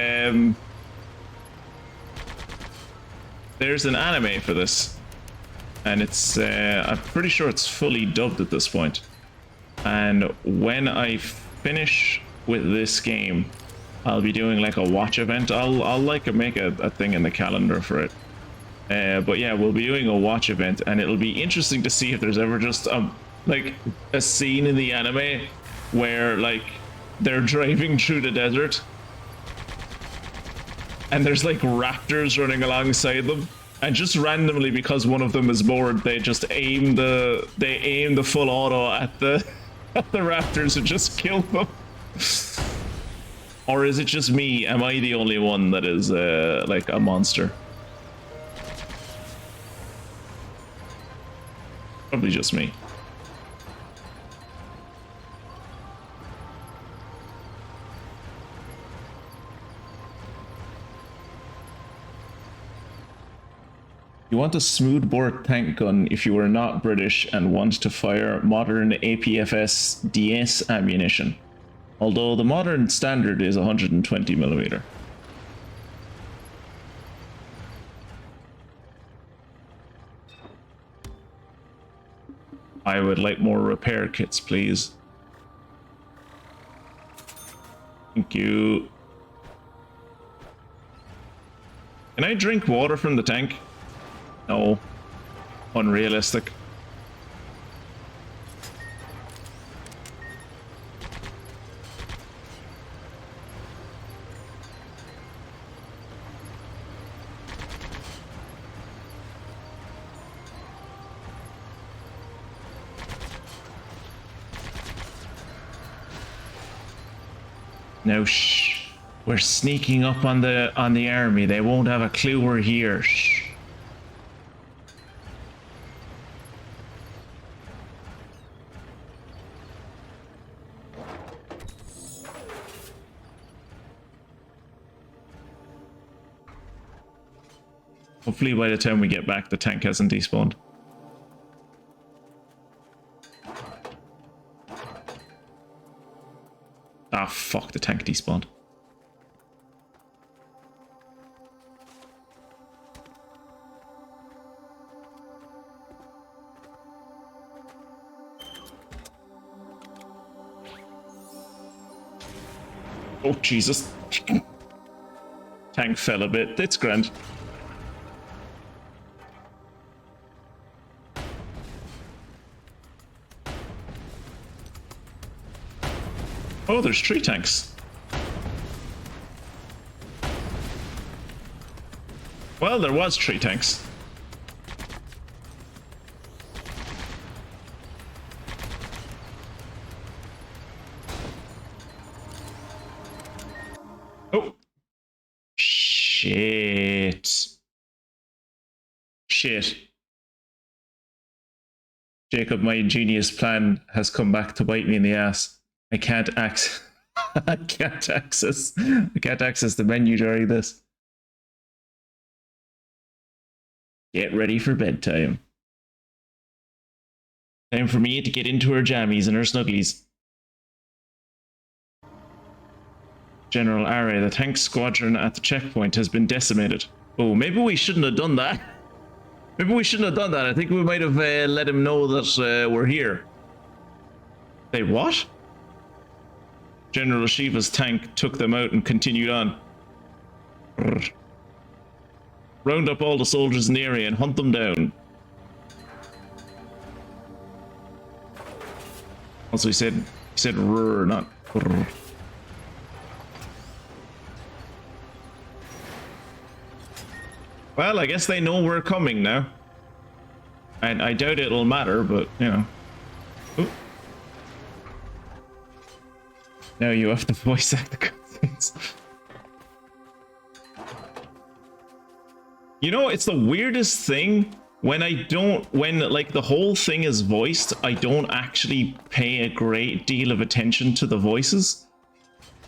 there's an anime for this. and it's I'm pretty sure it's fully dubbed at this point. And when I finish with this game, I'll be doing like a watch event. I'll like make a thing in the calendar for it. But yeah, we'll be doing a watch event, and it'll be interesting to see if there's ever just like a scene in the anime where like they're driving through the desert and there's like raptors running alongside them, and just randomly, because one of them is bored, they just aim the full auto at the at the raptors and just kill them. Or is it just me? Am I the only one that is like a monster? Probably just me. You want a smoothbore tank gun if you are not British and want to fire modern APFS DS ammunition. Although the modern standard is 120mm. I would like more repair kits, please. Thank you. Can I drink water from the tank? No. Unrealistic. No, shh. We're sneaking up on the army. They won't have a clue we're here. Shh. Hopefully by the time we get back, the tank hasn't despawned. Ah, fuck, the tank despawned. Oh, Jesus. Tank fell a bit. It's grand. Oh, there's 3 tanks. Well, there was 3 tanks. Oh. Shit. Shit. Jacob, my ingenious plan has come back to bite me in the ass. I can't access the menu during this. Get ready for bedtime. Time for me to get into her jammies and her snugglies. General Are, the tank squadron at the checkpoint has been decimated. Oh, maybe we shouldn't have done that. Maybe we shouldn't have done that. I think we might have let him know that we're here. Say what? General Shiva's tank took them out and continued on. Brrr. Round up all the soldiers in the area and hunt them down. Also, he said rrr, not brrr. Well, I guess they know we're coming now. And I doubt it'll matter, but, you know. Ooh. Now you have to voice act the cutscenes. You know, it's the weirdest thing when like the whole thing is voiced, I don't actually pay a great deal of attention to the voices.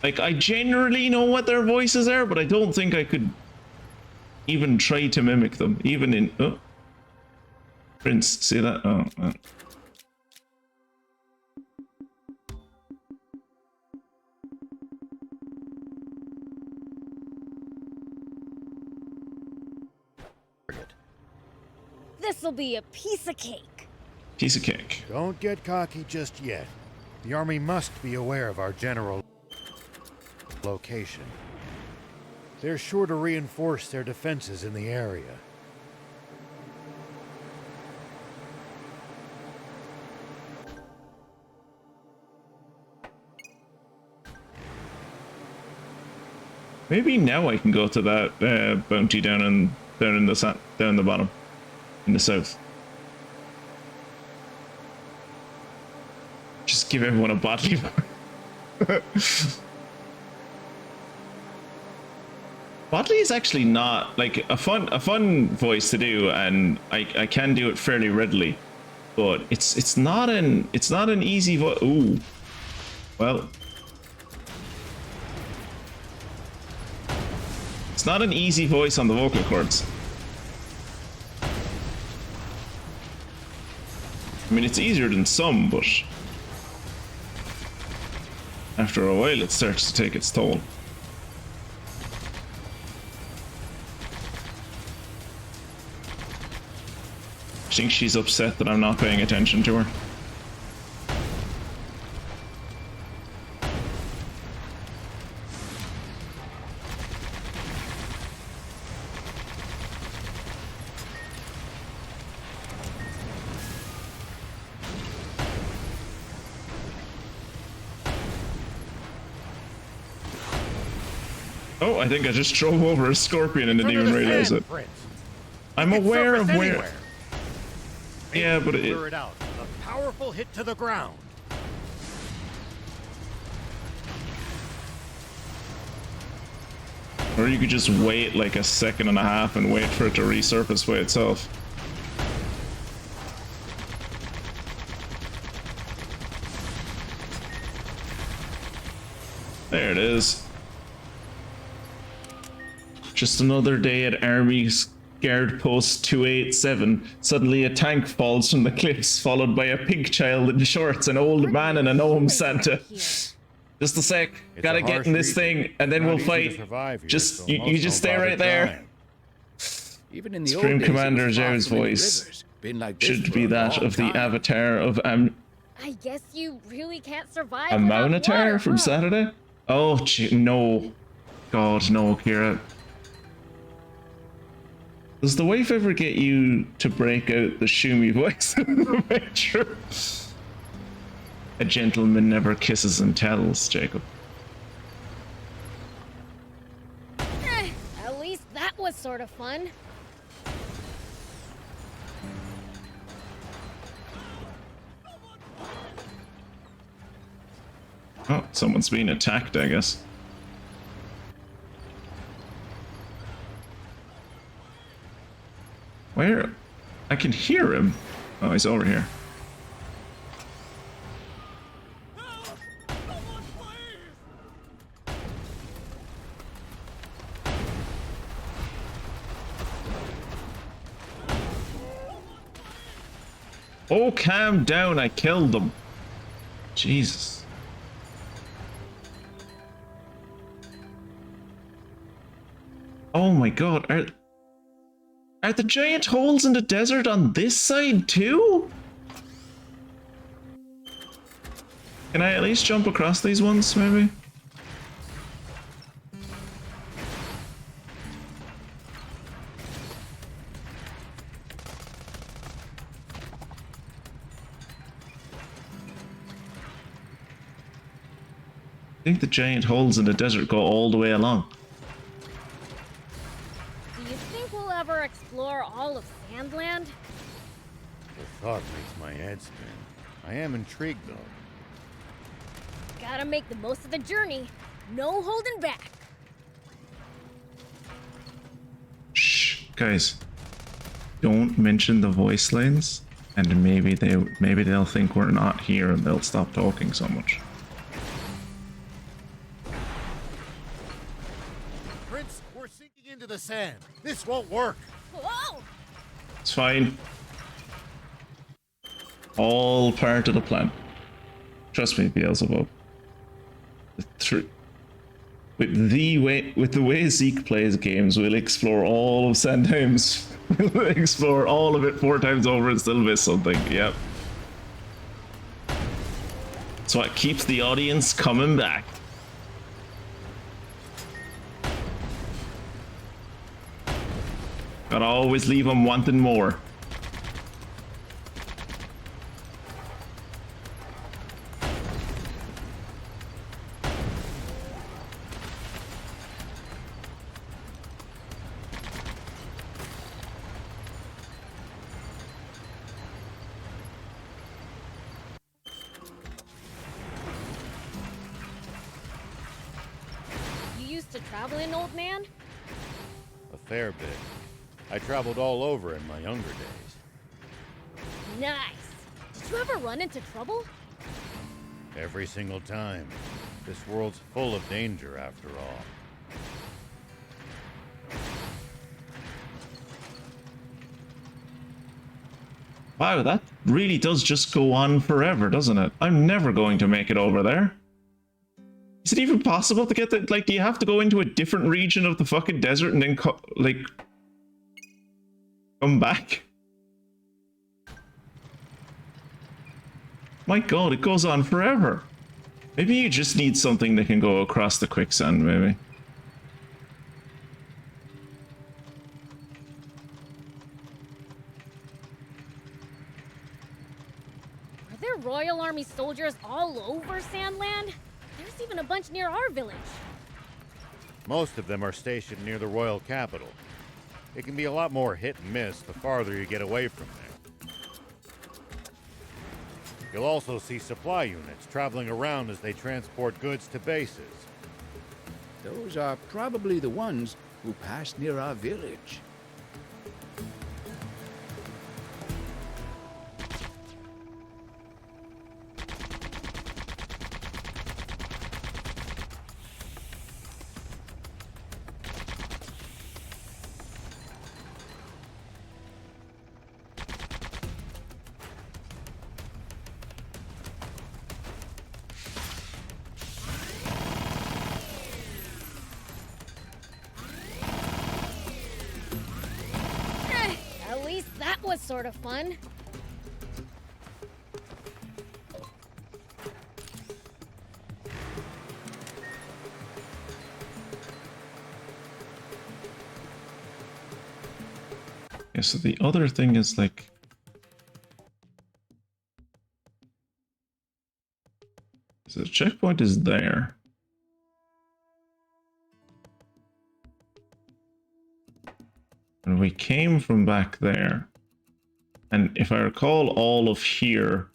Like, I generally know what their voices are, but I don't think I could even try to mimic them, even in... Oh. Prince, see that? Oh, oh. This'll be a piece of cake. Piece of cake. Don't get cocky just yet. The Army must be aware of our general location. They're sure to reinforce their defenses in the area. Maybe now I can go to that bounty down in the bottom, in the south. Just give everyone a bodily. Bodily is actually not like a fun voice to do, and I can do it fairly readily, but it's not an easy voice. Ooh, well. It's not an easy voice on the vocal cords. I mean, it's easier than some, but after a while it starts to take its toll. I think she's upset that I'm not paying attention to her. Oh, I think I just drove over a scorpion and didn't even realize it. I'm aware of where. Anywhere. Yeah, but Clear it out with a powerful hit to the ground. Or you could just wait like a second and a half and wait for it to resurface by itself. There it is. Just another day at Army's Guard Post 287. Suddenly a tank falls from the cliffs, followed by a pink child in shorts, an old man, and a gnome Santa. Just a sec. Gotta get in this thing, and then we'll fight. Just you just stay right there. Even in the Supreme old days, Commander it was Zhao's far too many voice rivers. Been like this should for be a that long of the time. avatar of I guess you really can't survive a without Maunatar water, from huh? Saturday. Oh, no. God, no, Kira. Does the wife ever get you to break out the Shumi voice in the picture? A gentleman never kisses and tells, Jacob. At least that was sort of fun. Oh, someone's being attacked, I guess. Where? I can hear him. Oh, he's over here. Oh, calm down. I killed them. Jesus. Oh my god. Are the giant holes in the desert on this side too? Can I at least jump across these ones, maybe? I think the giant holes in the desert go all the way along. Do you think we'll ever explore all of SandLand? The thought makes my head spin. I am intrigued, though. Gotta make the most of the journey. No holding back. Shh, guys. Don't mention the voice lines, and maybe they'll think we're not here and they'll stop talking so much. Prince, we're sinking into the sand. This won't work. Whoa! It's fine. All part of the plan. Trust me, Beelzebub. With the way Zeke plays games, we'll explore all of Sandheim's Explore all of it 4 times over and still miss something. Yep. That's what keeps the audience coming back. Gotta always leave them wanting more. To travel in, old man? A fair bit. I traveled all over in my younger days. Nice. Did you ever run into trouble? Every single time. This world's full of danger, after all. Wow, that really does just go on forever, doesn't it? I'm never going to make it over there. Is it even possible to get that? Like, do you have to go into a different region of the fucking desert and then, like, come back? My god, it goes on forever. Maybe you just need something that can go across the quicksand, maybe. Are there Royal Army soldiers all over SandLand? There's even a bunch near our village. Most of them are stationed near the royal capital. It can be a lot more hit and miss the farther you get away from there. You'll also see supply units traveling around as they transport goods to bases. Those are probably the ones who passed near our village. Was sort of fun. Yeah, so the other thing is like... So the checkpoint is there. And we came from back there. And if I recall, all of here,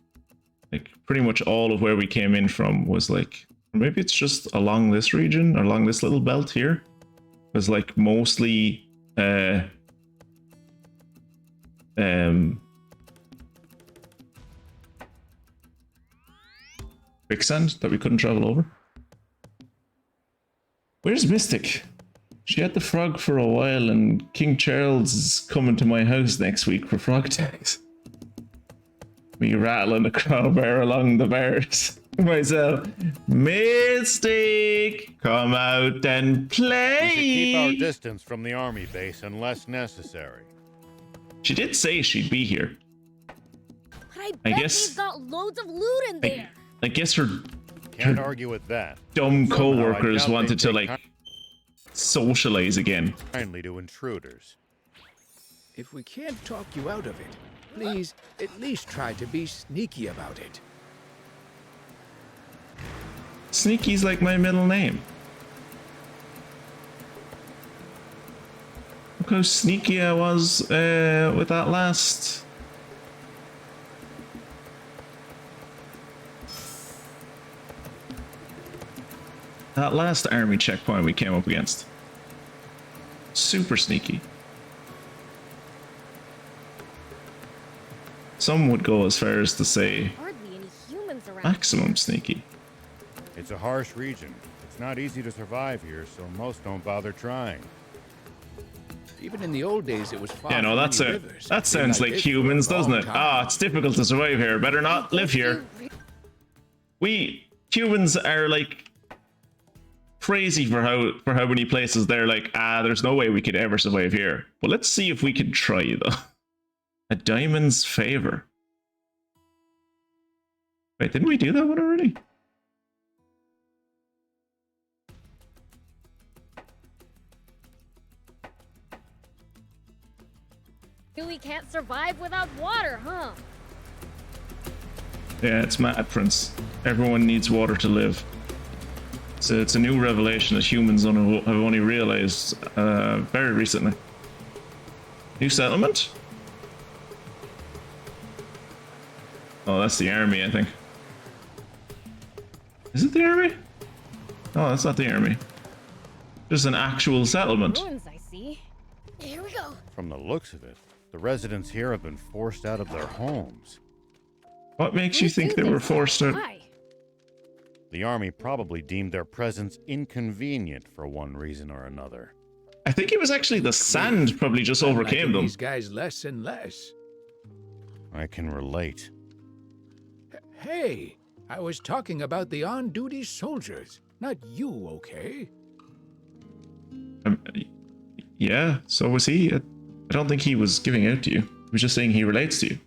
like pretty much all of where we came in from was like, maybe it's just along this region, or along this little belt here. It was like mostly quicksand that we couldn't travel over. Where's Mystic? She had the frog for a while, and King Charles is coming to my house next week for frog tags. Me rattling the crowbar along the bars. Myself, Mystic, come out and play. We should keep our distance from the army base unless necessary. She did say she'd be here. But I guess they've got loads of loot in there. I guess her Can't argue with that. dumb Somehow, co-workers I doubt wanted they to like socialize again. Kindly to intruders. If we can't talk you out of it, please at least try to be sneaky about it. Sneaky's like my middle name. Look how sneaky I was with that last... That last army checkpoint we came up against. Super sneaky. Some would go as far as to say Hardly any humans around. maximum sneaky. It's a harsh region. It's not easy to survive here, so most don't bother trying. Even in the old days, it was far. Yeah, no, that's it. That sounds like humans, doesn't it? Ah, it's difficult to survive here. Better not live here. We humans are like crazy for how many places they're like, there's no way we could ever survive here. But let's see if we can try though. A diamond's favor. Wait, didn't we do that one already? We can't survive without water, huh? Yeah, it's mad, Prince. Everyone needs water to live. So it's a new revelation that humans have only realized very recently. New settlement? Oh, that's the army, I think. Is it the army? Oh, that's not the army. Just an actual settlement. Ruins, I see. Here we go. From the looks of it, the residents here have been forced out of their homes. What makes you think they were forced out? Why? The army probably deemed their presence inconvenient for one reason or another. I think it was actually the sand probably just overcame them. These guys less and less. I can relate. Hey, I was talking about the on-duty soldiers, not you, okay? Yeah, so was he. I don't think he was giving out to you. He was just saying he relates to you.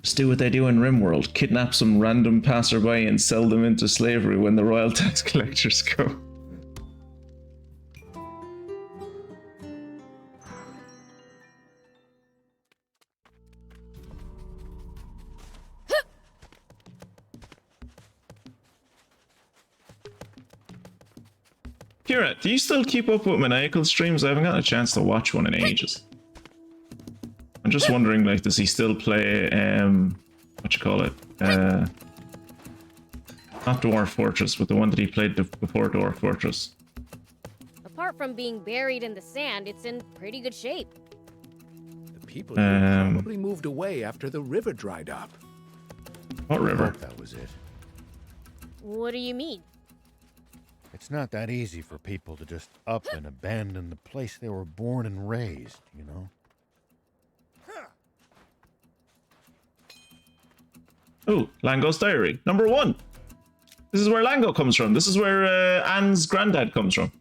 Just do what they do in RimWorld. Kidnap some random passerby and sell them into slavery when the royal tax collectors go. Kira, do you still keep up with maniacal streams? I haven't got a chance to watch one in ages. I'm just wondering, like, does he still play, what you call it? Not Dwarf Fortress, but the one that he played before Dwarf Fortress. Apart from being buried in the sand, it's in pretty good shape. The people here probably moved away after the river dried up. What river? I hope that was it. What do you mean? It's not that easy for people to just up and abandon the place they were born and raised, you know? Oh, Lango's diary. Number 1. This is where Lango comes from. This is where Anne's granddad comes from.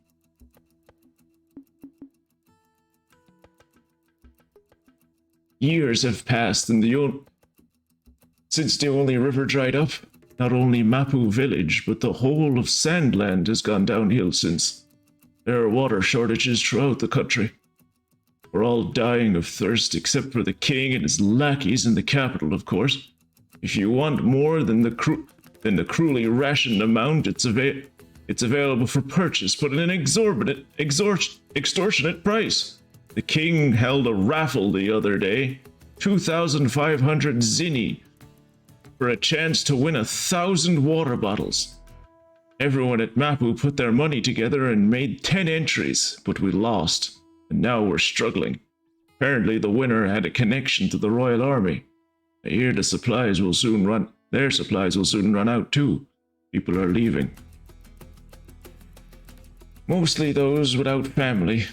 Years have passed since the only river dried up. Not only Mapu village, but the whole of SandLand has gone downhill since. There are water shortages throughout the country. We're all dying of thirst except for the king and his lackeys in the capital, of course. If you want more than the cruelly rationed amount, it's available for purchase, but at an extortionate price. The king held a raffle the other day, 2,500 zinni, for a chance to win 1,000 water bottles. Everyone at Mapu put their money together and made 10 entries, but we lost, and now we're struggling. Apparently the winner had a connection to the Royal Army. I hear their supplies will soon run out too. People are leaving. Mostly those without family.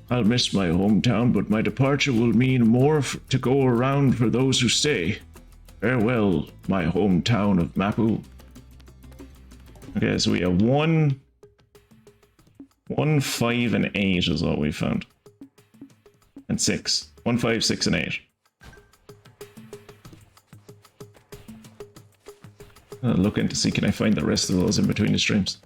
I'll miss my hometown, but my departure will mean more to go around for those who stay. Farewell, my hometown of Mapu. Okay, so we have 1, 5, and 8 is what we found. And 6. 1, 5, 6, and 8. I'll look in to see can I find the rest of those in between the streams.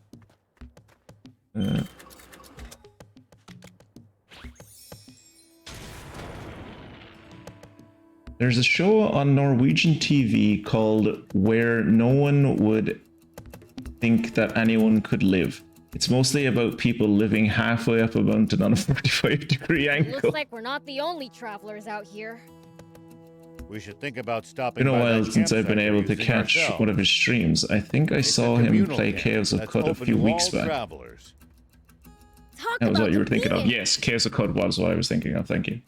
There's a show on Norwegian TV called Where No One Would Think That Anyone Could Live. It's mostly about people living halfway up a mountain on a 45-degree angle. Looks like we're not the only travelers out here. We should think about stopping. It's been a while since I've been able to catch one of his streams. I think I saw him play Chaos of Cud a few weeks back. That was what you were thinking of. Yes, Chaos of Cud was what I was thinking of. Thank you.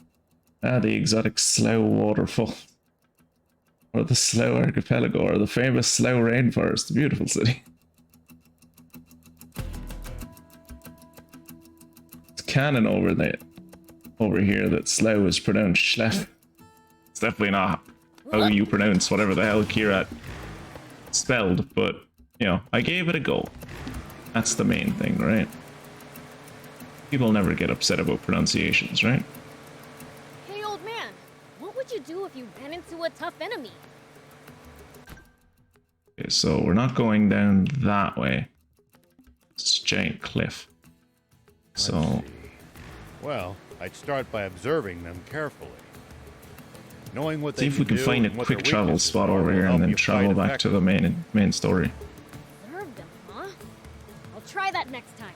The exotic Slough waterfall. Or the Slough archipelago, or the famous Slough rainforest, the beautiful city. It's canon over here that Slough is pronounced Schleff. It's definitely not how you pronounce whatever the hell Kirat spelled, but you know, I gave it a go. That's the main thing, right? People never get upset about pronunciations, right? Hey, old man, what would you do if you ran into a tough enemy? Okay, so we're not going down that way. It's a giant cliff. So, well, I'd start by observing them carefully. Knowing what see they if we can do find a and what quick their travel weaknesses spot are over will here help and then you travel fight back to the main story. Observe them, huh? I'll try that next time.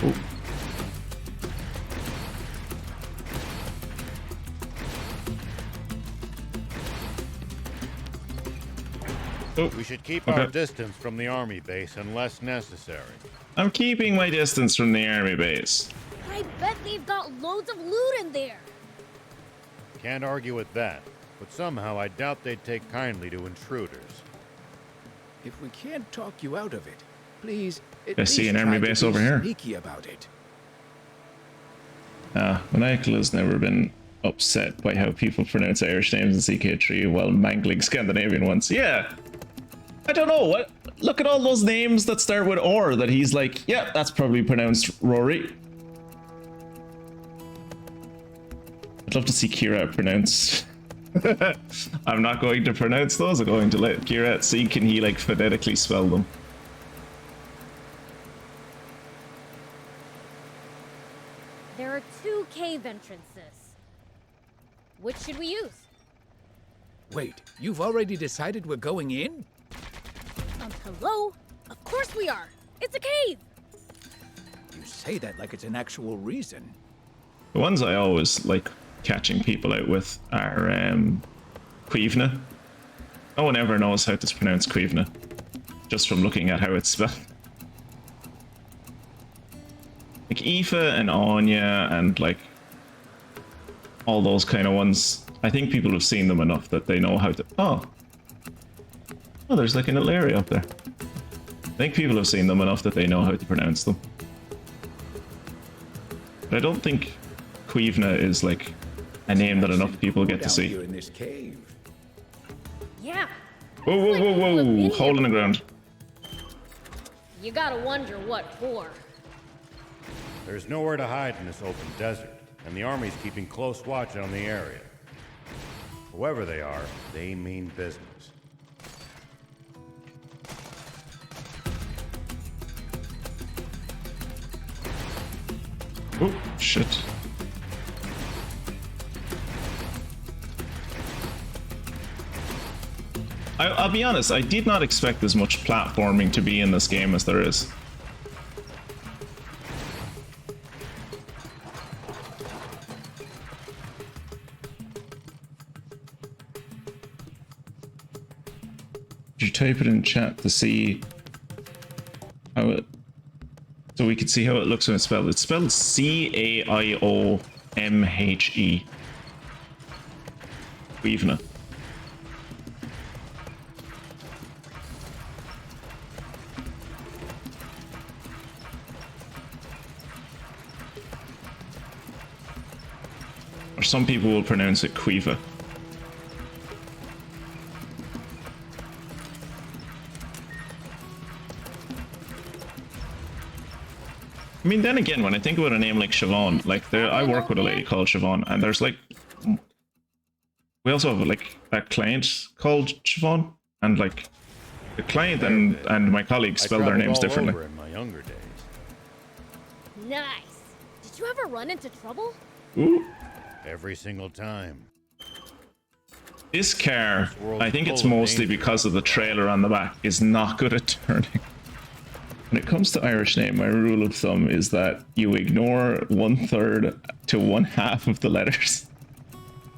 Oh. Oh, We should keep okay. our distance from the army base unless necessary. I'm keeping my distance from the army base. I bet they've got loads of loot in there. Can't argue with that, but somehow I doubt they'd take kindly to intruders. If we can't talk you out of it, please. I see an army base over here. Sneaky about it. Maniacal has never been upset by how people pronounce Irish names in CK3 while mangling Scandinavian ones. Yeah. I don't know. What? Look at all those names that start with or that he's like, yeah, that's probably pronounced Rory. I'd love to see Kira pronounce. I'm not going to pronounce those. I'm going to let Kira see can he like phonetically spell them. There are 2 cave entrances. Which should we use? Wait, you've already decided we're going in? Hello? Of course we are. It's a cave. You say that like it's an actual reason. The ones I always like catching people out with are Cuivna. No one ever knows how to pronounce Cuivna, just from looking at how it's spelled. Like Aoife and Anya and like all those kind of ones. I think people have seen them enough that they know how to. Oh, there's like a little area up there. I think people have seen them enough that they know how to pronounce them. But I don't think Cuivna is like a name that enough people get to see. Here in this cave. Yeah. Whoa, whoa, whoa, whoa! Hole in the ground. You gotta wonder what for. There's nowhere to hide in this open desert, and the army's keeping close watch on the area. Whoever they are, they mean business. Oh, shit. I'll be honest, I did not expect as much platforming to be in this game as there is. Did you type it in chat to see how it... So we can see how it looks when it's spelled. It's spelled C-A-I-O-M-H-E. Cuivna. Or some people will pronounce it Cuiva. I mean, then again, when I think about a name like Siobhan, like I work with a lady called Siobhan, and there's like, we also have like a client called Siobhan, and like the client and my colleagues spell their names differently. In my younger days. Nice. Did you ever run into trouble? Ooh. Every single time. This car, I think it's mostly because of the trailer on the back, is not good at turning. When it comes to Irish name, my rule of thumb is that you ignore 1/3 to 1/2 of the letters.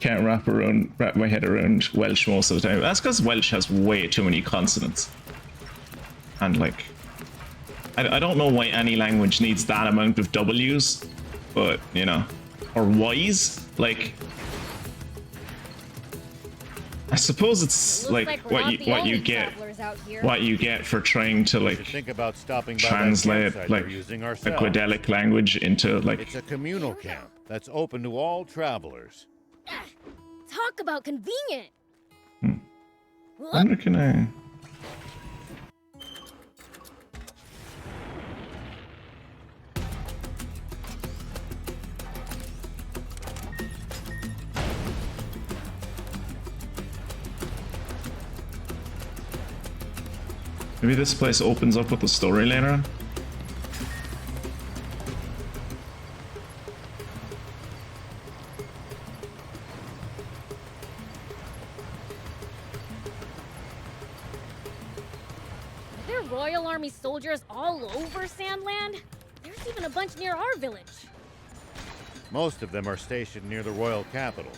Can't wrap my head around Welsh most of the time. That's because Welsh has way too many consonants. And like, I don't know why any language needs that amount of W's, but you know, or Y's, like, I suppose it's Looks like we're what not you the what only you get travelers out here. what you get for trying to We like should think about stopping by that translate campsite like we're using a ourselves. Guadelic language into like It's a communal camp that's open to all travelers. Talk about convenient. I wonder can I maybe this place opens up with the story later on? Are there Royal Army soldiers all over SandLand? There's even a bunch near our village. Most of them are stationed near the royal capital.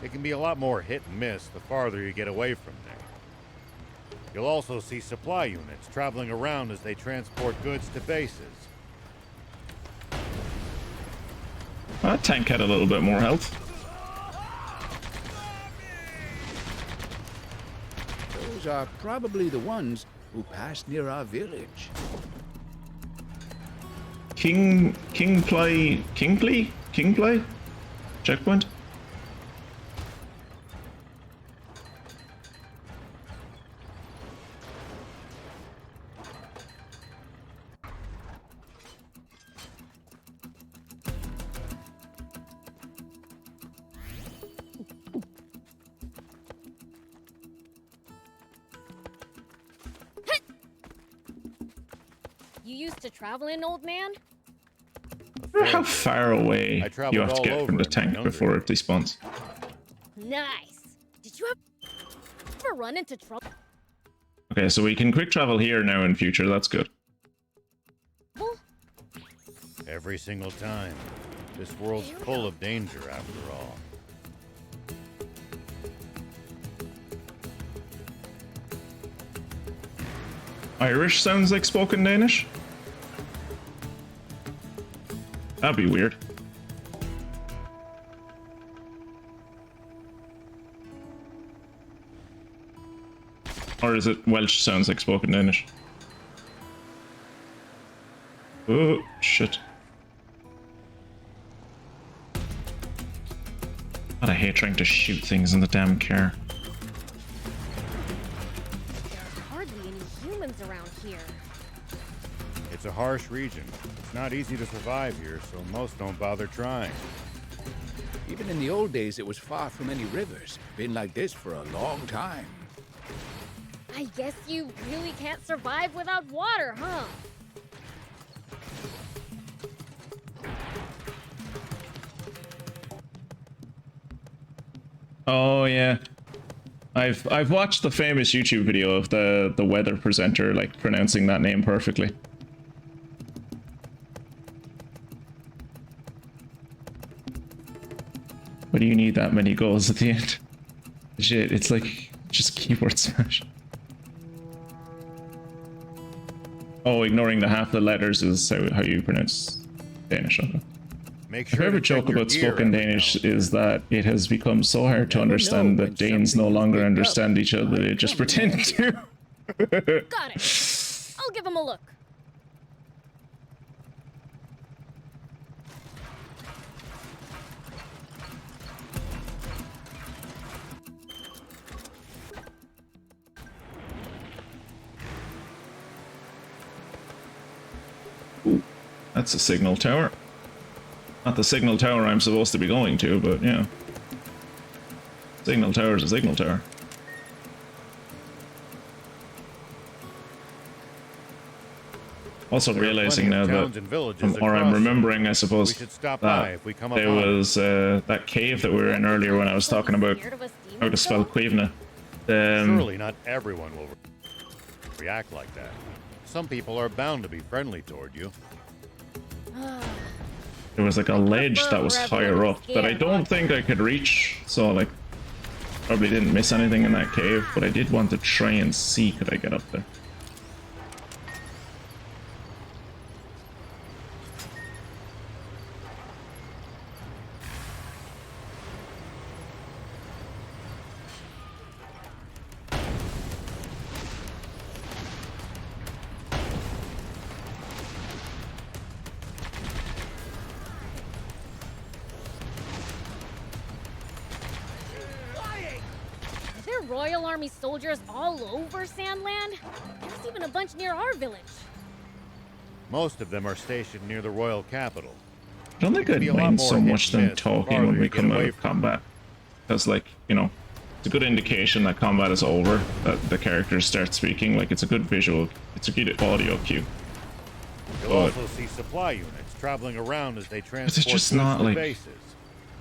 It can be a lot more hit and miss the farther you get away from there. You'll also see supply units traveling around as they transport goods to bases. That tank had a little bit more health. Those are probably the ones who passed near our village. Kingplay? Checkpoint? You used to travel in, old man? I wonder how far away you have to get from the tank before it despawns. Nice. Did you ever run into trouble? Okay, so we can quick travel here now in future, that's good. Every single time. This world's full of danger after all. Irish sounds like spoken Danish? That'd be weird. Or is it Welsh sounds like spoken Danish? Oh, shit. God, I hate trying to shoot things in the damn car. There's hardly any humans around here. It's a harsh region. It's not easy to survive here, so most don't bother trying. Even in the old days, it was far from any rivers. Been like this for a long time. I guess you really can't survive without water, huh? Oh yeah. I've watched the famous YouTube video of the weather presenter like pronouncing that name perfectly. Why do you need that many goals at the end? Shit, it's like just keyboard smash. Oh, ignoring the half the letters is how you pronounce Danish. Okay. Make My sure favorite to check joke your about gear spoken every Danish now. is that it has become so hard to understand that Danes no longer understand each other. They just pretend to. Got it. I'll give him a look. Ooh, that's a signal tower. Not the signal tower I'm supposed to be going to, but yeah. Signal tower is a signal tower. Also realizing now that, I'm remembering, I suppose, that there was that cave that we were in earlier when I was talking about how to spell Quivna. Surely not everyone will react like that. Some people are bound to be friendly toward you. There was like a ledge that was higher up that I don't think I could reach, so like probably didn't miss anything in that cave, but I did want to try and see could I get up there. Royal Army soldiers all over SandLand? There's even a bunch near our village. Most of them are stationed near the royal capital. I don't think I'd Be a lot mind more so hit much and them miss the talking farther when you we get come out away of from combat. Because, like, you know, it's a good indication that combat is over, that the characters start speaking. Like, it's a good visual, it's a good audio cue. You'll But also see supply units traveling around as they transport it's just goods not to like, bases.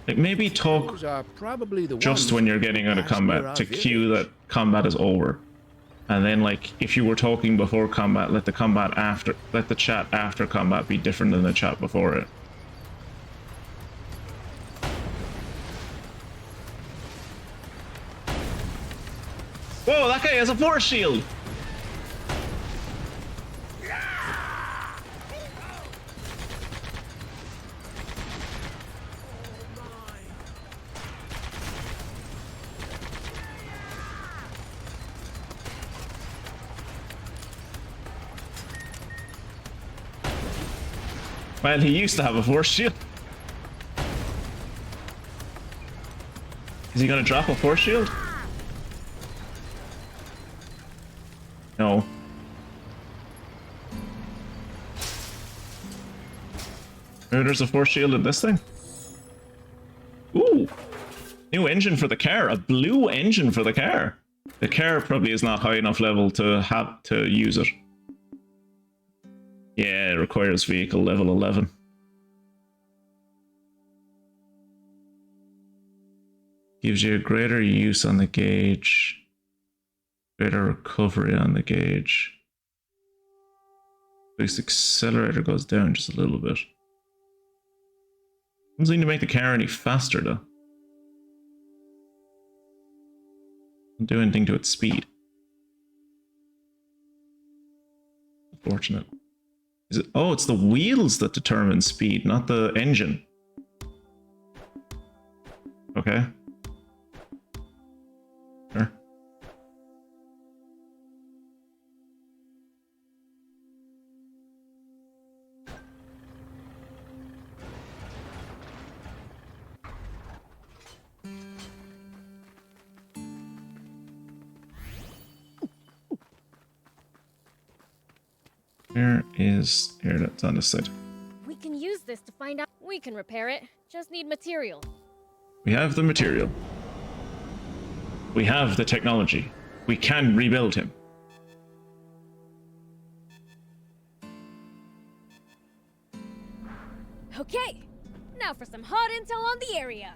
like maybe talk Those are probably the just ones when you're getting out of passed near combat our to village. cue that combat is over. And then, like, if you were talking before combat, let the chat after combat be different than the chat before it. Whoa, that guy has a force shield! Well, he used to have a force shield. Is he gonna drop a force shield? No. Oh, there's a force shield in this thing. Ooh. New engine for the car. A blue engine for the car. The car probably is not high enough level to have to use it. Yeah, it requires vehicle level 11. Gives you a greater use on the gauge. Greater recovery on the gauge. Boost accelerator goes down just a little bit. Doesn't seem to make the car any faster though. Doesn't do anything to its speed. Unfortunate. Is it? Oh, it's the wheels that determine speed, not the engine. Okay. Sure. Here, that's on this side. We can use this to find out. We can repair it. Just need material. We have the material. We have the technology. We can rebuild him. Okay, now for some hot intel on the area.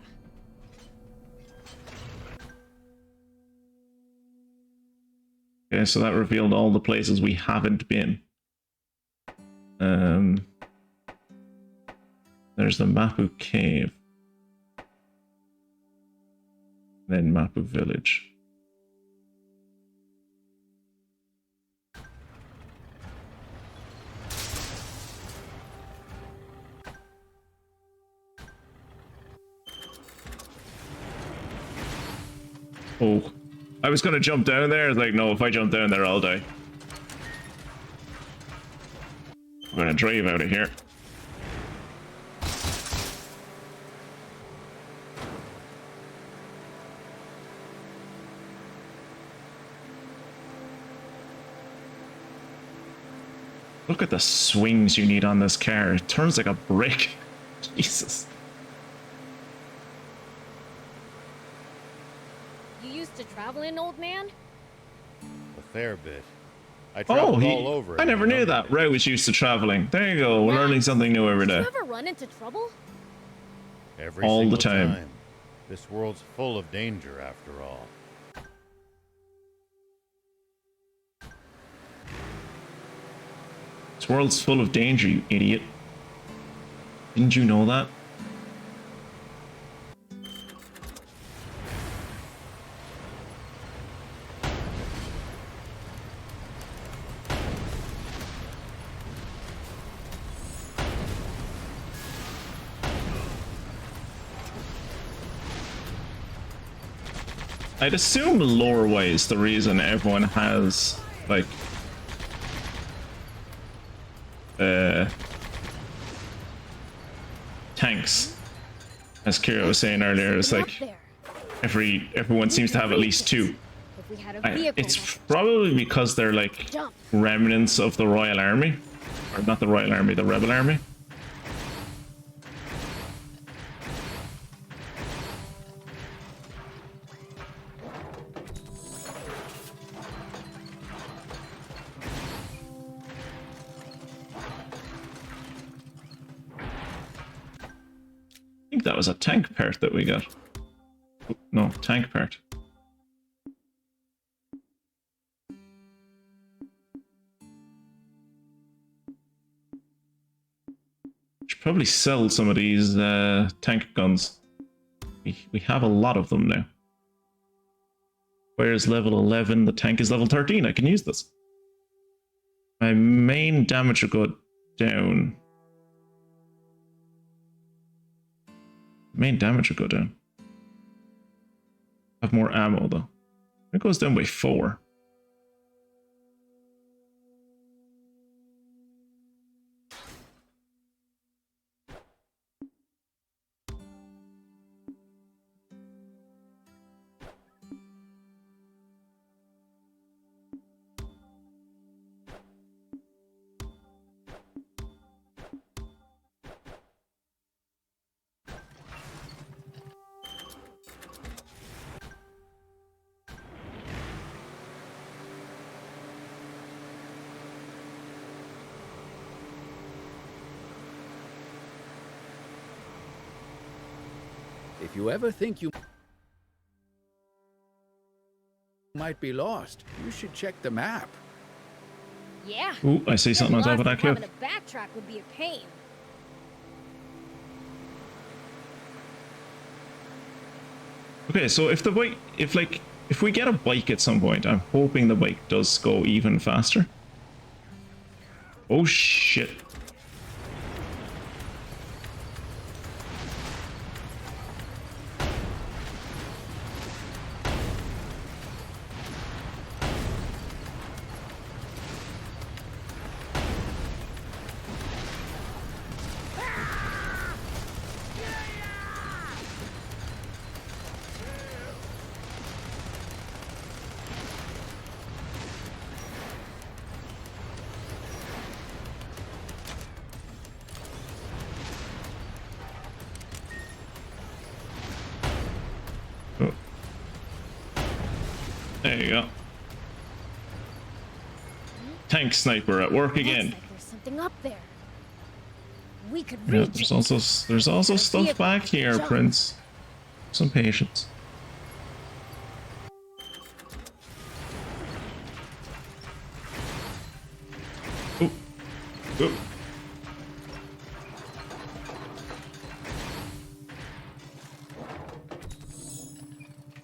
Okay, so that revealed all the places we haven't been. There's the Mapu Cave. Then Mapu Village. Oh, I was gonna jump down there. I was like, no, if I jump down there, I'll die. I'm gonna drive out of here. Look at the swings you need on this car. It turns like a brick. Jesus. You used to travel in, old man? A fair bit. I traveled all over it. I never knew that. Ray was used to traveling. There you go. We're learning something new every day. Did you ever run into trouble? Every all the single time. This world's full of danger, after all. This world's full of danger, you idiot. Didn't you know that? I'd assume lore-wise the reason everyone has, like, tanks, as Kira was saying earlier, is like everyone seems to have at least two. If we had a vehicle It's probably because they're like remnants of the Royal Army. Or not the Royal Army, the Rebel Army. I think that was a tank part that we got. Oh, no, tank part. Should probably sell some of these tank guns. We have a lot of them now. Where's level 11? The tank is level 13. I can use this. My main damage will go down. Main damage will go down. Have more ammo though. It goes down by 4. If you ever think you might be lost, you should check the map. Yeah. Ooh, I see something on top of that cliff. Having a backtrack would be a pain. Okay, so if the bike, if we get a bike at some point, I'm hoping the bike does go even faster. Oh shit. There you go. Tank sniper at work again. Looks like there's something up there. We could Yeah, reach there's also stuff back here, Prince. Some patience. Ooh. Ooh.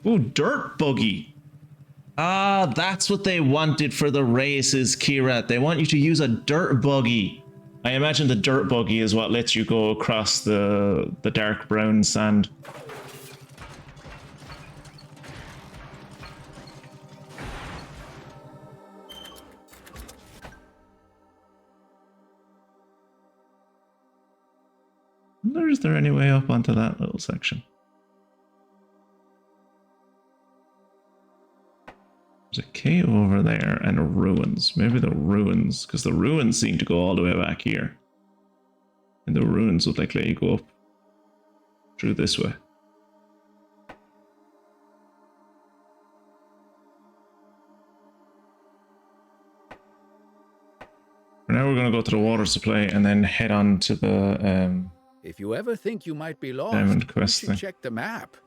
Ooh, dirt buggy. Ah, that's what they wanted for the races, Kira. They want you to use a dirt buggy. I imagine the dirt buggy is what lets you go across the dark brown sand. Is there any way up onto that little section? There's a cave over there and ruins. Maybe the ruins, because the ruins seem to go all the way back here. And the ruins would like let you go up through this way. For now we're going to go to the water supply and then head on to the If you ever think you might be lost, diamond quest you should thing. check the map.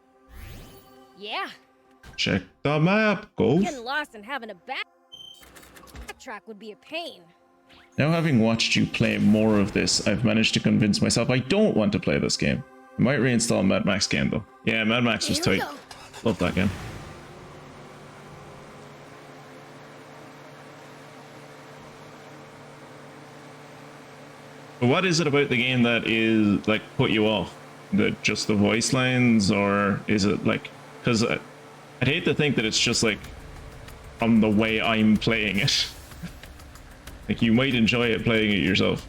Yeah. Check the map, go. Getting lost and having a backtrack would be a pain. Now having watched you play more of this, I've managed to convince myself I don't want to play this game. I might reinstall Mad Max game though. Yeah, Mad Max was tight. Love that game. But what is it about the game that is like put you off? Just the voice lines, or is it like, because I'd hate to think that it's just like from the way I'm playing it. Like you might enjoy it playing it yourself.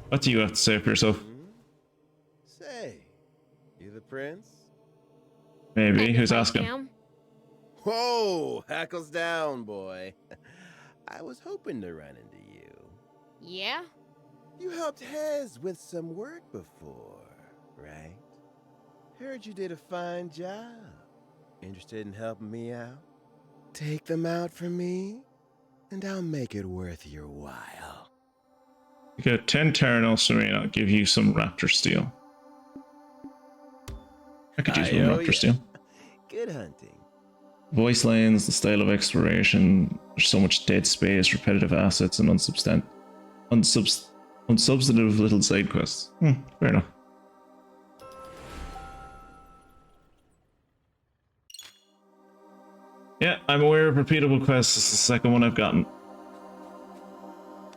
What do you have to say for yourself? Say, you the prince? Maybe. Who's asking? Whoa, hackles down, boy. I was hoping to run into you. Yeah? You helped Hez with some work before, right? Heard you did a fine job. Interested in helping me out? Take them out for me, and I'll make it worth your while. You get 10 Terranos from me and I'll give you some Raptor Steel. I could use one Raptor Steel. Good hunting. Voice lines, the style of exploration, there's so much dead space, repetitive assets, and unsubstantive little side quests. Fair enough. Yeah, I'm aware of repeatable quests. This is the second one I've gotten.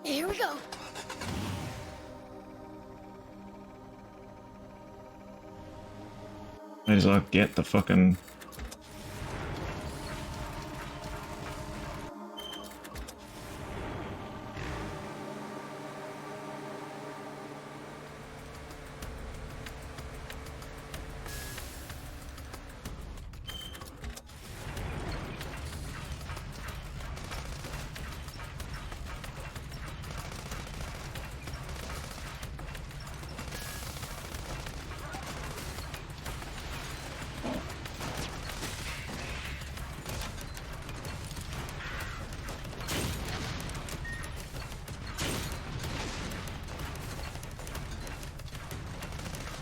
Here we go. Might as well get the fucking...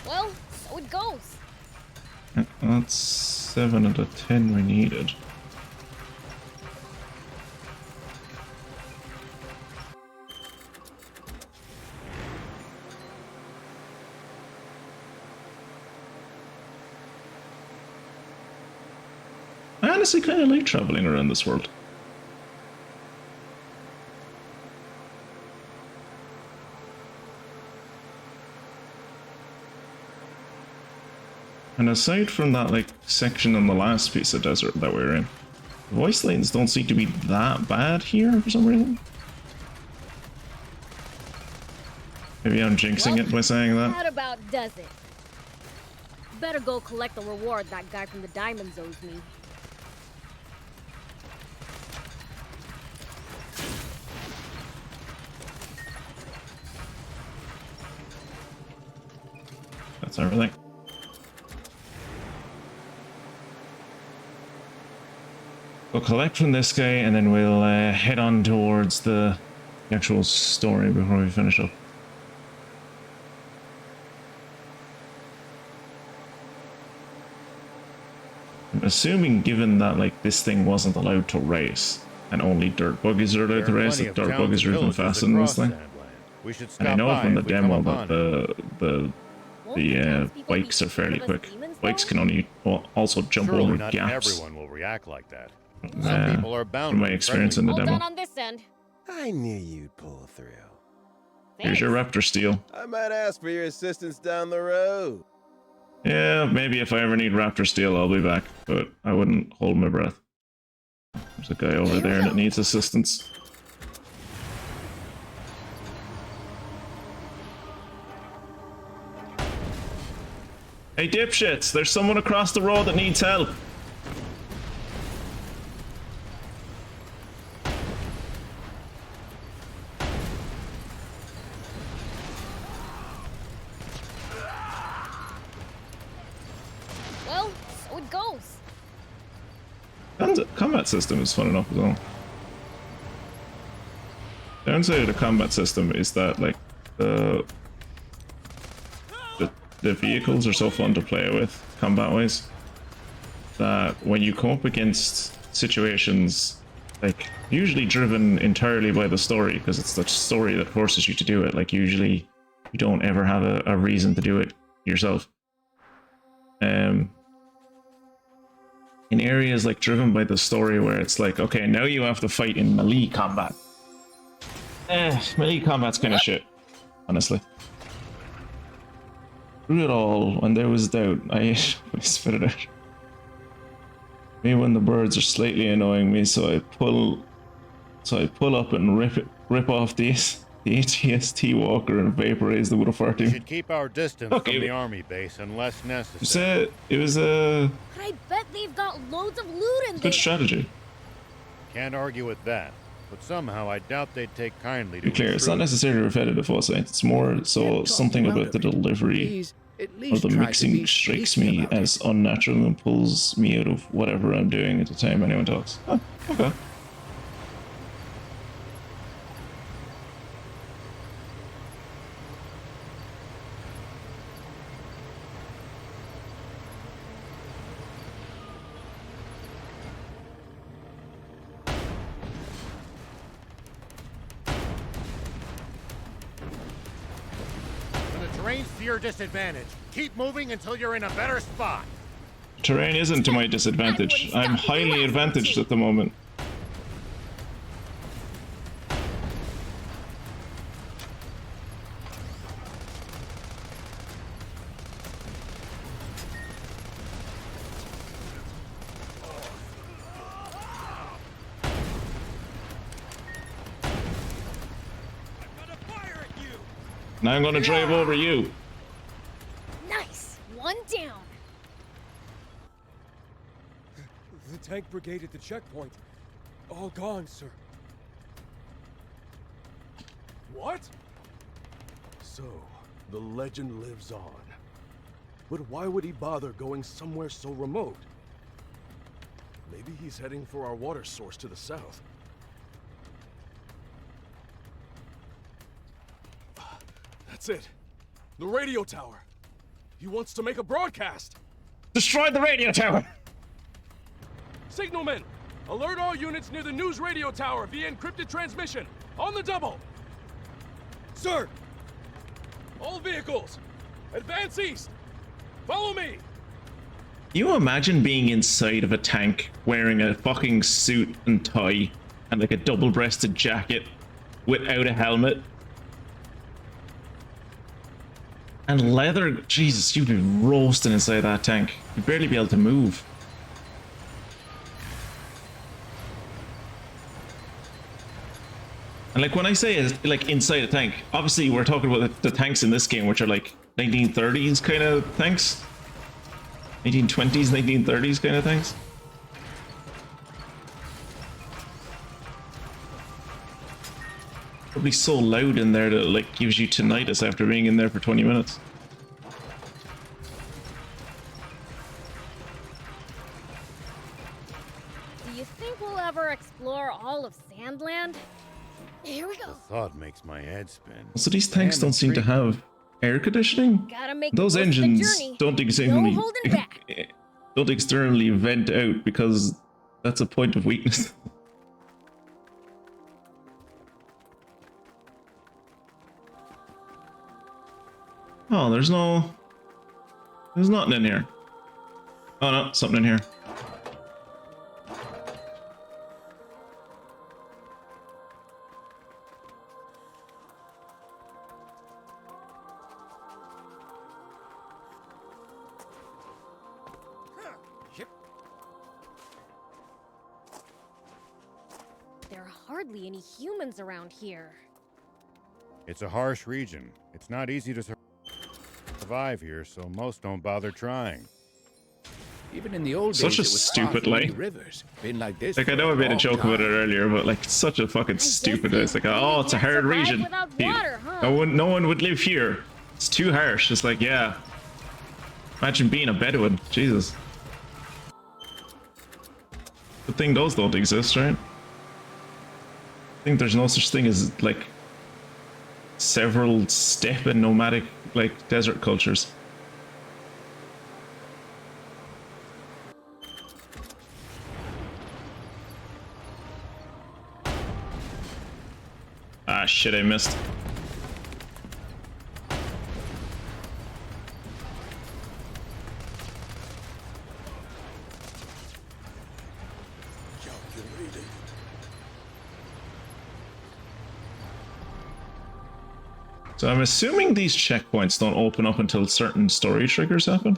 Well, so it goes. That's 7 out of 10 we needed. I honestly kind of like traveling around this world. And aside from that, like, section on the last piece of desert that we were in, the voice lines don't seem to be that bad here for some reason. Maybe I'm jinxing it by saying that. That about does it. Better go collect the reward that guy from the diamonds owes me. That's everything. We'll collect from this guy and then we'll head on towards the actual story before we finish up. I'm assuming, given that like this thing wasn't allowed to race and only dirt buggies are allowed to race, that dirt buggies are even faster than this thing. And I know from the demo that the bikes are fairly quick. Bikes can only also jump over not gaps. Everyone will react like that. Some people are bound from my experience in the demo. On this end. I knew you'd pull through. Here's your Raptor Steel. I might ask for your assistance down the road. Yeah, maybe if I ever need Raptor Steel, I'll be back, but I wouldn't hold my breath. There's a guy over there that needs assistance. Hey dipshits, there's someone across the road that needs help. Well, so it goes. Combat system is fun enough as well. The downside of the combat system is that like the vehicles are so fun to play with combat wise that when you come up against situations like usually driven entirely by the story, because it's the story that forces you to do it, like usually you don't ever have a reason to do it yourself. In areas like driven by the story where it's like, okay, now you have to fight in melee combat. Melee combat's kind of shit, honestly. Through it all, when there was doubt, I spit it out. Me when the birds are slightly annoying me, so I pull up and rip off these. The ATST walker and vaporize the wood of We farting. should keep our distance Okay. from the army base unless necessary. It was a But I bet they've got loads of loot in there. good strategy. Can't argue with that. But somehow I doubt they'd take kindly To be to clear, it's not necessarily repetitive foresight. It's more so something about the delivery Please, at or least the try to mixing be strikes decent me about it. as unnatural and pulls me out of whatever I'm doing at the time anyone talks. Oh, okay. When the terrain's to your disadvantage, keep moving until you're in a better spot. Terrain isn't to my disadvantage. I'm highly advantaged at the moment. Now I'm gonna drive over you. Nice. One down. The tank brigade at the checkpoint. All gone, sir. What? So, the legend lives on. But why would he bother going somewhere so remote? Maybe he's heading for our water source to the south. That's it. The radio tower. He wants to make a broadcast. Destroy the radio tower! Signalman, alert all units near the news radio tower via encrypted transmission. On the double. Sir! All vehicles, advance east. Follow me. You imagine being inside of a tank wearing a fucking suit and tie and like a double-breasted jacket without a helmet? And leather, Jesus, you'd be roasting inside that tank. You'd barely be able to move. And like when I say it's like inside a tank, obviously we're talking about the tanks in this game, which are like 1930s kind of tanks. 1920s, 1930s kind of tanks. Probably so loud in there that it like gives you tinnitus after being in there for 20 minutes. Do you think we'll ever explore all of SandLand? Here we go. Thought makes my head spin. So these tanks don't seem to have air conditioning. Gotta make Those the most of the engines journey. don't No externally holding back. don't externally vent out because that's a point of weakness. Oh, there's nothing in here. Oh no, something in here. There are hardly any humans around here. It's a harsh region. It's not easy to survive here, so most don't bother trying. Even in the old Such days, a it was stupid far from any line. rivers. Been like this Like I for know I made a long joke about it time. earlier, but like it's such a fucking stupid. It's like, oh, it's a can't hard survive region. without water, huh? No one would live here. It's too harsh. It's like, yeah. Imagine being a Bedouin. Jesus. Good thing those don't exist, right? I think there's no such thing as like several steppe and nomadic like desert cultures. Ah shit, I missed. So I'm assuming these checkpoints don't open up until certain story triggers happen.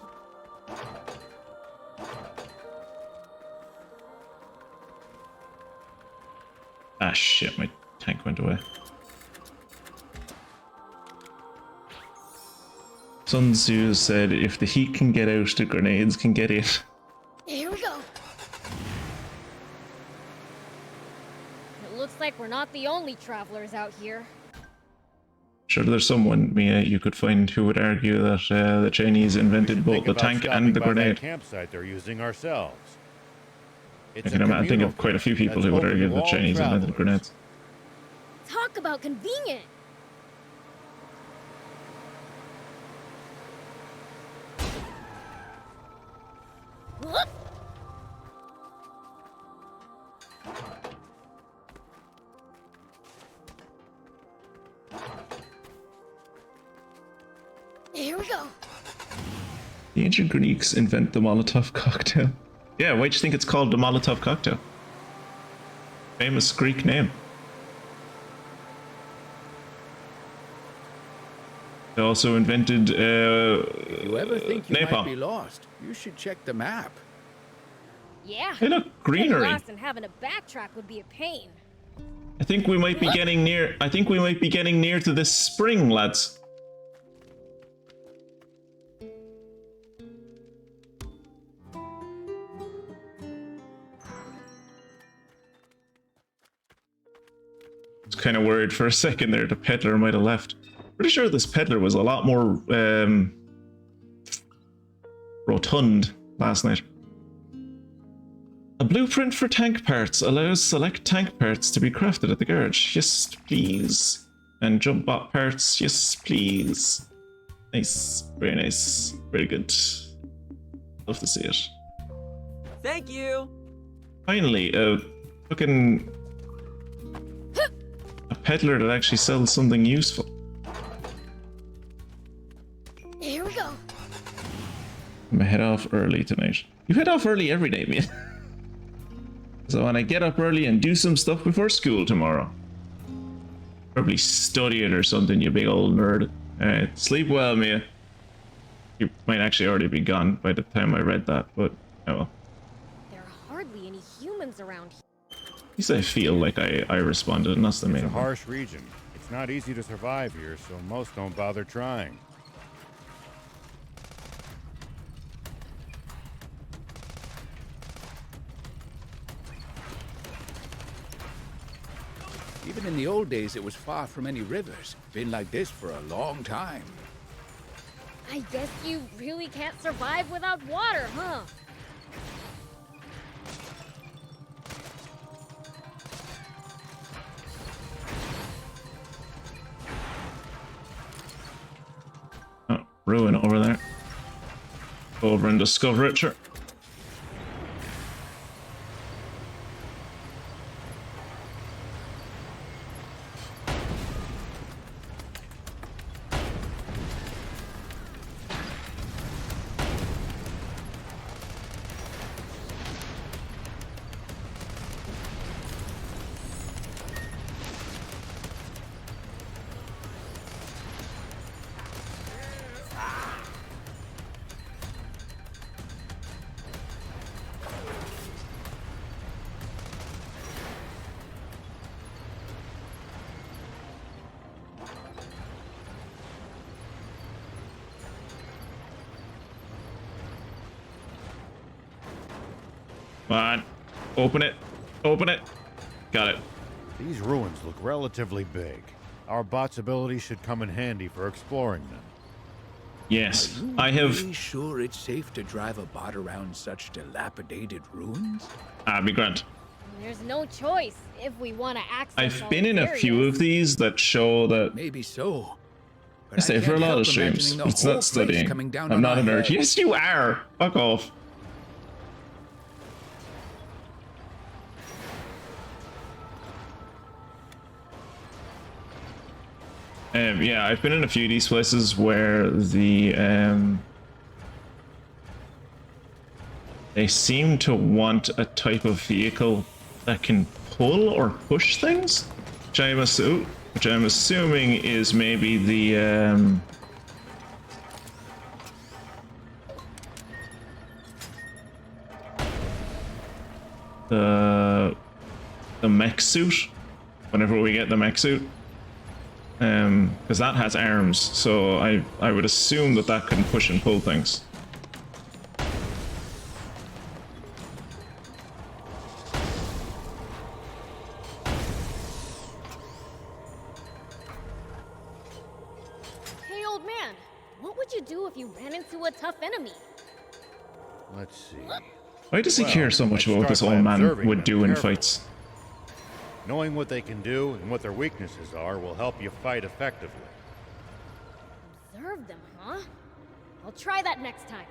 Ah shit, my tank went away. Sun Tzu said, if the heat can get out, the grenades can get in. Here we go. It looks like we're not the only travelers out here. Sure, there's someone, Mia, you could find who would argue that the Chinese invented both the tank and the grenade. Campsite they're using ourselves. I think of quite a few people who would argue that the Chinese invented grenades. Talk about convenient. Whoop. Here we go. The ancient Greeks invent the Molotov cocktail. Yeah, why do you think it's called the Molotov cocktail? Famous Greek name. They also invented If you ever think you napalm. might be lost, you should check the map. Yeah. Hey, look, Getting greenery. lost and having to backtrack would be a pain. I think we might be getting near. I think we might be getting near to this spring, lads. I was kind of worried for a second there. The peddler might have left. Pretty sure this peddler was a lot more rotund last night. A blueprint for tank parts allows select tank parts to be crafted at the garage. Yes, please. And jump bot parts. Yes, please. Nice. Very nice. Very good. Love to see it. Thank you. Finally, a fucking... a peddler that actually sells something useful. Here we go. I'm gonna head off early tonight. You head off early every day, man. So when I get up early and do some stuff before school tomorrow. Probably study it or something, you big old nerd. Alright, sleep well, Mia. You might actually already be gone by the time I read that, but oh well. There are hardly any humans around here. At least I feel like I responded, and that's the main It's a thing. harsh region. It's not easy to survive here, so most don't bother trying. Even in the old days, it was far from any rivers. Been like this for a long time. I guess you really can't survive without water, huh? Oh, ruin over there. Go over and discover it, sure. Come on. Open it. Open it. Got it. These ruins look relatively big. Our bot's ability should come in handy for exploring them. Yes, Are you I have... really sure it's safe to drive a bot around such dilapidated ruins? Be grand. There's no choice if we want to access I've all been in these a few areas. of these that show that... Maybe so. I say for a lot of streams, it's not studying. I'm not a nerd. Yes, you are! Fuck off. Yeah, I've been in a few of these places where the they seem to want a type of vehicle that can pull or push things, which I'm assuming is maybe the mech suit. Whenever we get the mech suit. Because that has arms, so I would assume that that can push and pull things. Hey, old man, what would you do if you ran into a tough enemy? Let's see. Why does he care so much I'd about what start this by old man observing would them do in carefully. fights? Knowing what they can do and what their weaknesses are will help you fight effectively. Observe them, huh? I'll try that next time.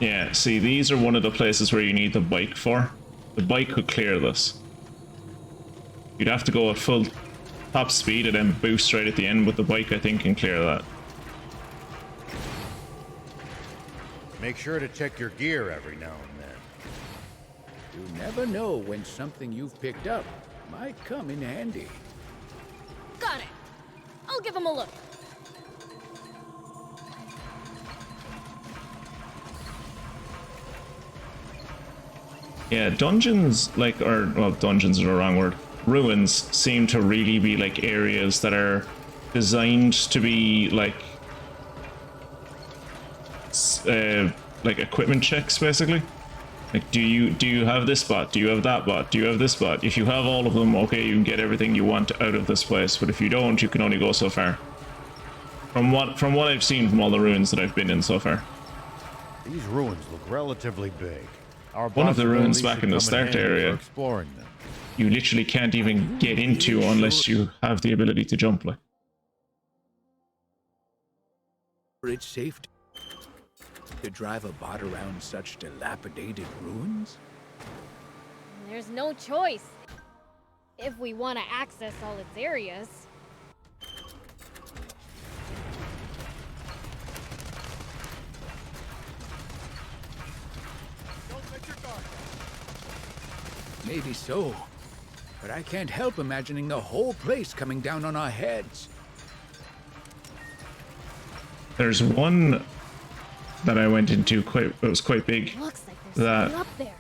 Yeah, see, these are one of the places where you need the bike for. The bike could clear this. You'd have to go at full top speed and then boost right at the end, but the bike, I think, can clear that. Make sure to check your gear every now and then. You never know when something you've picked up might come in handy. Got it. I'll give him a look. Yeah, dungeons, like, or, well, dungeons are the wrong word. Ruins seem to really be, like, areas that are designed to be, like equipment checks, basically. Like, do you have this bot? Do you have that bot? Do you have this bot? If you have all of them, okay, you can get everything you want out of this place. But if you don't, you can only go so far. From what I've seen from all the ruins that I've been in so far. These ruins look relatively big. One of the ruins back in the start area, exploring them. you literally can't even get into unless you have the ability to jump, like. It's safe to drive a bot around such dilapidated ruins? There's no choice. If we want to access all its areas. Maybe so. But I can't help imagining the whole place coming down on our heads. There's one that I went into it was quite big. Looks like there's something That up there.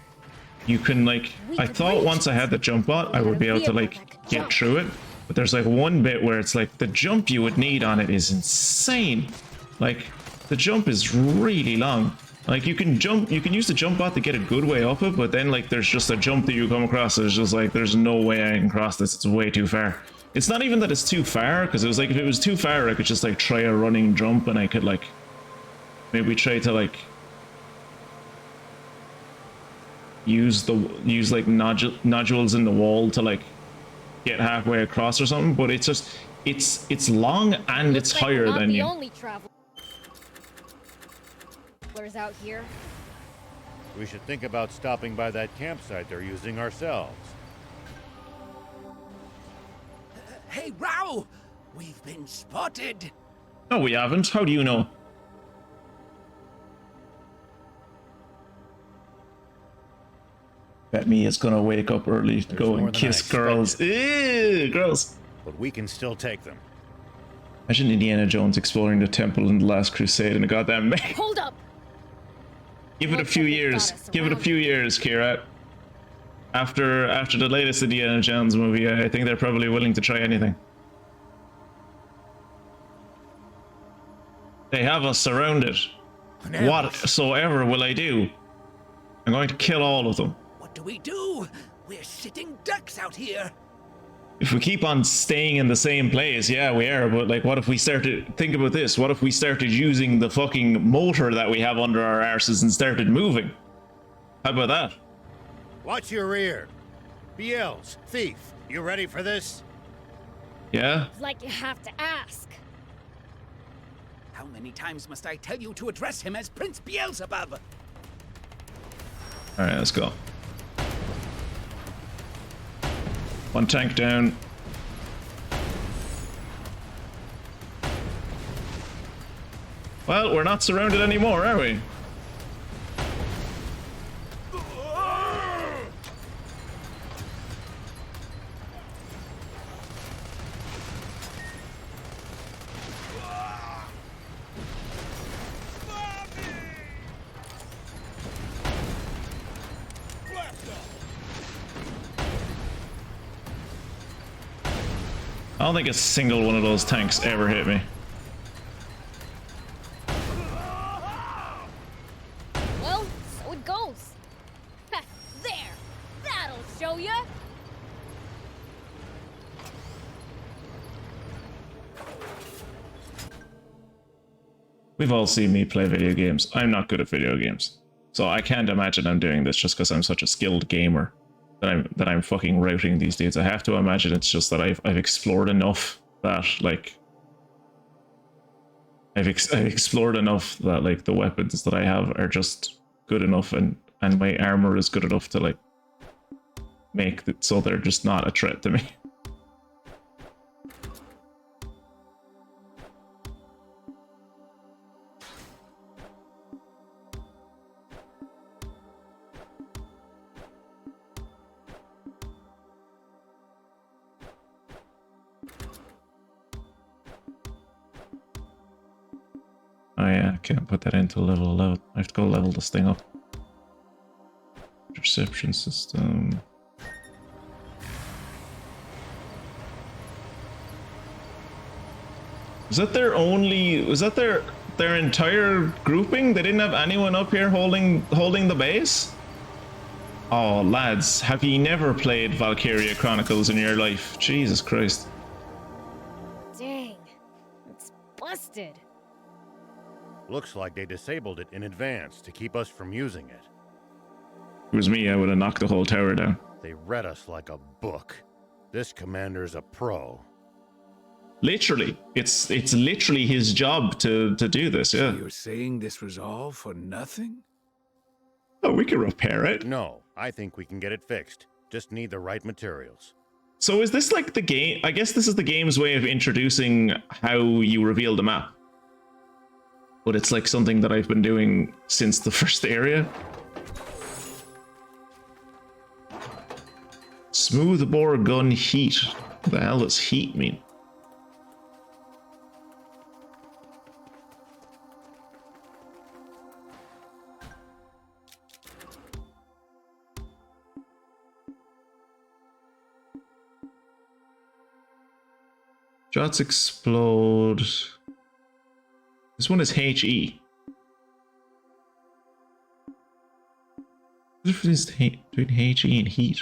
you can, like, I thought once I had the jump bot, I would be able to, like, get through it. But there's, like, one bit where it's like the jump you would need on it is insane. Like, the jump is really long. Like, you can use the jump bot to get a good way up it, but then, like, there's just a jump that you come across that is just like, there's no way I can cross this, it's way too far. It's not even that it's too far, because it was like, if it was too far, I could just, like, try a running jump, and I could, like, maybe try to, like, use like nodules in the wall to, like, get halfway across or something, but it's just, it's long and it's Looks like higher we're not than the you. only travelers out here. We should think about stopping by that campsite they're using ourselves. Hey, Rao! We've been spotted! No, we haven't. How do you know? Bet me it's gonna wake up early to go more and than kiss I girls. Ew, girls. But we can still take them. Imagine Indiana Jones exploring the temple in the Last Crusade in a goddamn mech. Hold up! Give it a Looks few like they've years. got us Give it a few years, Kira. After the latest Indiana Jones movie, I think they're probably willing to try anything. They have us surrounded. Whatsoever will I do? I'm going to kill all of them. What do we do? We're sitting ducks out here! If we keep on staying in the same place, yeah, we are, but, like, what if we started, think about this, what if we started using the fucking motor that we have under our arses and started moving? How about that? Watch your rear. BLs, thief, you ready for this? Yeah? Like you have to ask. How many times must I tell you to address him as Prince Beelzebub? Alright, let's go. One tank down. Well, we're not surrounded anymore, are we? I don't think a single one of those tanks ever hit me. Well, so it goes. Ha, there! That'll show ya! We've all seen me play video games. I'm not good at video games. So I can't imagine I'm doing this just because I'm such a skilled gamer that I'm fucking routing these dudes. I have to imagine it's just that I've explored enough that like I've explored enough that like the weapons that I have are just good enough and my armor is good enough to like make it so they're just not a threat to me. Oh yeah, I can't put that into level 11. I have to go level this thing up. Perception system. Was that their only? Was that their entire grouping? They didn't have anyone up here holding the base? Oh lads, have you never played Valkyria Chronicles in your life? Jesus Christ. Dang, it's busted. Looks like they disabled it in advance to keep us from using it. If it was me, I would have knocked the whole tower down. They read us like a book. This commander's a pro. Literally, it's literally his job to do this. Yeah. So you're saying this was all for nothing? Oh, we can repair it. No, I think we can get it fixed. Just need the right materials. So is this like the game? I guess this is the game's way of introducing how you reveal the map. But it's like something that I've been doing since the first area. Smooth bore gun heat. What the hell does heat mean? Shots explode. This one is HE. What the difference is between HE and heat?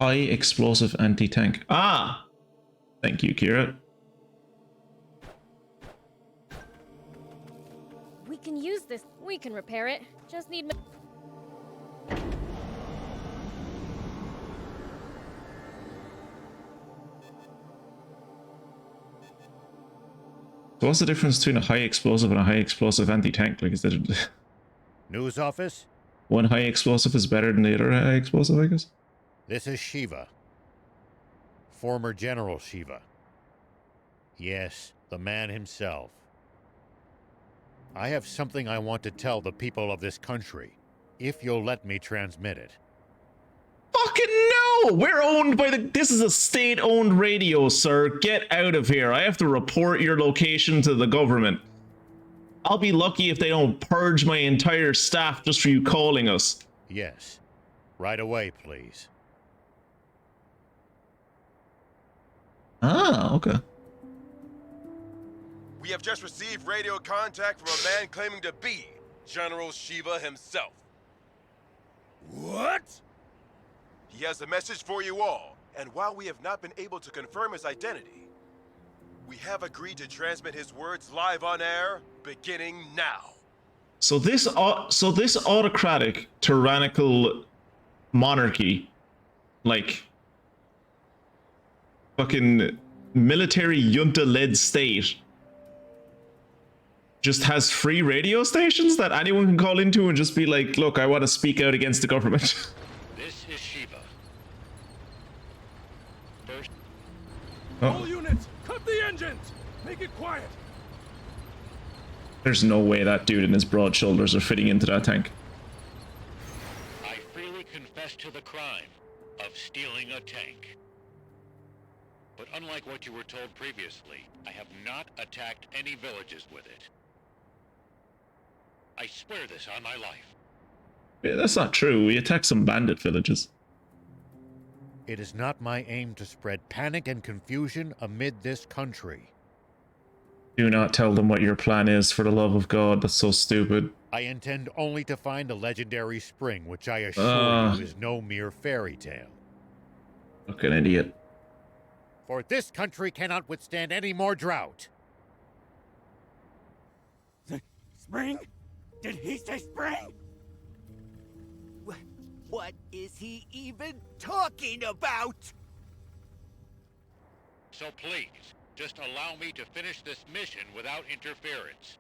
High explosive anti-tank. Ah! Thank you, Kira. We can use this. We can repair it. Just need... So what's the difference between a high explosive and a high explosive anti-tank? Like, is that News office? one high explosive is better than the other high explosive, I guess? This is Shiva. Former General Shiva. Yes, the man himself. I have something I want to tell the people of this country, if you'll let me transmit it. Fucking no! We're owned by the... This is a state-owned radio, sir. Get out of here. I have to report your location to the government. I'll be lucky if they don't purge my entire staff just for you calling us. Yes. Right away, please. Ah, okay. We have just received radio contact from a man claiming to be General Shiva himself. What? He has a message for you all, and while we have not been able to confirm his identity, we have agreed to transmit his words live on air, beginning now. So this autocratic, tyrannical monarchy, like fucking military junta-led state, just has free radio stations that anyone can call into and just be like, look, I want to speak out against the government. This is Shiva. First. All units, cut the engines! Make it quiet! There's no way that dude and his broad shoulders are fitting into that tank. I freely confess to the crime of stealing a tank. But unlike what you were told previously, I have not attacked any villages with it. I swear this on my life. Yeah, that's not true. We attacked some bandit villages. It is not my aim to spread panic and confusion amid this country. Do not tell them what your plan is, for the love of God. That's so stupid. I intend only to find the legendary spring, which I assure you is no mere fairy tale. Fucking idiot. For this country cannot withstand any more drought. Spring? Did he say spring? What is he even talking about? So please, just allow me to finish this mission without interference.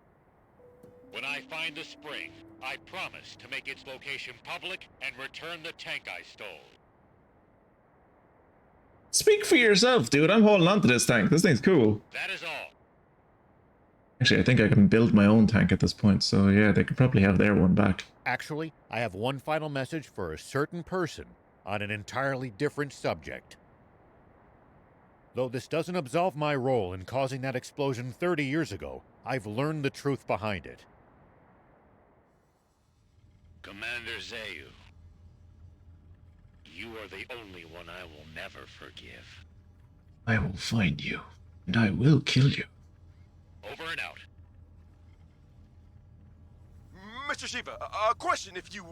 When I find the spring, I promise to make its location public and return the tank I stole. Speak for yourself, dude. I'm holding on to this tank. This thing's cool. That is all. Actually, I think I can build my own tank at this point, so yeah, they could probably have their one back. Actually, I have one final message for a certain person on an entirely different subject. Though this doesn't absolve my role in causing that explosion 30 years ago, I've learned the truth behind it. Commander Zayu, you are the only one I will never forgive. I will find you, and I will kill you. Over and out. Mr. Shiva, a question if you,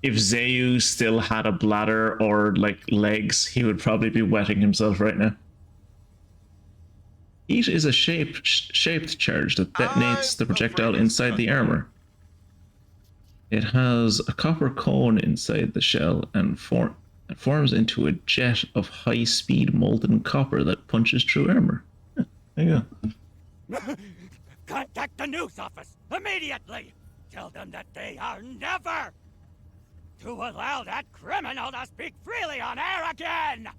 If Zayu still had a bladder or, like, legs, he would probably be wetting himself right now. Heat is a shaped charge that detonates the projectile inside the armor. It has a copper cone inside the shell and forms into a jet of high-speed molten copper that punches through armor. Yeah, there you go. Contact the news office immediately! Tell them that they are never to allow that criminal to speak freely on air again!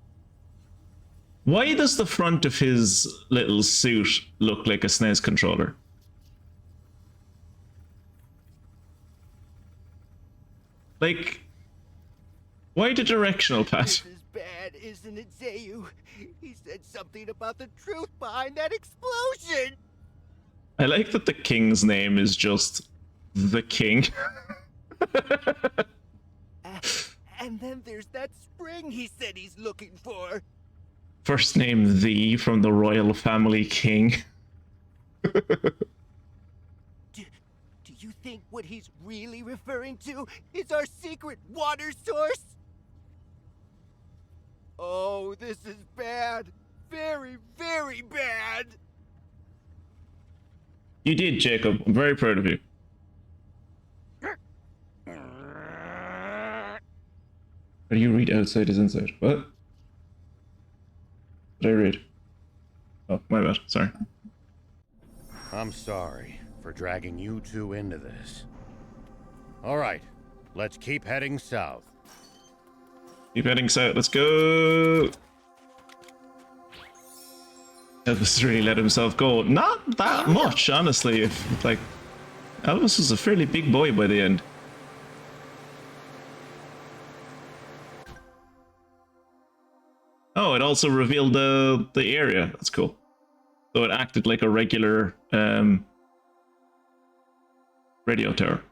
Why does the front of his little suit look like a SNES controller? Like, why the directional pad? This is bad, isn't it, Zayu? He said something about the truth behind that explosion! I like that the king's name is just the king. And then there's that spring he said he's looking for. First name the from the royal family king. Do you think what he's really referring to is our secret water source? Oh, this is bad. Very, very bad. You did, Jacob. I'm very proud of you. How do you read outside is inside? What? What did I read? Oh, my bad. Sorry. I'm sorry for dragging you two into this. All right, let's keep heading south. Keep heading south. Let's go. Elvis really let himself go. Not that much, honestly. If like, Elvis was a fairly big boy by the end. Oh, it also revealed the area. That's cool. So it acted like a regular radio tower.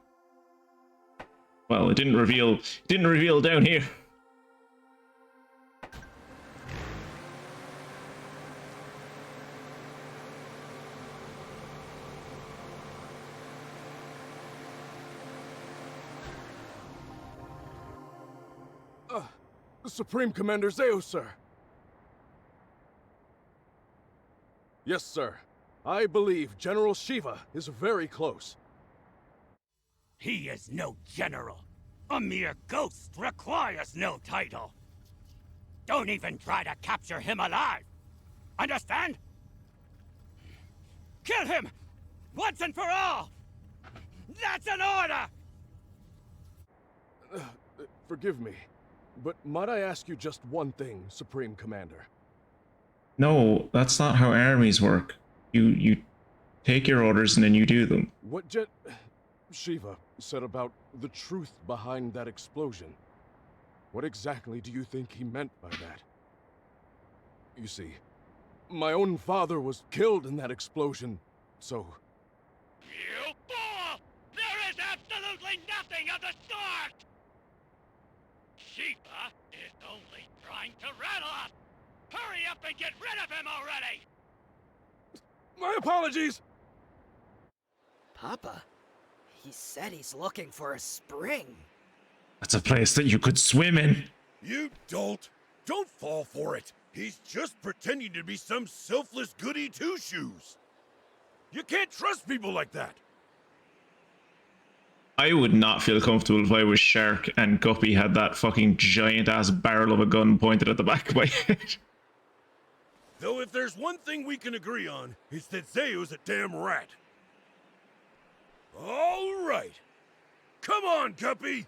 Well, it didn't reveal down here. Supreme Commander Zayu, sir. Yes, sir. I believe General Shiva is very close. He is no general. A mere ghost requires no title. Don't even try to capture him alive. Understand? Kill him! Once and for all! That's an order! Forgive me, but might I ask you just one thing, Supreme Commander? No, that's not how armies work. You take your orders and then you do them. What Shiva said about the truth behind that explosion. What exactly do you think he meant by that? You see, my own father was killed in that explosion, so... You fool! There is absolutely absolutely nothing of the sort! Shiva is only trying to rattle us! Hurry up and get rid of him already! My apologies! Papa? He said he's looking for a spring. That's a place that you could swim in. You dolt! Don't fall for it! He's just pretending to be some selfless goody two-shoes! You can't trust people like that! I would not feel comfortable if I was Shark and Guppy had that fucking giant-ass barrel of a gun pointed at the back of my head. Though if there's one thing we can agree on, it's that Zayo's a damn rat. All right. Come on, Guppy!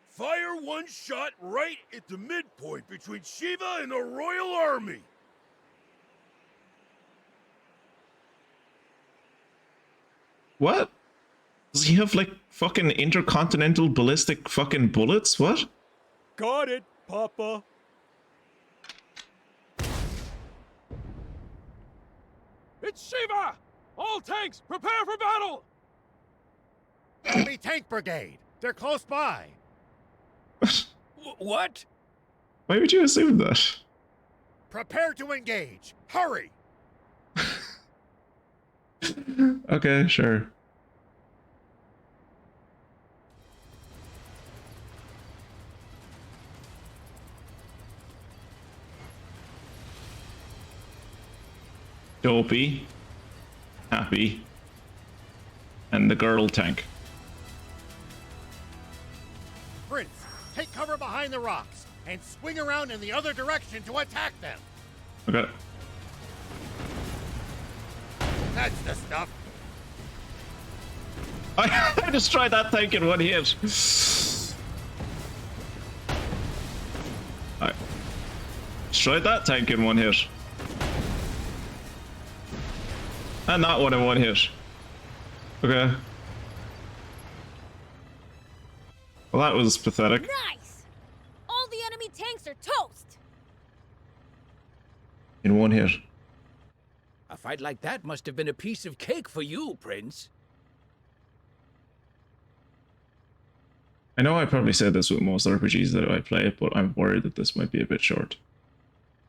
Fire one shot right at the midpoint between Shiva and the Royal Army! What? Does he have, like, fucking intercontinental ballistic fucking bullets? What? Got it, Papa. It's Shiva! All tanks, prepare for battle! Enemy tank brigade! They're close by! What? Why would you assume that? Prepare to engage! Hurry! Okay, sure. Dopey, Happy, and the girl tank. Prince, take cover behind the rocks and swing around in the other direction to attack them. Okay. That's the stuff. I just tried that tank in one hit. I tried that tank in one hit. And that one in one hit. Okay. Well, that was pathetic. Nice! All the enemy tanks are toast! In one hit. A fight like that must have been a piece of cake for you, Prince. I know I probably said this with most RPGs that I play, but I'm worried that this might be a bit short.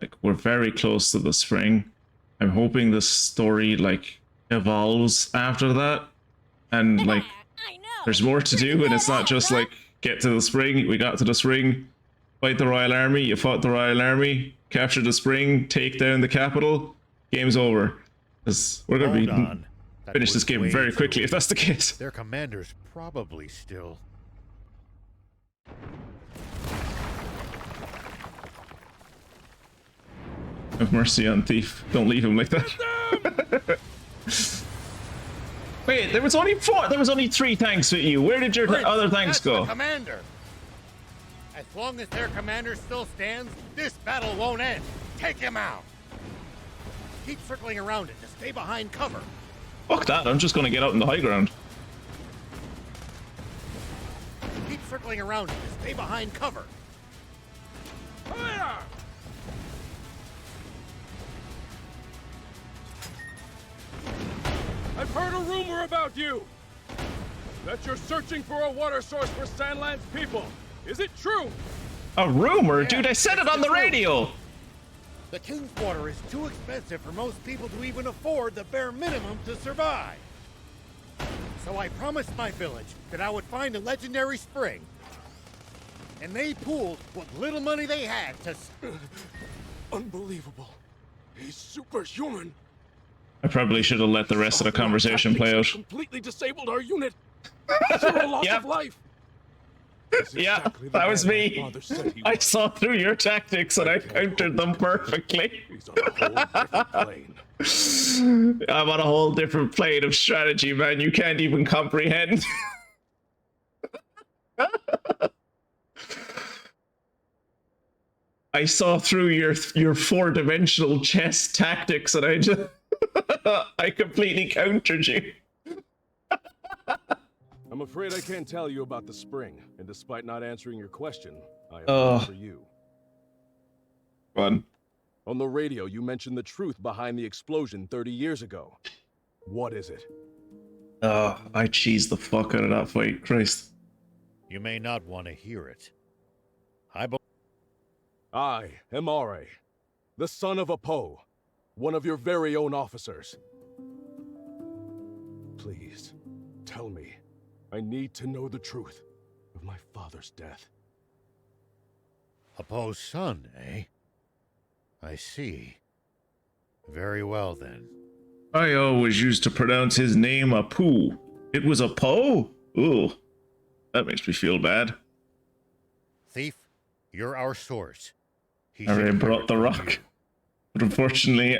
Like, we're very close to the spring. I'm hoping the story, like, evolves after that. And, like, there's more to do, and it's not just, like, get to the spring, we got to the spring, fight the Royal Army, you fought the Royal Army, capture the spring, take down the capital, game's over. Because we're going to be finish this game very quickly if that's the case. Their commander's probably still... Have mercy on Thief. Don't leave him like that. Wait, there was only 4. There was only 3 tanks with you. Where did your other tanks go? The commander. As long as their commander still stands, this battle won't end. Take him out. Keep circling around it to stay behind cover. Fuck that. I'm just going to get out in the high ground. Keep circling around it to stay behind cover. Fire! I've heard a rumor about you! That you're searching for a water source for SandLand's people. Is it true? A rumor? Dude, I said it on the radio! The King's water is too expensive for most people to even afford the bare minimum to survive. So I promised my village that I would find a legendary spring. And they pooled what little money they had to... Unbelievable. He's superhuman. I probably should have let the rest of the conversation play out. Completely disabled our unit. Zero loss of life. Yeah, that was me. I saw through your tactics and I countered them perfectly. I'm on a whole different plane of strategy, man. You can't even comprehend. I saw through your 4-dimensional chess tactics and I just... I completely countered you. I'm afraid I can't tell you about the spring, and despite not answering your question, I have one for you. Fun. On the radio, you mentioned the truth behind the explosion 30 years ago. What is it? Oh, I cheesed the fuck out of that fight. Christ. You may not want to hear it. I am Are, the son of Apo, one of your very own officers. Please, tell me. I need to know the truth of my father's death. Apo's son, eh? I see. Very well, then. I always used to pronounce his name Apu. It was Apo? Ooh, that makes me feel bad. Thief, you're our source. He I should brought the rock. But unfortunately,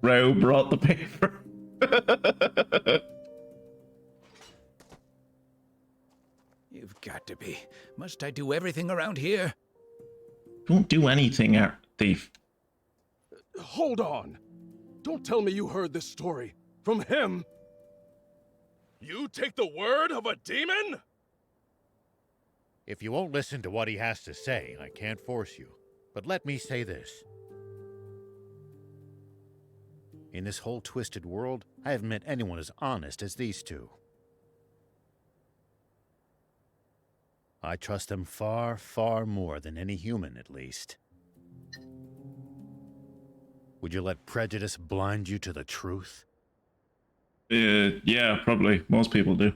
Rao brought the paper. You've got to be. Must I do everything around here? Don't do anything, thief. Hold on. Don't tell me you heard this story from him. You take the word of a demon? If you won't listen to what he has to say, I can't force you. But let me say this. In this whole twisted world, I haven't met anyone as honest as these two. I trust them far, far more than any human, at least. Would you let prejudice blind you to the truth? Yeah, probably. Most people do.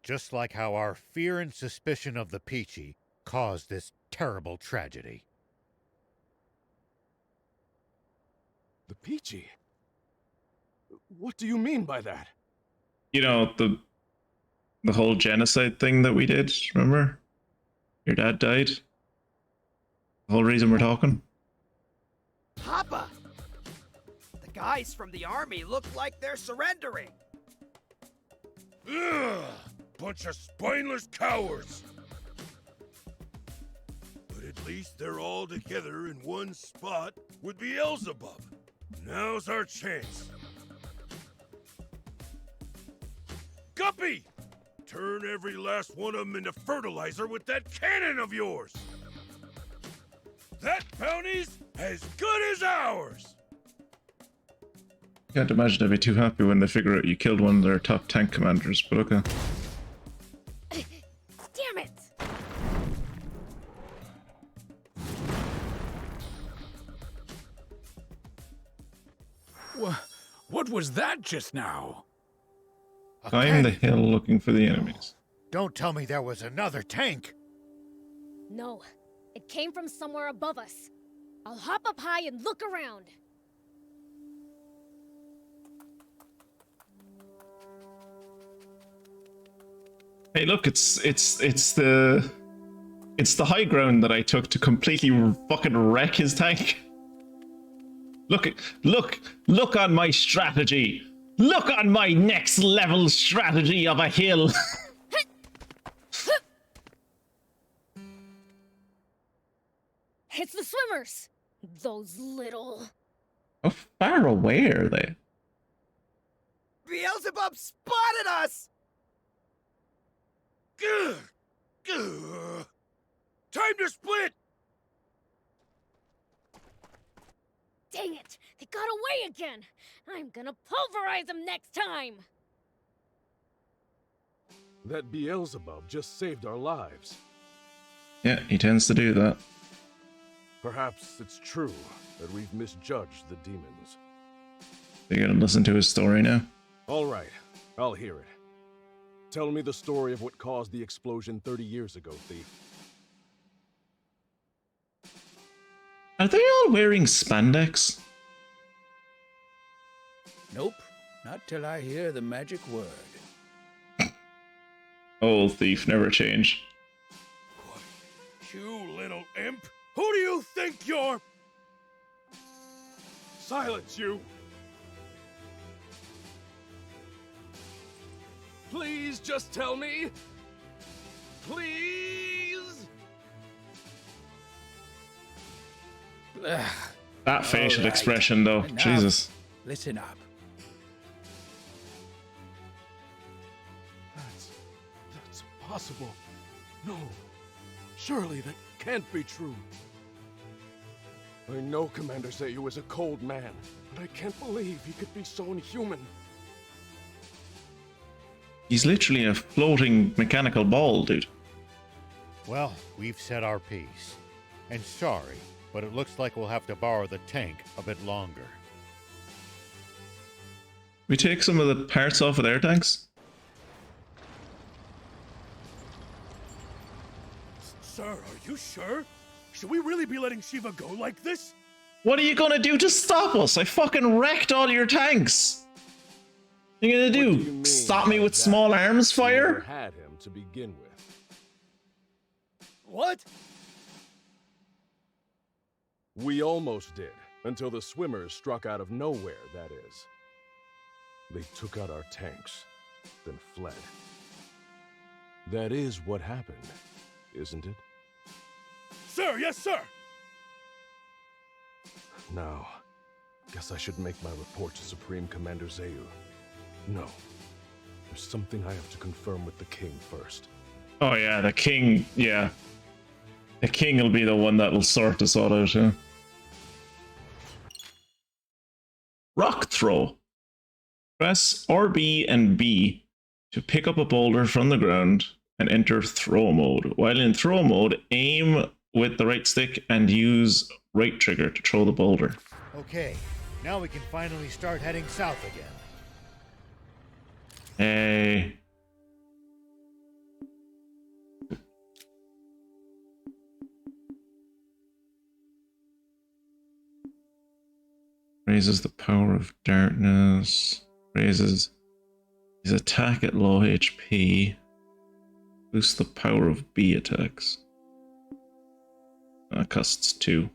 Just like how our fear and suspicion of the Peachy caused this terrible tragedy. The Peachy? What do you mean by that? You know, the whole genocide thing that we did, remember? Your dad died. The whole reason we're talking. Papa! The guys from the army look like they're surrendering. Ugh! Bunch of spineless cowards! But at least they're all together in one spot with Beelzebub. Now's our chance. Guppy! Turn every last one of them into fertilizer with that cannon of yours! That bounty's as good as ours! Can't imagine they'd be too happy when they figure out you killed one of their top tank commanders, but okay. Damn it! What was that just now? Climb the hill looking for the enemies. Don't tell me there was another tank! No, it came from somewhere above us. I'll hop up high and look around. Hey, look, it's the high ground that I took to completely fucking wreck his tank. Look on my strategy. Look on my next level strategy of a hill. It's the swimmers! Those little... How far away are they? Beelzebub spotted us! Gah! Gah! Time to split! Dang it! They got away again! I'm gonna pulverize them next time! That Beelzebub just saved our lives. Yeah, he tends to do that. Perhaps it's true that we've misjudged the demons. You gotta listen to his story now. All right, I'll hear it. Tell me the story of what caused the explosion 30 years ago, Thief. Are they all wearing spandex? Nope, not till I hear the magic word. Old thief, never change. You little imp! Who do you think you're? Silence, you! Please just tell me. Please? That facial All right. expression, though. Enough. Jesus. Listen up. That's possible. No. Surely that can't be true. I know Commander Zayu was a cold man, but I can't believe he could be so inhuman. He's literally a floating mechanical ball, dude. Well, we've said our piece. And sorry, but it looks like we'll have to borrow the tank a bit longer. We take some of the parts off of their tanks? Sir, are you sure? Should we really be letting Shiva go like this? What are you gonna do to stop us? I fucking wrecked all your tanks! What are you gonna do? Stop me with small arms fire? Had him to begin with. What? We almost did, until the swimmers struck out of nowhere, that is. They took out our tanks, then fled. That is what happened, isn't it? Sir, yes, sir! Now, guess I should make my report to Supreme Commander Zayu. No, there's something I have to confirm with the king first. Oh yeah, the king, yeah. The king will be the one that will sort this all out, yeah. Rock throw. Press RB and B to pick up a boulder from the ground and enter throw mode. While in throw mode, aim with the right stick and use right trigger to throw the boulder. Okay, now we can finally start heading south again. Hey. Raises the power of darkness. Raises his attack at low HP. Boosts the power of B attacks. That costs 2.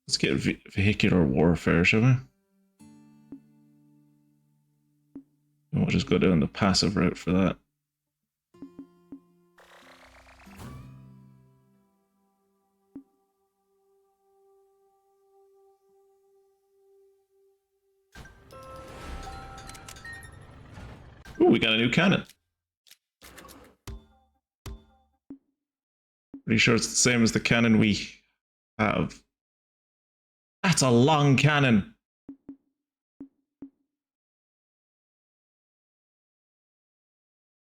Let's get vehicular warfare, shall we? We'll just go down the passive route for that. Ooh, we got a new cannon. Pretty sure it's the same as the cannon we have. That's a long cannon.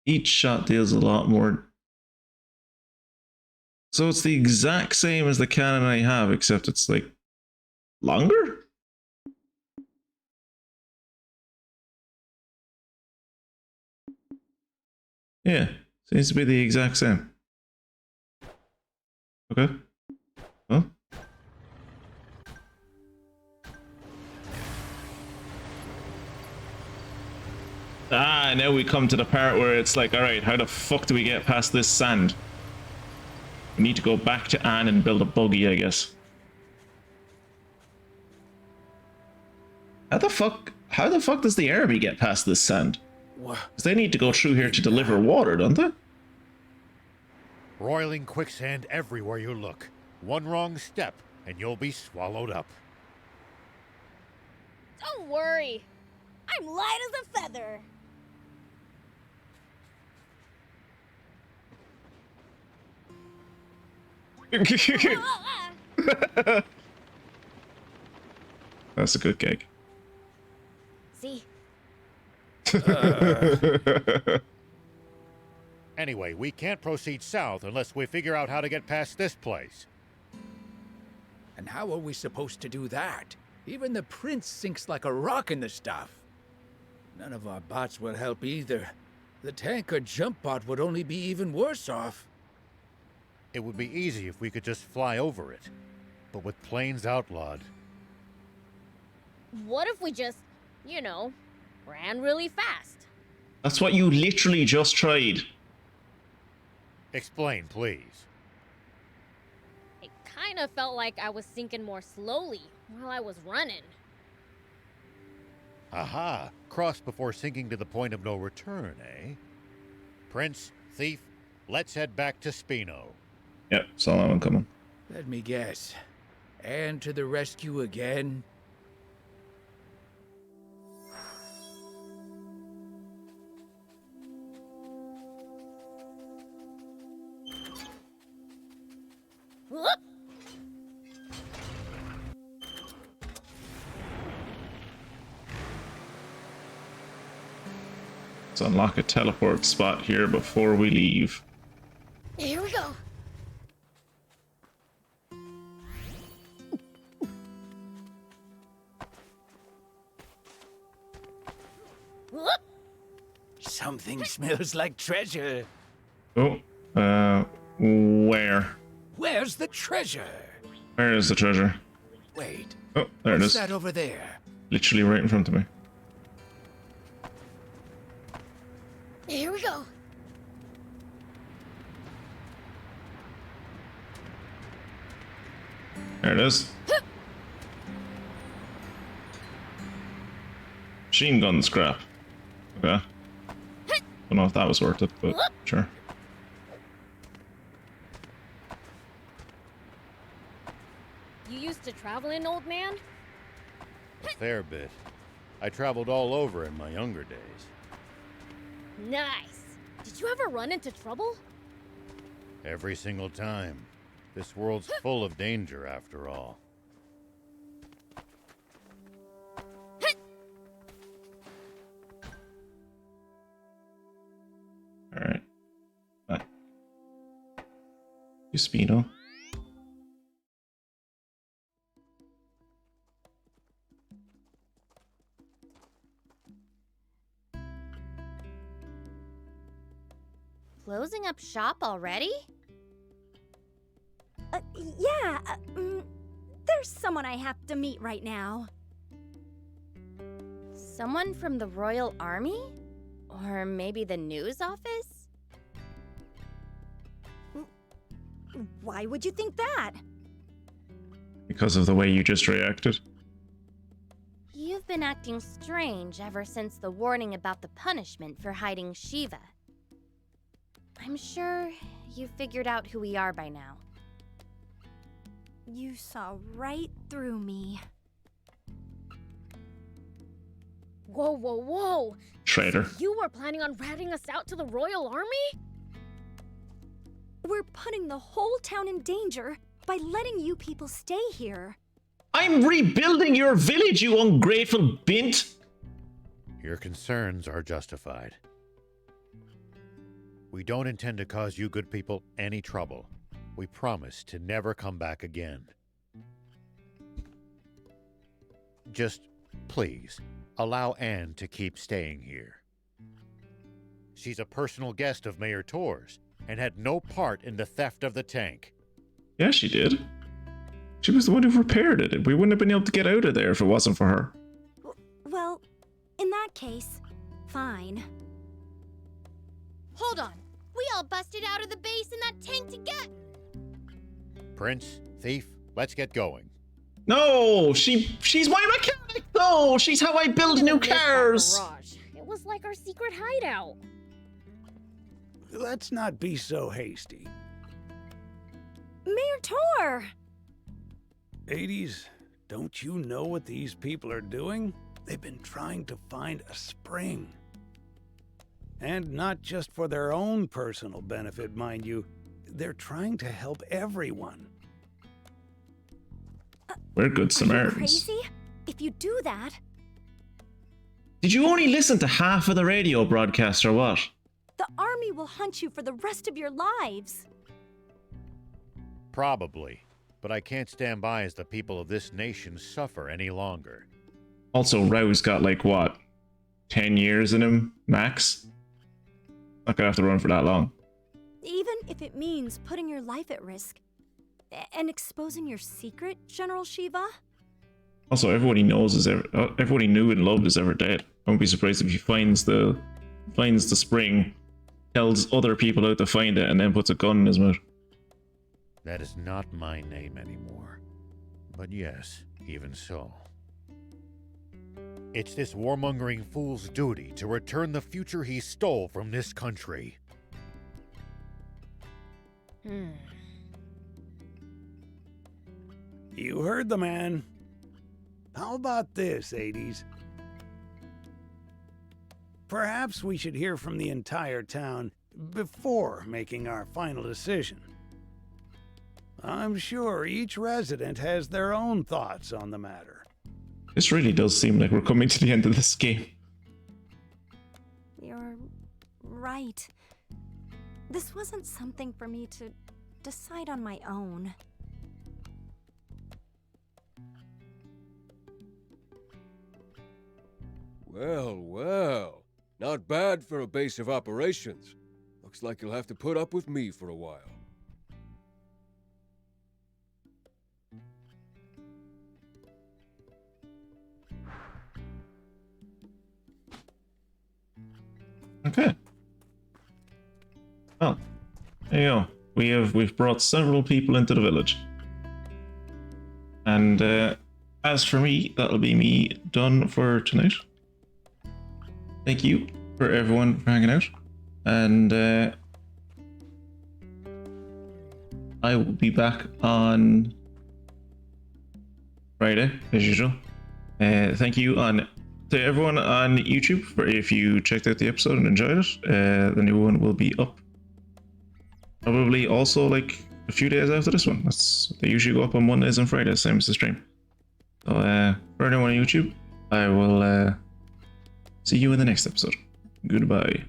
Each shot deals a lot more. So it's the exact same as the cannon I have, except it's like longer? Yeah, seems to be the exact same. Okay. Well. Ah, now we come to the part where it's like, alright, how the fuck do we get past this sand? We need to go back to Anne and build a buggy, I guess. How the fuck does the army get past this sand? Because they need to go through here to deliver water, don't they? Roiling quicksand everywhere you look. One wrong step, and you'll be swallowed up. Don't worry. I'm light as a feather. That's a good gag. See? Anyway, we can't proceed south unless we figure out how to get past this place. And how are we supposed to do that? Even the prince sinks like a rock in the stuff. None of our bots will help either. The tank or jump bot would only be even worse off. It would be easy if we could just fly over it. But with planes outlawed... What if we just, you know, ran really fast? That's what you literally just tried. Explain, please. It kind of felt like I was sinking more slowly while I was running. Aha! Cross before sinking to the point of no return, eh? Prince, thief, let's head back to Spino. Yep, saw that one coming. Let me guess. And to the rescue again? Let's unlock a teleport spot here before we leave. Here we go. Whoop. Something smells like treasure. Oh, where? Where's the treasure? Where is the treasure? Wait. Oh, there it is. What's that over there? Literally right in front of me. Here we go. There it is. Machine gun scrap. Okay. Don't know if that was worth it, but sure. You used to travel in, old man? A fair bit. I traveled all over in my younger days. Nice. Did you ever run into trouble? Every single time. This world's full of danger, after all. Alright. You speedo. Closing up shop already? Yeah, there's someone I have to meet right now. Someone from the Royal Army? Or maybe the news office? Why would you think that? Because of the way you just reacted. You've been acting strange ever since the warning about the punishment for hiding Shiva. I'm sure you figured out who we are by now. You saw right through me. Whoa, whoa, whoa! Traitor. So you were planning on ratting us out to the Royal Army? We're putting the whole town in danger by letting you people stay here. I'm rebuilding your village, you ungrateful bint! Your concerns are justified. We don't intend to cause you good people any trouble. We promise to never come back again. Just, please, allow Anne to keep staying here. She's a personal guest of Mayor Tor's and had no part in the theft of the tank. Yeah, she did. She was the one who repaired it. We wouldn't have been able to get out of there if it wasn't for her. Well, in that case, fine. Hold on. We all busted out of the base in that tank to get... Prince, Thief, let's get going. No, she's my mechanic though. She's how I build new cars. It was like our secret hideout. Let's not be so hasty. Mayor Tor! Hades, don't you know what these people are doing? They've been trying to find a spring. And not just for their own personal benefit, mind you. They're trying to help everyone. We're good Samaritans. Are you crazy? If you do that... Did you only listen to half of the radio broadcast or what? The army will hunt you for the rest of your lives. Probably. But I can't stand by as the people of this nation suffer any longer. Also, Rao's got like, what, 10 years in him, max? Not gonna have to run for that long. Even if it means putting your life at risk. And exposing your secret, General Shiva? Also, everybody knows everybody knew and loved is ever dead. I won't be surprised if he finds the spring, tells other people how to find it, and then puts a gun in his mouth. That is not my name anymore. But yes, even so. It's this warmongering fool's duty to return the future he stole from this country. You heard the man. How about this, Hades? Perhaps we should hear from the entire town before making our final decision. I'm sure each resident has their own thoughts on the matter. This really does seem like we're coming to the end of this game. You're right. This wasn't something for me to decide on my own. Well, well. Not bad for a base of operations. Looks like you'll have to put up with me for a while. Okay. Well, there you go. We've brought several people into the village. And as for me, that'll be me done for tonight. Thank you for everyone for hanging out. And I will be back on Friday, as usual. Thank you to everyone on YouTube for if you checked out the episode and enjoyed it. The new one will be up probably also like a few days after this one. They usually go up on Mondays and Fridays, same as the stream. So for anyone on YouTube, I will see you in the next episode. Goodbye.